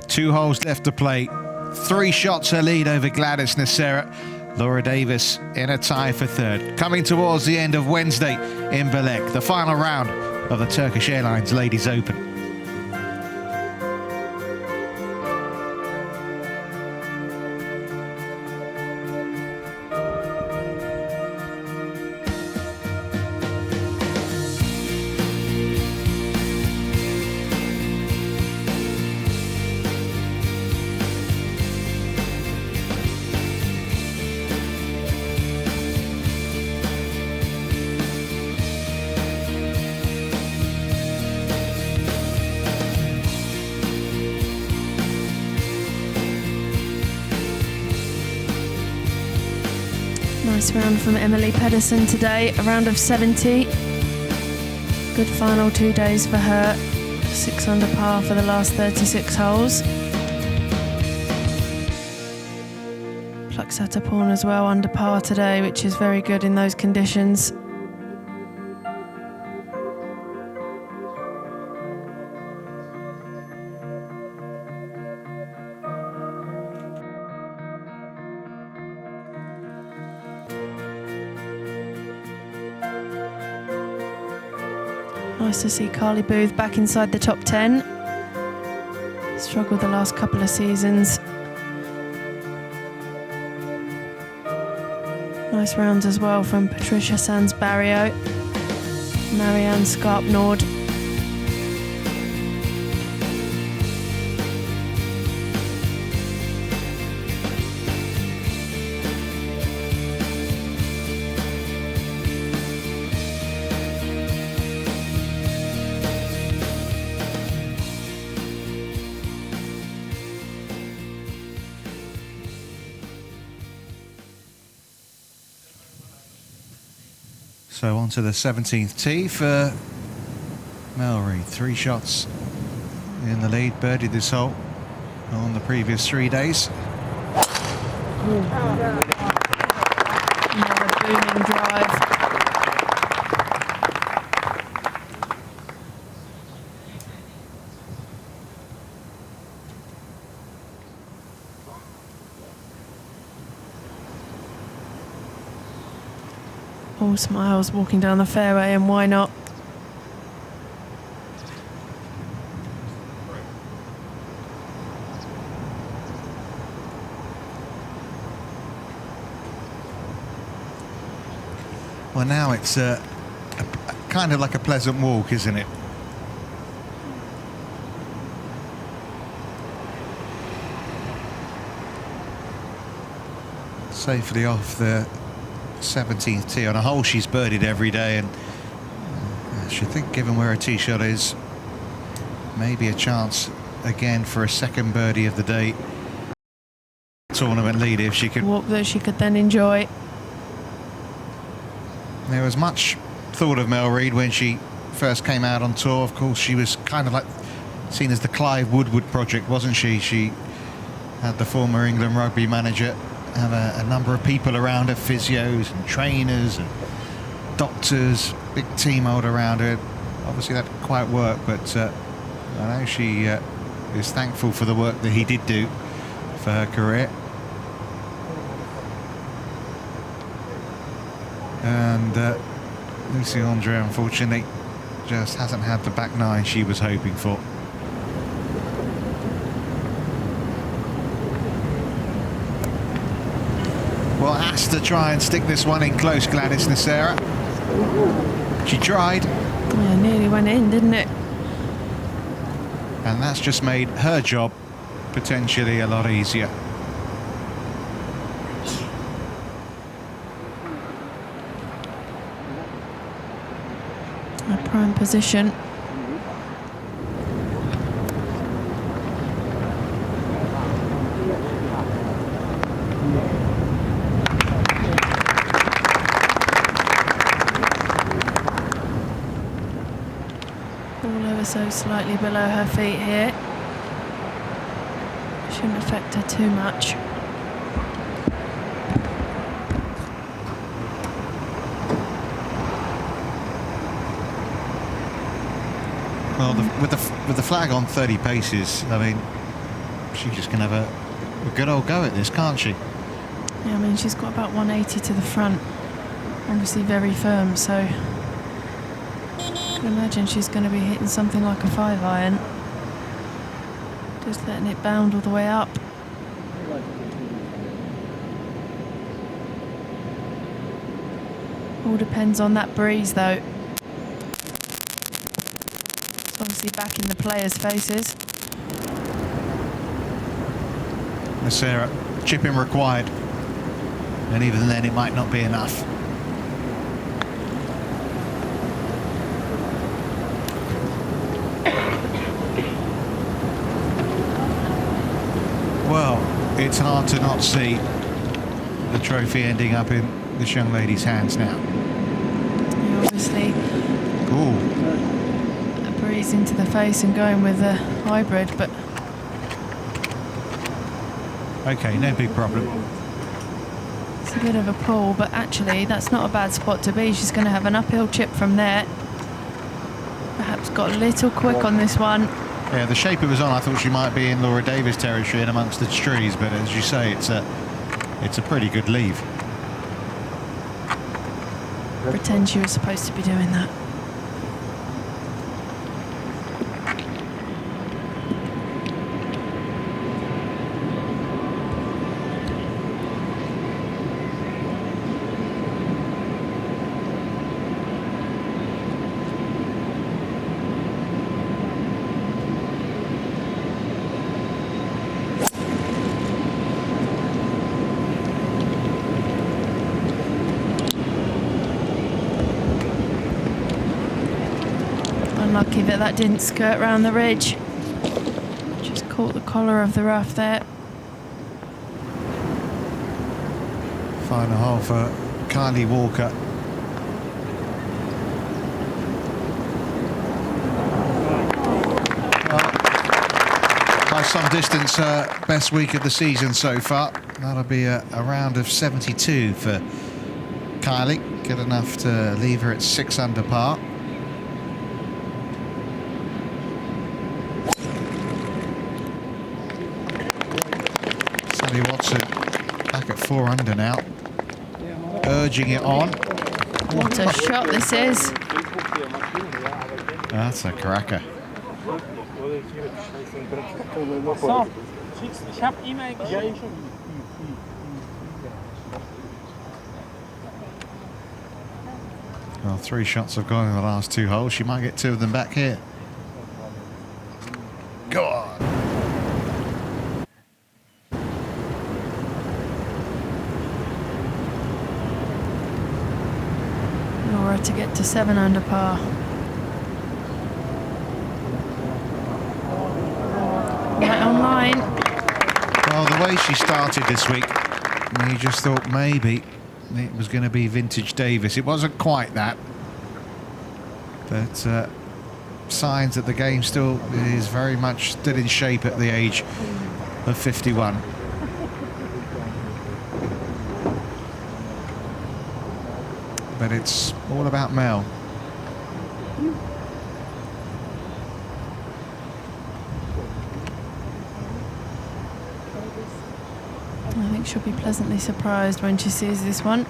2 holes left to play. 3 shots her lead over Gladys Nacera. Laura Davis in a tie for third. Coming towards the end of Wednesday in Belek, the final round of the Turkish Airlines Ladies Open. Nice round from Emily Pedersen today, a round of 70. Good final 2 days for her. 6 under par for the last 36 holes. Pluxataporn as well under par today, which is very good in those conditions. Nice to see Carly Booth back inside the top 10. Struggled the last couple of seasons. Nice rounds as well from Patricia Sands Barrio, Marianne Skarp-Nord. So on to the 17th tee for Mel Reid. 3 shots in the lead, birdied this hole on the previous 3 days. Another booming drive. All smiles walking down the fairway, and why not? Well, now it's a kind of like a pleasant walk, isn't it? Safely off the 17th tee on a hole she's birdied every day, and I should think, given where her tee shot is, maybe a chance again for a second birdie of the day. Tournament lead if she could. Walk that she could then enjoy. There was much thought of Mel Reid when she first came out on tour. Of course, she was kind of like seen as the Clive Woodward project, wasn't she? She had the former England rugby manager have a number of people around her, physios and trainers and doctors, big team all around her. Obviously that didn't quite work, but I know she is thankful for the work that he did do for her career. And Lucy Andre, unfortunately, just hasn't had the back nine she was hoping for. Well, has to try and stick this one in close, Gladys Nacera. She tried. Yeah, nearly went in, didn't it? And that's just made her job potentially a lot easier. prime position. Ball ever so slightly below her feet here. Shouldn't affect her too much. Well, with the flag on 30 paces, I mean, she just can have a good old go at this, can't she? Yeah, I mean, she's got about 180 to the front. Obviously very firm, so I can imagine she's going to be hitting something like a 5-iron. Just letting it bound all the way up. All depends on that breeze, though. It's obviously back in the players' faces. Sarah, chipping required. And even then, it might not be enough. Well, it's hard to not see the trophy ending up in this young lady's hands now. Yeah, obviously, Ooh. a breeze into the face and going with a hybrid, but Okay, no big problem. it's a bit of a pull, but actually that's not a bad spot to be. She's going to have an uphill chip from there. Perhaps got a little quick on this one. Yeah, the shape it was on, I thought she might be in Laura Davis territory and amongst the trees, but as you say, it's a pretty good leave. Pretend she was supposed to be doing that. Unlucky that didn't skirt round the ridge. Just caught the collar of the rough there. Final hole for Kylie Walker. Well, by some distance, best week of the season so far. That'll be a round of 72 for Kylie. Good enough to leave her at 6 under par. Watson back at 4 under now, urging it on. What a shot this is. That's a cracker. Well, 3 shots have gone in the last 2 holes. She might get 2 of them back here. Go on. To get to 7 under par. Right on line. Well, the way she started this week, you just thought maybe it was going to be vintage Davis. It wasn't quite that. But signs that the game still is very much still in shape at the age of 51. But it's all about Mel. I think she'll be pleasantly surprised when she sees this one.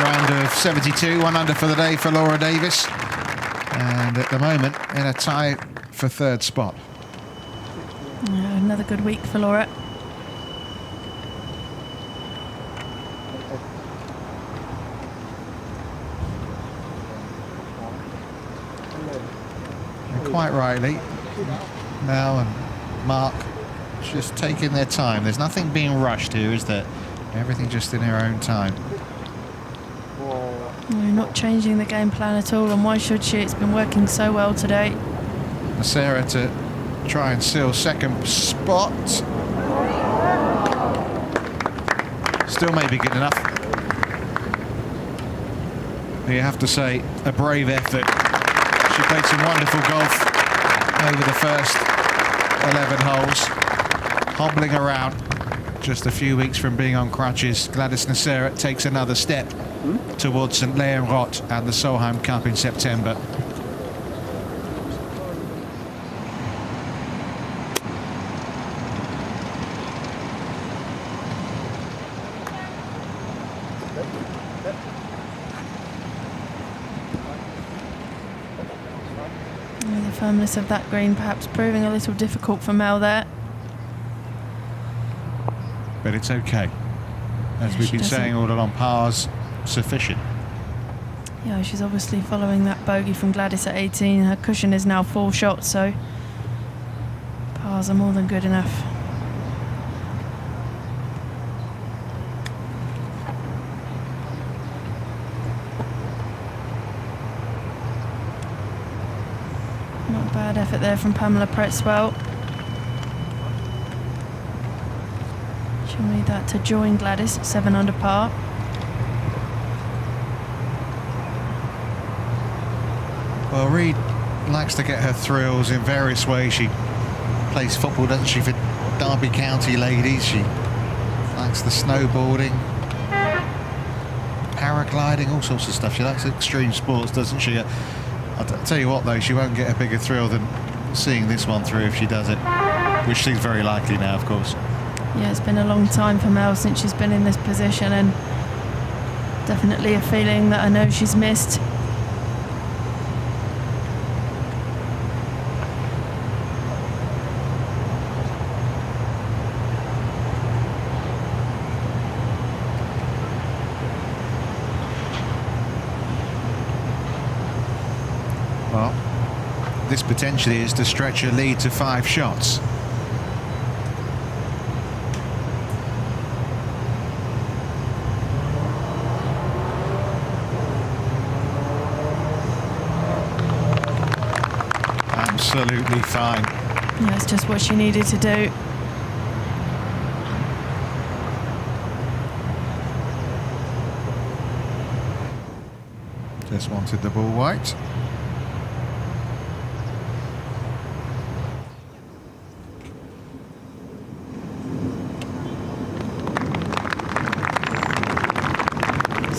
Round of 72, 1 under for the day for Laura Davis. And at the moment, in a tie for 3rd spot. Yeah, another good week for Laura. Quite rightly, Mel and Mark just taking their time. There's nothing being rushed here, is there? Everything just in their own time. Yeah, not changing the game plan at all, and why should she? It's been working so well today. Sarah to try and seal second spot. Still maybe good enough. You have to say, a brave effort. She played some wonderful golf over the first 11 holes, hobbling around. Just a few weeks from being on crutches, Gladys Nacera takes another step towards St. Leonrod and the Solheim Cup in September. The firmness of that green perhaps proving a little difficult for Mel there. But it's okay. As Yeah, we've she been saying doesn't- all along, par's sufficient. Yeah, she's obviously following that bogey from Gladys at 18. Her cushion is now 4 shots, so pars are more than good enough. Not a bad effort there from Pamela Pretzwell. She'll need that to join Gladys at 7 under par. Well, Reed likes to get her thrills in various ways. She plays football, doesn't she, for Derby County ladies. She likes the snowboarding, paragliding, all sorts of stuff. She likes extreme sports, doesn't she? I'll tell you what, though, she won't get a bigger thrill than seeing this one through if she does it, which seems very likely now, of course. Yeah, it's been a long time for Mel since she's been in this position, and definitely a feeling that I know she's missed. Well, this potentially is to stretch her lead to 5 shots. Absolutely fine. Yeah, it's just what she needed to do. Just wanted the ball white.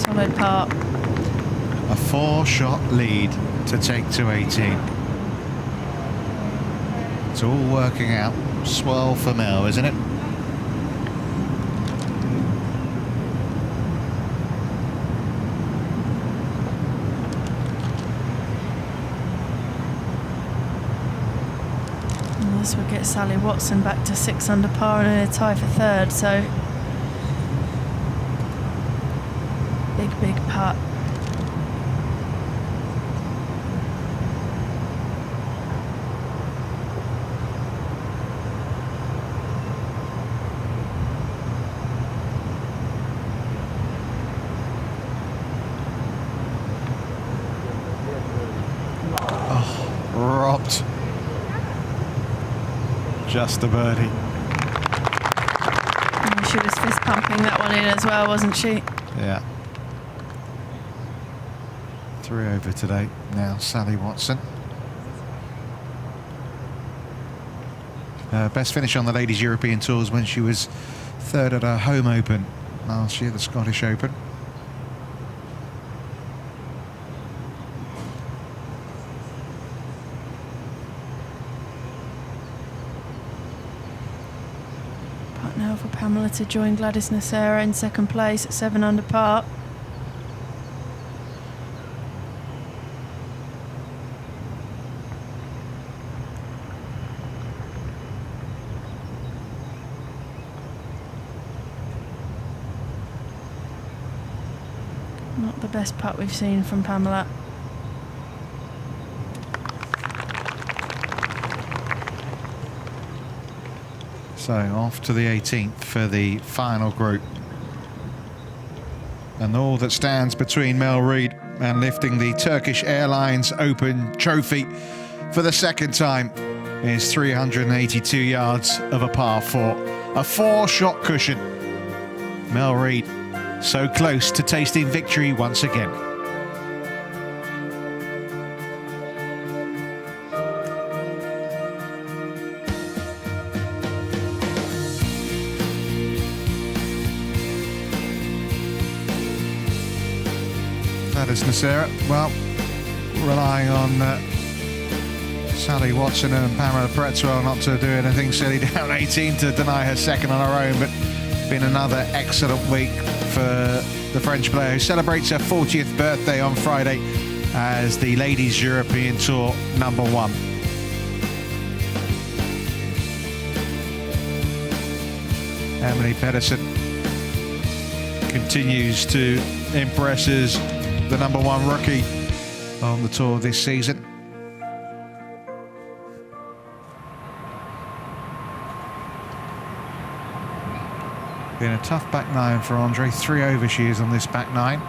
Solid par. A 4-shot lead to take to 18. It's all working out swell for Mel, isn't it? And this would get Sally Watson back to 6 under par and in a tie for 3rd, so big putt. Robbed. Just a birdie. And she was fist pumping that one in as well, wasn't she? Yeah. 3 over today. Now Sally Watson. Best finish on the Ladies European Tours when she was 3rd at her home open last year, the Scottish Open. Putt now for Pamela to join Gladys Nacera in 2nd place at 7 under par. Not the best putt we've seen from Pamela. So off to the 18th for the final group. And all that stands between Mel Reid and lifting the Turkish Airlines Open Trophy for the second time is 382 yards of a par 4. A 4-shot cushion. Mel Reid so close to tasting victory once again. That is Nasera. Well, relying on Sally Watson and Pamela Pretzel not to do anything silly down 18 to deny her second on her own, but been another excellent week for the French player who celebrates her 40th birthday on Friday as the Ladies European Tour #1. Emily Pedersen continues to impress as the #1 rookie on the tour this season. Been a tough back nine for Andre. 3 over she is on this back nine.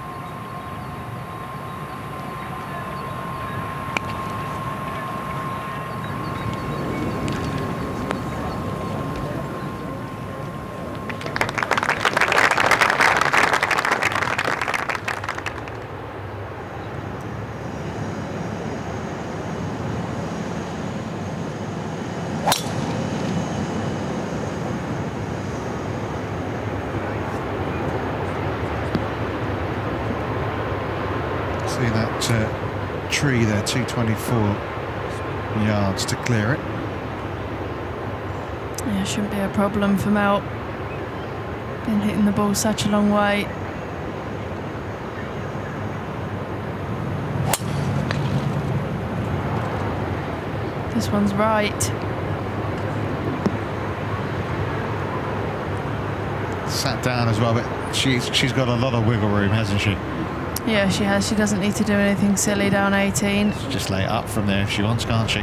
See that tree there, 224 yards to clear it. Yeah, shouldn't be a problem for Mel. Been hitting the ball such a long way. This one's right. Sat down as well, but she's got a lot of wiggle room, hasn't she? Yeah, she has. She doesn't need to do anything silly down 18. She'll just lay it up from there if she wants, can't she?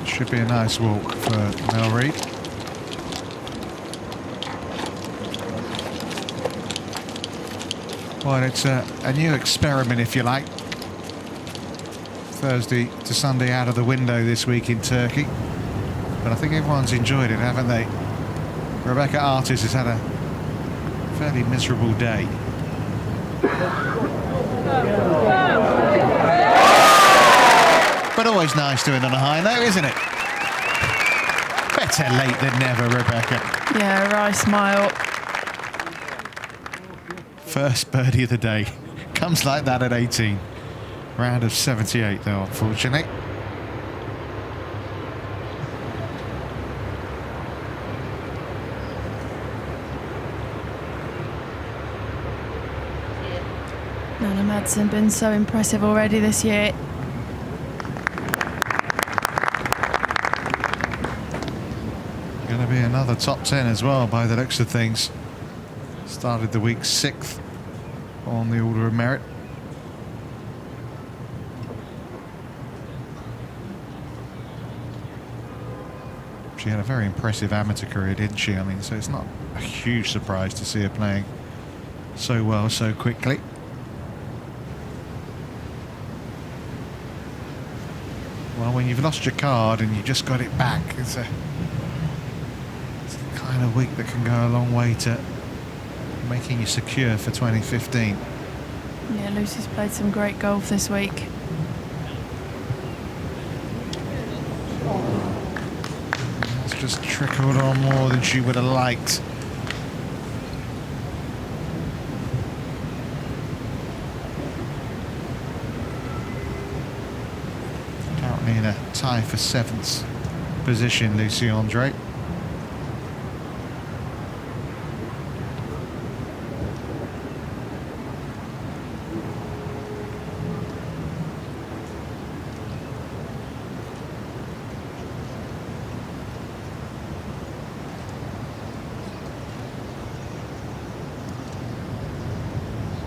Should be a nice walk for Mel Reid. Well, it's a new experiment, if you like. Thursday to Sunday out of the window this week in Turkey. But I think everyone's enjoyed it, haven't they? Rebecca Artis has had a fairly miserable day. But always nice doing on a high note, isn't it? Better late than never, Rebecca. Yeah, right smile. First birdie of the day. Comes like that at 18. Round of 78, though, unfortunately. Nana Madsen been so impressive already this year. Going to be another top 10 as well by the looks of things. Started the week 6th on the order of merit. She had a very impressive amateur career, didn't she? I mean, so it's not a huge surprise to see her playing so well so quickly. Well, when you've lost your card and you just got it back, it's a kind of week that can go a long way to making you secure for 2015. Yeah, Lucy's played some great golf this week. It's just trickled on more than she would have liked. a tie for 7th position, Lucy Andre.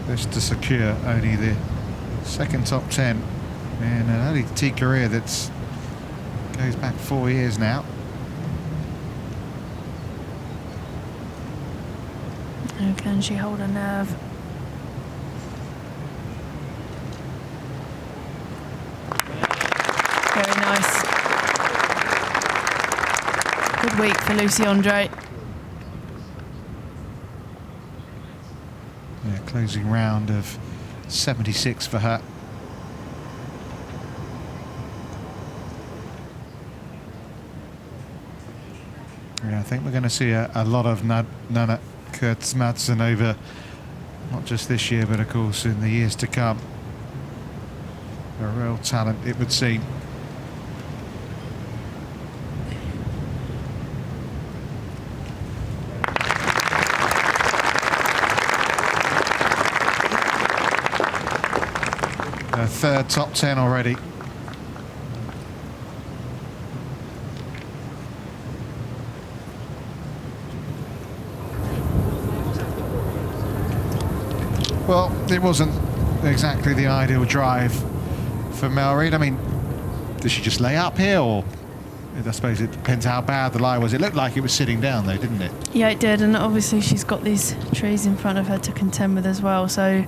This to secure only the 2nd top 10 in an early T career that goes back 4 years now. Oh, can she hold her nerve? Very nice. Good week for Lucy Andre. Yeah, closing round of 76 for her. Yeah, I think we're going to see a lot of Nana Kurtz-Madsen over not just this year, but of course in the years to come. A real talent, it would seem. Her 3rd top 10 already. Well, it wasn't exactly the ideal drive for Mel Reid. I mean, did she just lay up here, or I suppose it depends how bad the lie was. It looked like it was sitting down though, didn't it? Yeah, it did, and obviously she's got these trees in front of her to contend with as well, so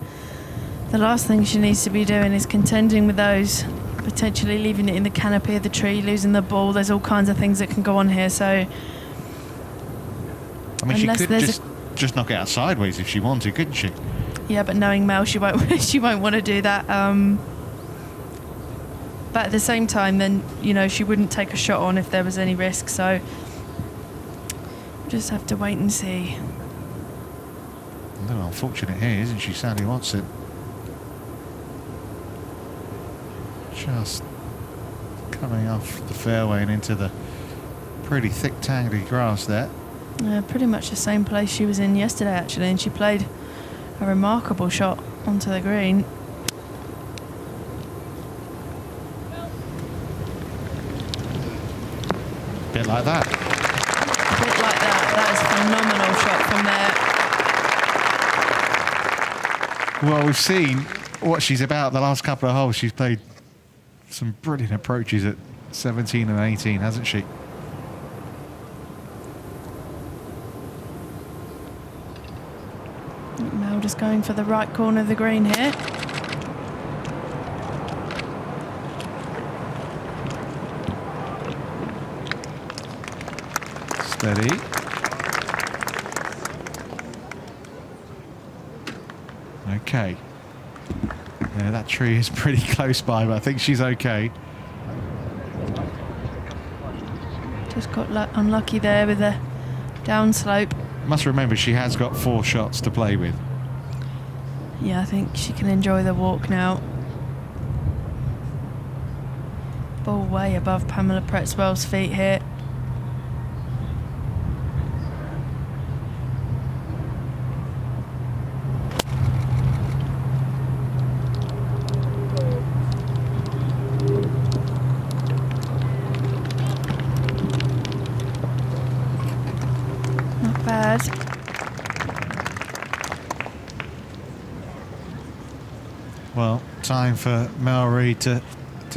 the last thing she needs to be doing is contending with those, potentially leaving it in the canopy of the tree, losing the ball. There's all kinds of things that can go on here, so I mean, she could just knock it out sideways if she wanted, couldn't she? yeah, but knowing Mel, she won't she won't want to do that. But at the same time, then, you know, she wouldn't take a shot on if there was any risk, so we'll just have to wait and see. A little unfortunate here, isn't she? Sally Watson. Just coming off the fairway and into the pretty thick, tangly grass there. Pretty much the same place she was in yesterday, actually, and she played a remarkable shot onto the green. Bit like that. A bit like that. That is a phenomenal shot from there. Well, we've seen what she's about the last couple of holes. She's played some brilliant approaches at 17 and 18, hasn't she? Mel just going for the right corner of the green here. Steady. Okay. Yeah, that tree is pretty close by, but I think she's okay. Just got unlucky there with the downslope. Must remember she has got 4 shots to play with. Yeah, I think she can enjoy the walk now. Ball way above Pamela Pretzwell's feet here. Not bad. Well, time for Mel Reid to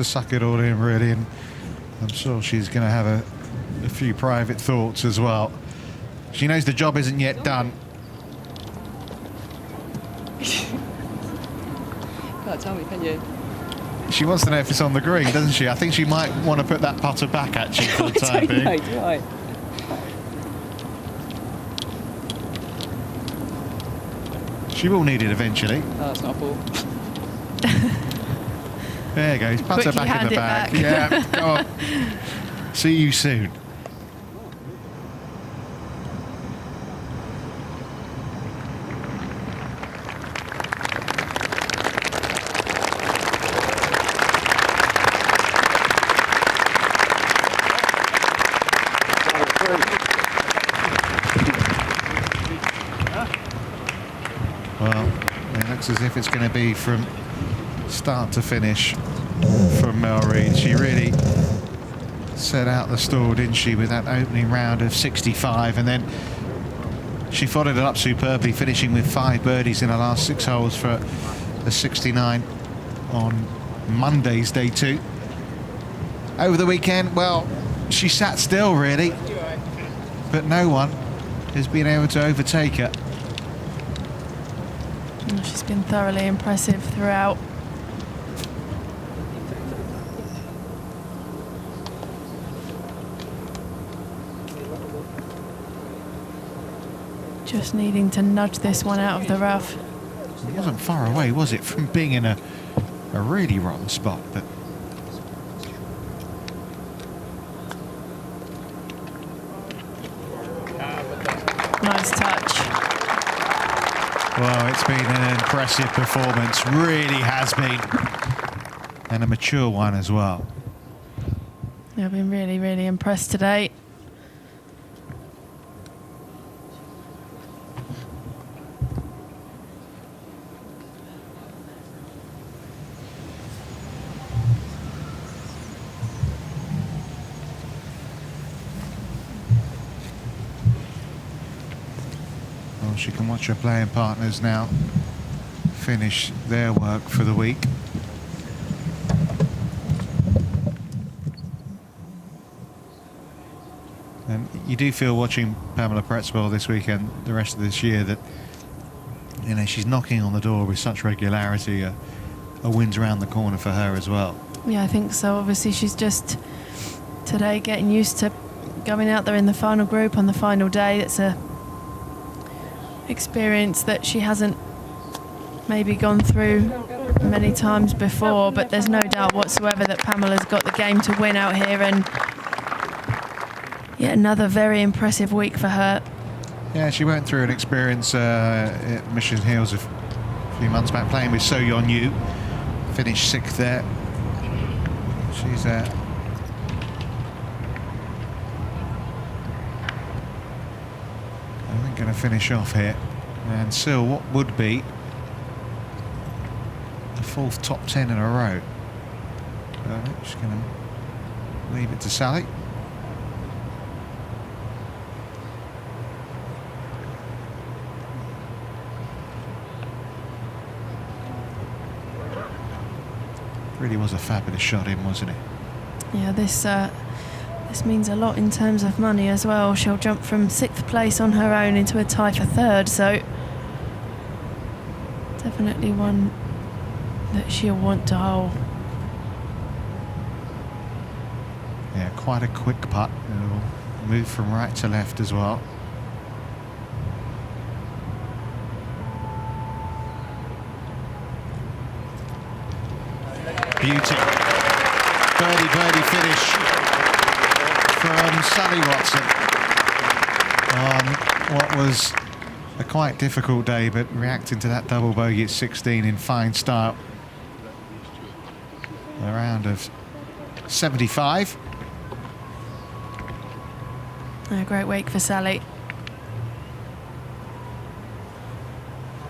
suck it all in, really, and I'm sure she's going to have a few private thoughts as well. She knows the job isn't yet done. Can't tell me, can you? She wants to know if it's on the green, doesn't she? I think she might want to put that putter back, actually, for the time being. I don't know, do I? She will need it eventually. Oh, that's not a ball. There goes, putter Quickly back in the hand bag. it Yeah, go on. See you soon. looks as if it's going to be from start to finish from Mel Reid. She really set out the stall, didn't she, with that opening round of 65, and then she followed it up superbly, finishing with 5 birdies in the last 6 holes for the 69 on Monday's day 2. Over the weekend, well, she sat still really, but no one has been able to overtake her. She's been thoroughly impressive throughout. Just needing to nudge this one out of the rough. It wasn't far away, was it, from being in a really rotten spot, but nice touch. well, it's been an impressive performance, really has been, and a mature one as well. I've been really, really impressed today. Well, she can watch her playing partners now finish their work for the week. And you do feel watching Pamela Pretzwell this weekend, the rest of this year, that she's knocking on the door with such regularity. A win's around the corner for her as well. Yeah, I think so. Obviously, she's just today getting used to going out there in the final group on the final day. It's a experience that she hasn't maybe gone through many times before, but there's no doubt whatsoever that Pamela's got the game to win out here, and yet another very impressive week for her. Yeah, she went through an experience at Mission Hills a few months back, playing with So Yeon Yu. Finished 6th there. She's I think going to finish off here, and still what would be the 4th top 10 in a row. She's going to leave it to Sally. Really was a fabulous shot in, wasn't it? Yeah, this means a lot in terms of money as well. She'll jump from 6th place on her own into a tie for 3rd, so definitely one that she'll want to hold. Yeah, quite a quick putt. It'll move from right to left as well. Beauty. Birdie finish from Sally Watson on what was a quite difficult day, but reacting to that double bogey at 16 in fine style. A round of 75. A great week for Sally.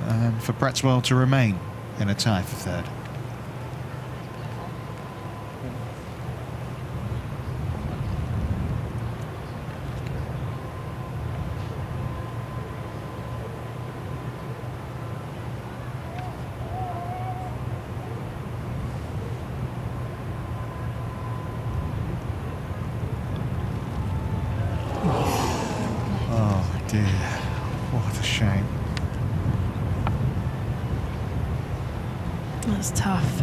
And for Pretzwell to remain in a tie for 3rd. Dear, what a shame. That's tough.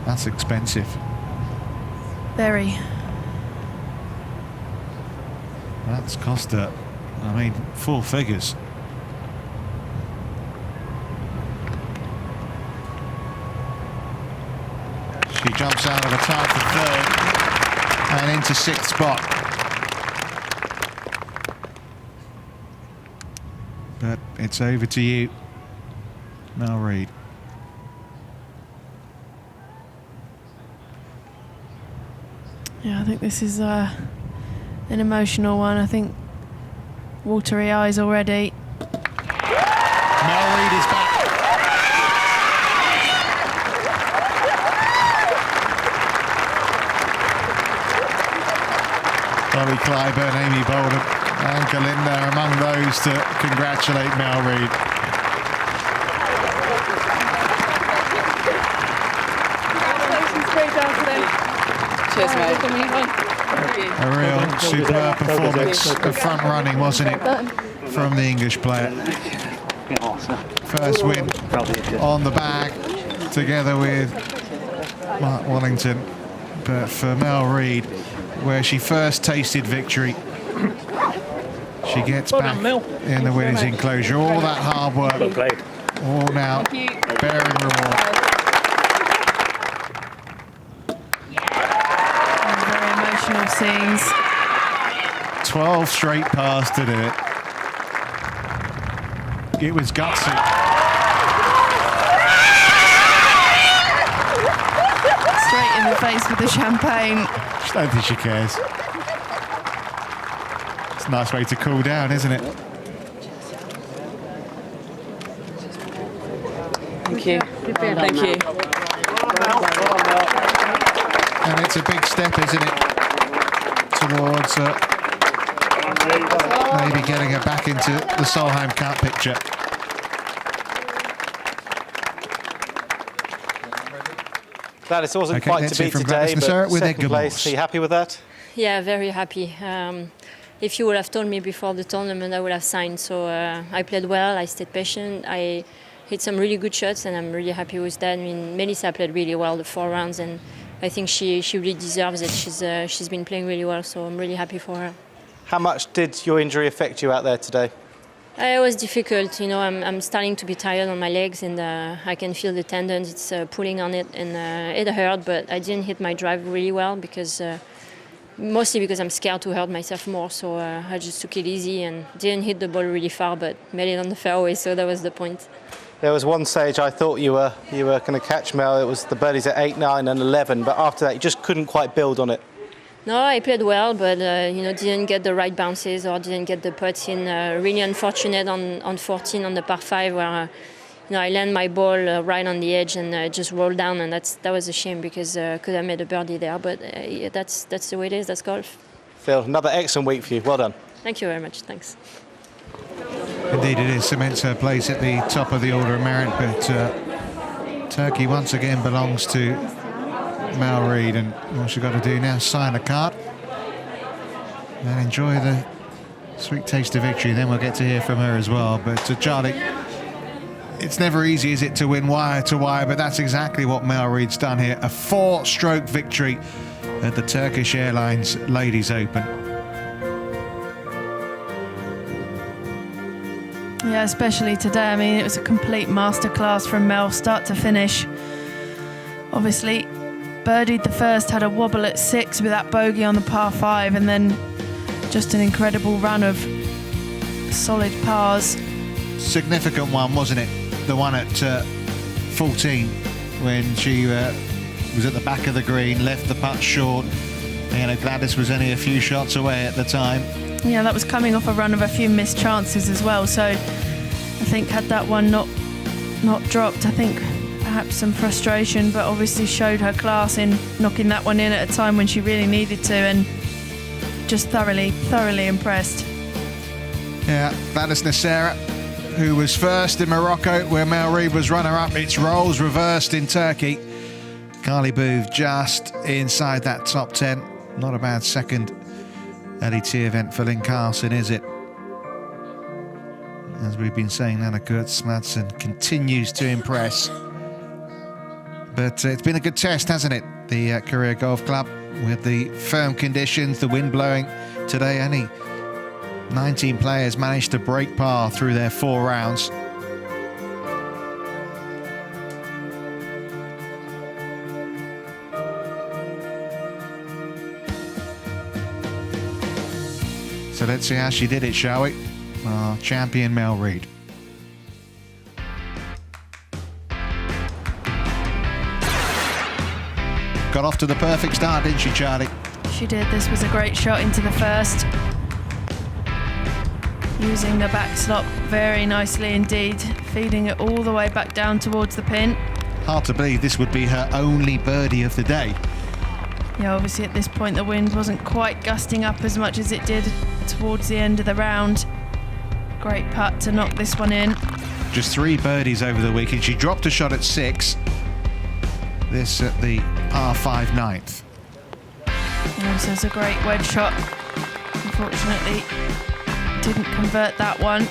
That's expensive. Very. That's cost her, 4 figures. She jumps out of a tie for 3rd and into 6th spot. But it's over to you, Mel Reid. Yeah, I think this is an emotional one. I think watery eyes already. Mel Reid is back. Chloe Clyburn, Amy Bolden and Galinda among those to congratulate Mel Reid. Cheers, mate. A real superb performance of front running, wasn't it, from the English player. First win on the bag, together with Mark Wallington. But for Mel Reid, where she first tasted victory, she gets back in the winners' enclosure. All that hard work, all now bearing reward. Very emotional scenes. 12 straight pass to do it. It was gutsy. Straight in the face with the champagne. I don't think she cares. It's a nice way to cool down, isn't it? Thank you. Thank you. And it's a big step, isn't it, towards maybe getting her back into the Solheim Cup picture. Gladys, it wasn't Okay, quite let's to hear beat from today, Gladys Nassera but with their second good place. balls. Are you happy with that? Yeah, very happy. If you would have told me before the tournament, I would have signed. So I played well, I stayed patient, I hit some really good shots, and I'm really happy with that. I mean, Melissa played really well the 4 rounds, and I think she really deserves it. She's been playing really well, so I'm really happy for her. How much did your injury affect you out there today? It was difficult, you know. I'm starting to be tired on my legs, and I can feel the tendons. It's pulling on it, and it hurt. But I didn't hit my drive really well because, mostly because I'm scared to hurt myself more. So I just took it easy and didn't hit the ball really far, but made it on the fairway. So that was the point. There was one stage I thought you were going to catch Mel. It was the birdies at 8, 9, and 11. But after that, you just couldn't quite build on it. No, I played well, but didn't get the right bounces or didn't get the putts in. Really unfortunate on 14 on the par 5 where I land my ball right on the edge and just rolled down, and that was a shame because could have made a birdie there. But that's the way it is. That's golf. Phil, another excellent week for you. Well done. Thank you very much. Thanks. Indeed it is. Cements her place at the top of the order of merit, but Turkey once again belongs to Mel Reid, and all she's got to do now is sign a card and enjoy the sweet taste of victory. Then we'll get to hear from her as well. But Charlie, it's never easy, is it, to win wire to wire, but that's exactly what Mel Reid's done here. A 4-stroke victory at the Turkish Airlines Ladies Open. Yeah, especially today. I mean, it was a complete masterclass from Mel, start to finish. Obviously, birdied the first, had a wobble at 6 with that bogey on the par 5, and then just an incredible run of solid pars. Significant one, wasn't it? The one at 14 when she was at the back of the green, left the putt short. Gladys was only a few shots away at the time. Yeah, that was coming off a run of a few missed chances as well. So I think had that one not dropped, I think perhaps some frustration, but obviously showed her class in knocking that one in at a time when she really needed to, and just thoroughly impressed. Yeah, Gladys Nassera, who was first in Morocco, where Mel Reid was runner-up. It's roles reversed in Turkey. Carly Booth just inside that top 10. Not a bad second LET event for Lynn Carlson, is it? As we've been saying, Anna Kurtz-Madsen continues to impress. But it's been a good test, hasn't it? The Korea Golf Club, with the firm conditions, the wind blowing today. Only 19 players managed to break par through their 4 rounds. So let's see how she did it, shall we? Our champion, Mel Reid. Got off to the perfect start, didn't she, Charlie? She did. This was a great shot into the first. Using the backstop very nicely indeed, feeding it all the way back down towards the pin. Hard to believe this would be her only birdie of the day. Yeah, obviously at this point the wind wasn't quite gusting up as much as it did towards the end of the round. Great putt to knock this one in. Just 3 birdies over the weekend. She dropped a shot at 6. This at the R5 ninth. This is a great wedge shot. Unfortunately, didn't convert that one.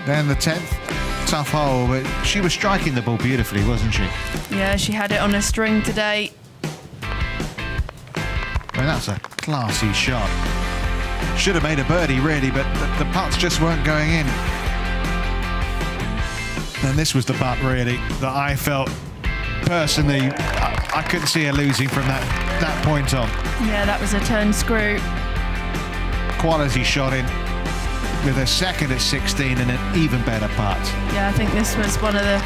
Then the 10th, tough hole, but she was striking the ball beautifully, wasn't she? Yeah, she had it on a string today. I mean, that's a classy shot. Should have made a birdie, really, but the putts just weren't going in. And this was the putt, really, that I felt personally I couldn't see her losing from that point on. Yeah, that was a turn screw. Quality shot in with a second at 16 and an even better putt. Yeah, I think this was one of the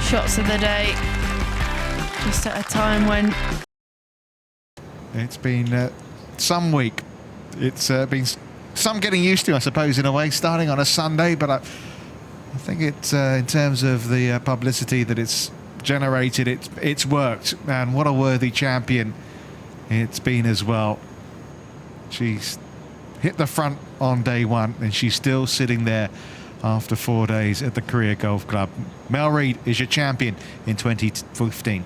shots of the day. Just at a time when... It's been some week. It's been some getting used to, I suppose, in a way, starting on a Sunday, but I think it's in terms of the publicity that it's generated, it's worked, and what a worthy champion it's been as well. She's hit the front on day one, and she's still sitting there after 4 days at the Korea Golf Club. Mel Reid is your champion in 2015.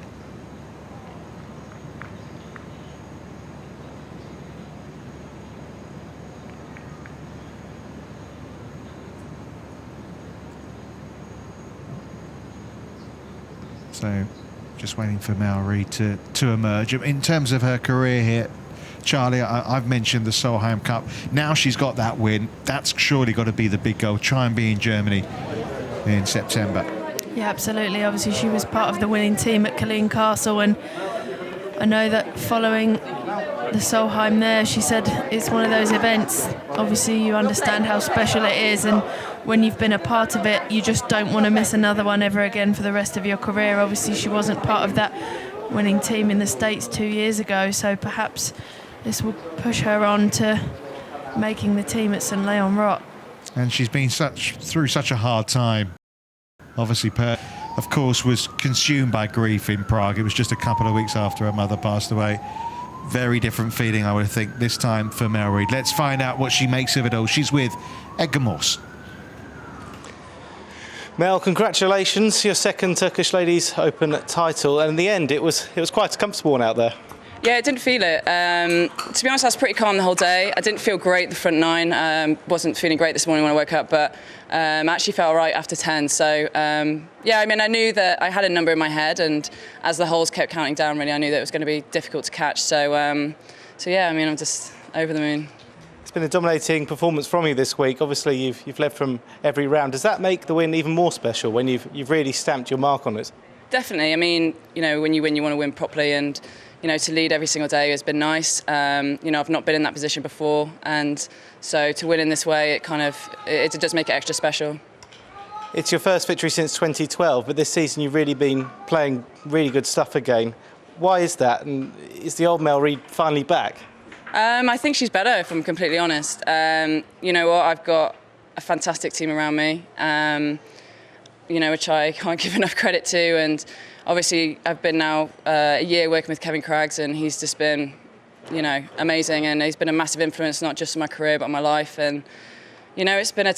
So just waiting for Mel Reid to emerge. In terms of her career here, Charlie, I've mentioned the Solheim Cup. Now she's got that win. That's surely got to be the big goal. Try and be in Germany in September. Yeah, absolutely. Obviously, she was part of the winning team at Killeen Castle, and I know that following the Solheim there, she said it's one of those events. Obviously, you understand how special it is, and when you've been a part of it, you just don't want to miss another one ever again for the rest of your career. Obviously, she wasn't part of that winning team in the States 2 years ago, so perhaps this will push her on to making the team at St Leon Rock. And she's been through such a hard time. Obviously, of course, was consumed by grief in Prague. It was just a couple of weeks after her mother passed away. Very different feeling, I would think, this time for Mel Reid. Let's find out what she makes of it all. She's with Edgar Morse. Mel, congratulations, your second Turkish Ladies Open title, and in the end it was quite a comfortable one out there. Yeah, I didn't feel it. To be honest, I was pretty calm the whole day. I didn't feel great the front 9. Wasn't feeling great this morning when I woke up, but actually felt all right after 10. So yeah, I mean, I knew that I had a number in my head, and as the holes kept counting down, really, I knew that it was going to be difficult to catch. So yeah, I mean, I'm just over the moon. It's been a dominating performance from you this week. Obviously, you've led from every round. Does that make the win even more special when you've really stamped your mark on it? Definitely. I mean, you know, when you win, you want to win properly, and you know, to lead every single day has been nice. You know, I've not been in that position before, and so to win in this way, it does make it extra special. It's your first victory since 2012, but this season you've really been playing really good stuff again. Why is that? And is the old Mel Reid finally back? I think she's better, if I'm completely honest. You know what? I've got a fantastic team around me, you know, which I can't give enough credit to. And obviously, I've been now a year working with Kevin Craggs, and he's just been, you know, amazing. And he's been a massive influence, not just in my career, but in my life. And, you know, it's been a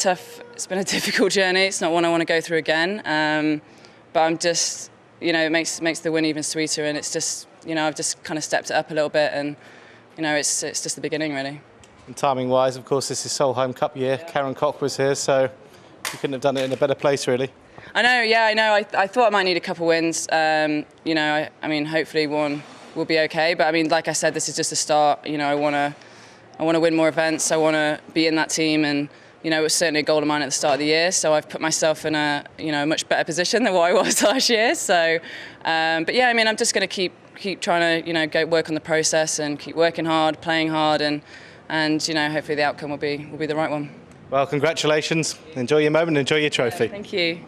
difficult journey. It's not one I want to go through again. But I'm just, you know, it makes the win even sweeter. And it's just, you know, I've just kind of stepped it up a little bit, and you know, it's just the beginning, really. And timing-wise, of course, this is Solheim Cup year. Karen Koch was here, so you couldn't have done it in a better place, really. I know, yeah, I know. I thought I might need a couple wins. You know, I mean, hopefully one will be okay. But I mean, like I said, this is just a start. You know, I want to win more events. I want to be in that team, and you know, it was certainly a goal of mine at the start of the year. So I've put myself in a much better position than what I was last year. So, but yeah, I mean, I'm just going to keep trying to go work on the process and keep working hard, playing hard, and you know, hopefully the outcome will be the right one. Well, congratulations. Enjoy your moment. Enjoy your trophy. Thank you.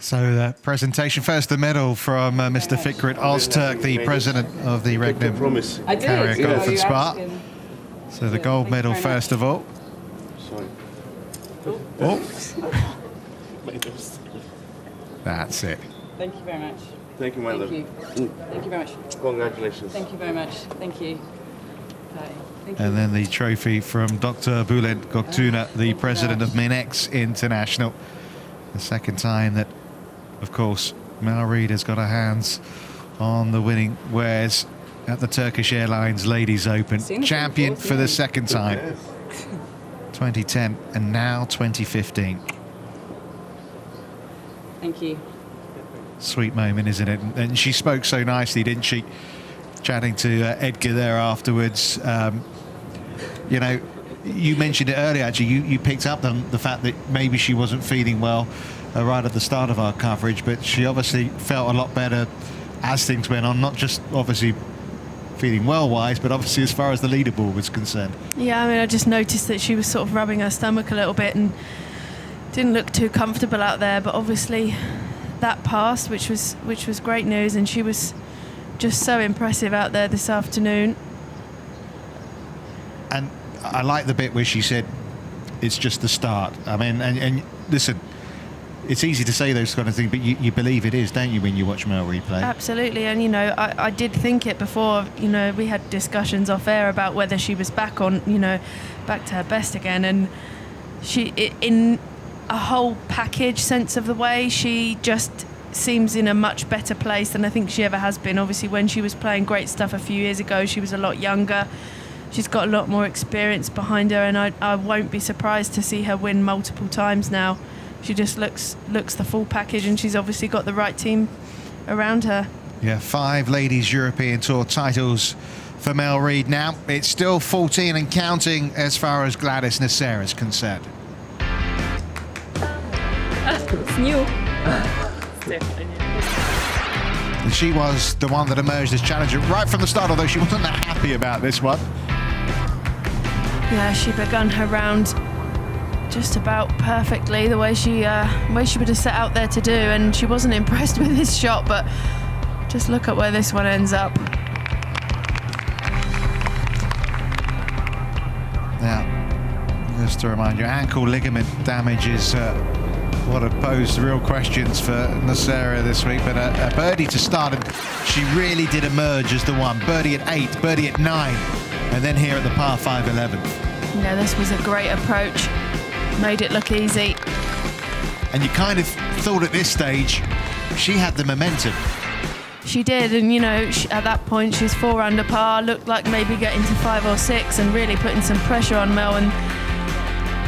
So the presentation first, the medal from Mr. Fikret Ozturk, the president of the Regnum Carrier Golf and Spa. So the gold medal first of all. Oh. That's it. Thank you very much. Thank you, my Thank love. you. Thank you very much. Congratulations. Thank you very much. Thank you. Bye. Thank you. And then the trophy from Dr. Bülent Göktürk, the president of Minex International. The second time that, of course, Mel Reid has got her hands on the winning wares at the Turkish Airlines Ladies Open. Champion for the second time. 2010 and now 2015. Thank you. Sweet moment, isn't it? And she spoke so nicely, didn't she? Chatting to Edgar there afterwards. You know, you mentioned it earlier, actually. You picked up on the fact that maybe she wasn't feeling well right at the start of our coverage, but she obviously felt a lot better as things went on, not just obviously feeling well-wise, but obviously as far as the leaderboard was concerned. Yeah, I mean, I just noticed that she was sort of rubbing her stomach a little bit and didn't look too comfortable out there, but obviously that passed, which was great news, and she was just so impressive out there this afternoon. And I like the bit where she said it's just the start. I mean, and listen, it's easy to say those kind of things, but you believe it is, don't you, when you watch Mel Reid play? Absolutely, and you know, I did think it before. You know, we had discussions off air about whether she was back on, you know, back to her best again, and in a whole package sense of the way, she just seems in a much better place than I think she ever has been. Obviously, when she was playing great stuff a few years ago, she was a lot younger. She's got a lot more experience behind her, and I won't be surprised to see her win multiple times now. She just looks the full package, and she's obviously got the right team around her. Yeah, 5 Ladies European Tour titles for Mel Reid now. It's still 14 and counting as far as Gladys Nasser is concerned. It's new. And she was the one that emerged as challenger right from the start, although she wasn't that happy about this one. Yeah, she begun her round just about perfectly, the way she would have set out there to do, and she wasn't impressed with this shot, but just look at where this one ends up. Now, just to remind you, ankle ligament damage is what have posed real questions for Nasser this week, but a birdie to start, and she really did emerge as the one. Birdie at 8, birdie at 9, and then here at the par 5 11th. Yeah, this was a great approach. Made it look easy. And you kind of thought at this stage she had the momentum. She did, and you know, at that point she's 4 under par, looked like maybe getting to 5 or 6 and really putting some pressure on Mel, and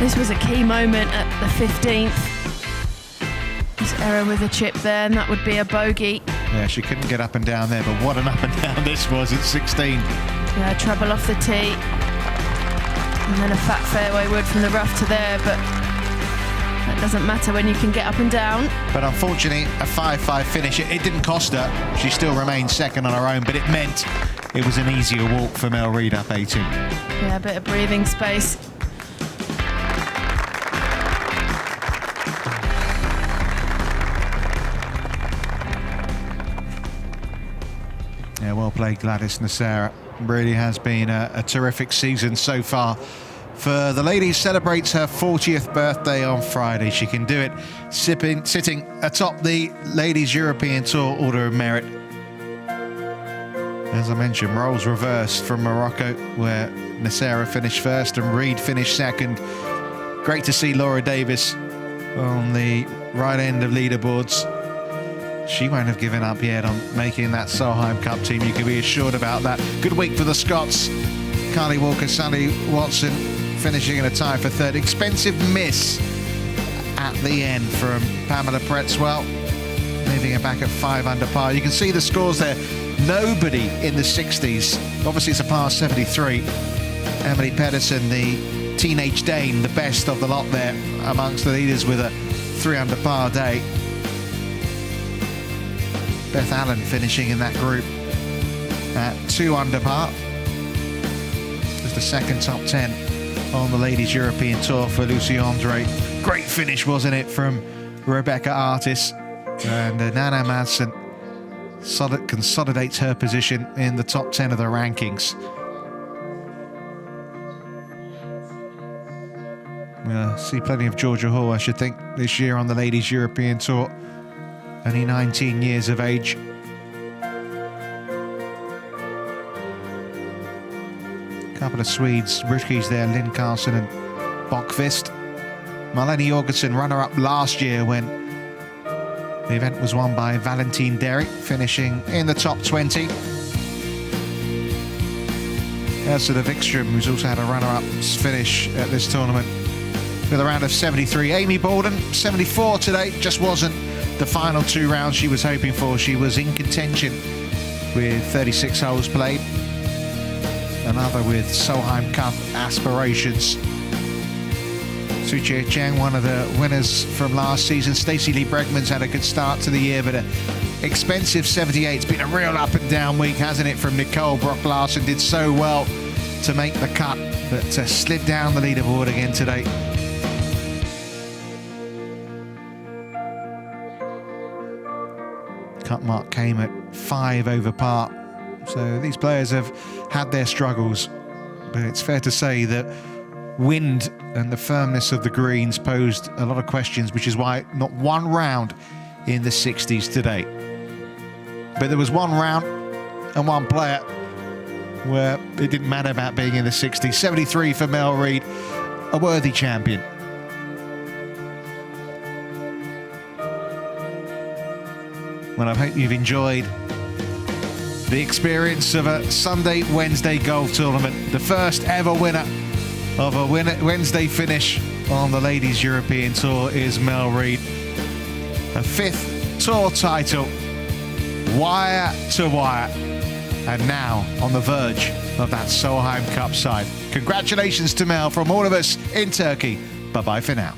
this was a key moment at the 15th. This error with a chip there, and that would be a bogey. Yeah, she couldn't get up and down there, but what an up and down this was at 16. Yeah, trouble off the tee. And then a fat fairway wood from the rough to there, but that doesn't matter when you can get up and down. But unfortunately, a 5-5 finish, it didn't cost her. She still remained second on her own, but it meant it was an easier walk for Mel Reid up 18. Yeah, a bit of breathing space. Yeah, well played, Gladys Nasser. Really has been a terrific season so far. For the ladies, celebrates her 40th birthday on Friday. She can do it sitting atop the Ladies European Tour Order of Merit. As I mentioned, roles reversed from Morocco, where Nasser finished first and Reid finished second. Great to see Laura Davis on the right end of leaderboards. She won't have given up yet on making that Solheim Cup team. You can be assured about that. Good week for the Scots. Carly Walker, Sally Watson finishing in a tie for third. Expensive miss at the end from Pamela Pretzwell, leaving her back at 5 under par. You can see the scores there. Nobody in the 60s. Obviously, it's a par 73. Emily Pedersen, the teenage Dane, the best of the lot there amongst the leaders with a 3 under par day. Beth Allen finishing in that group at 2 under par. It's the second top 10 on the Ladies European Tour for Lucy Andre. Great finish, wasn't it, from Rebecca Artis. And Nana Madsen consolidates her position in the top 10 of the rankings. We'll see plenty of Georgia Hall, I should think, this year on the Ladies European Tour. Only 19 years of age. couple of Swedes, rookies there, Linn Carlson and Bokvist. Marlene Jorgensen, runner-up last year when the event was won by Valentine Derrick, finishing in the top 20. Ursula Wikström, who's also had a runner-up finish at this tournament with a round of 73. Amy Borden, 74 today, just wasn't the final 2 rounds she was hoping for. She was in contention with 36 holes played. Another with Solheim Cup aspirations. Suchie Cheng, one of the winners from last season. Stacey Lee Bregman's had a good start to the year, but an expensive 78. It's been a real up and down week, hasn't it, from Nicole Brock Larson. Did so well to make the cut, but slid down the leaderboard again today. Cut mark came at 5 over par. So these players have had their struggles, but it's fair to say that wind and the firmness of the greens posed a lot of questions, which is why not one round in the 60s today. But there was one round and one player where it didn't matter about being in the 60s. 73 for Mel Reid, a worthy champion. Well, I hope you've enjoyed the experience of a Sunday, Wednesday golf tournament. The first ever winner of a Wednesday finish on the Ladies European Tour is Mel Reid. A 5th tour title, wire to wire, and now on the verge of that Solheim Cup side. Congratulations to Mel from all of us in Turkey. Bye-bye for now.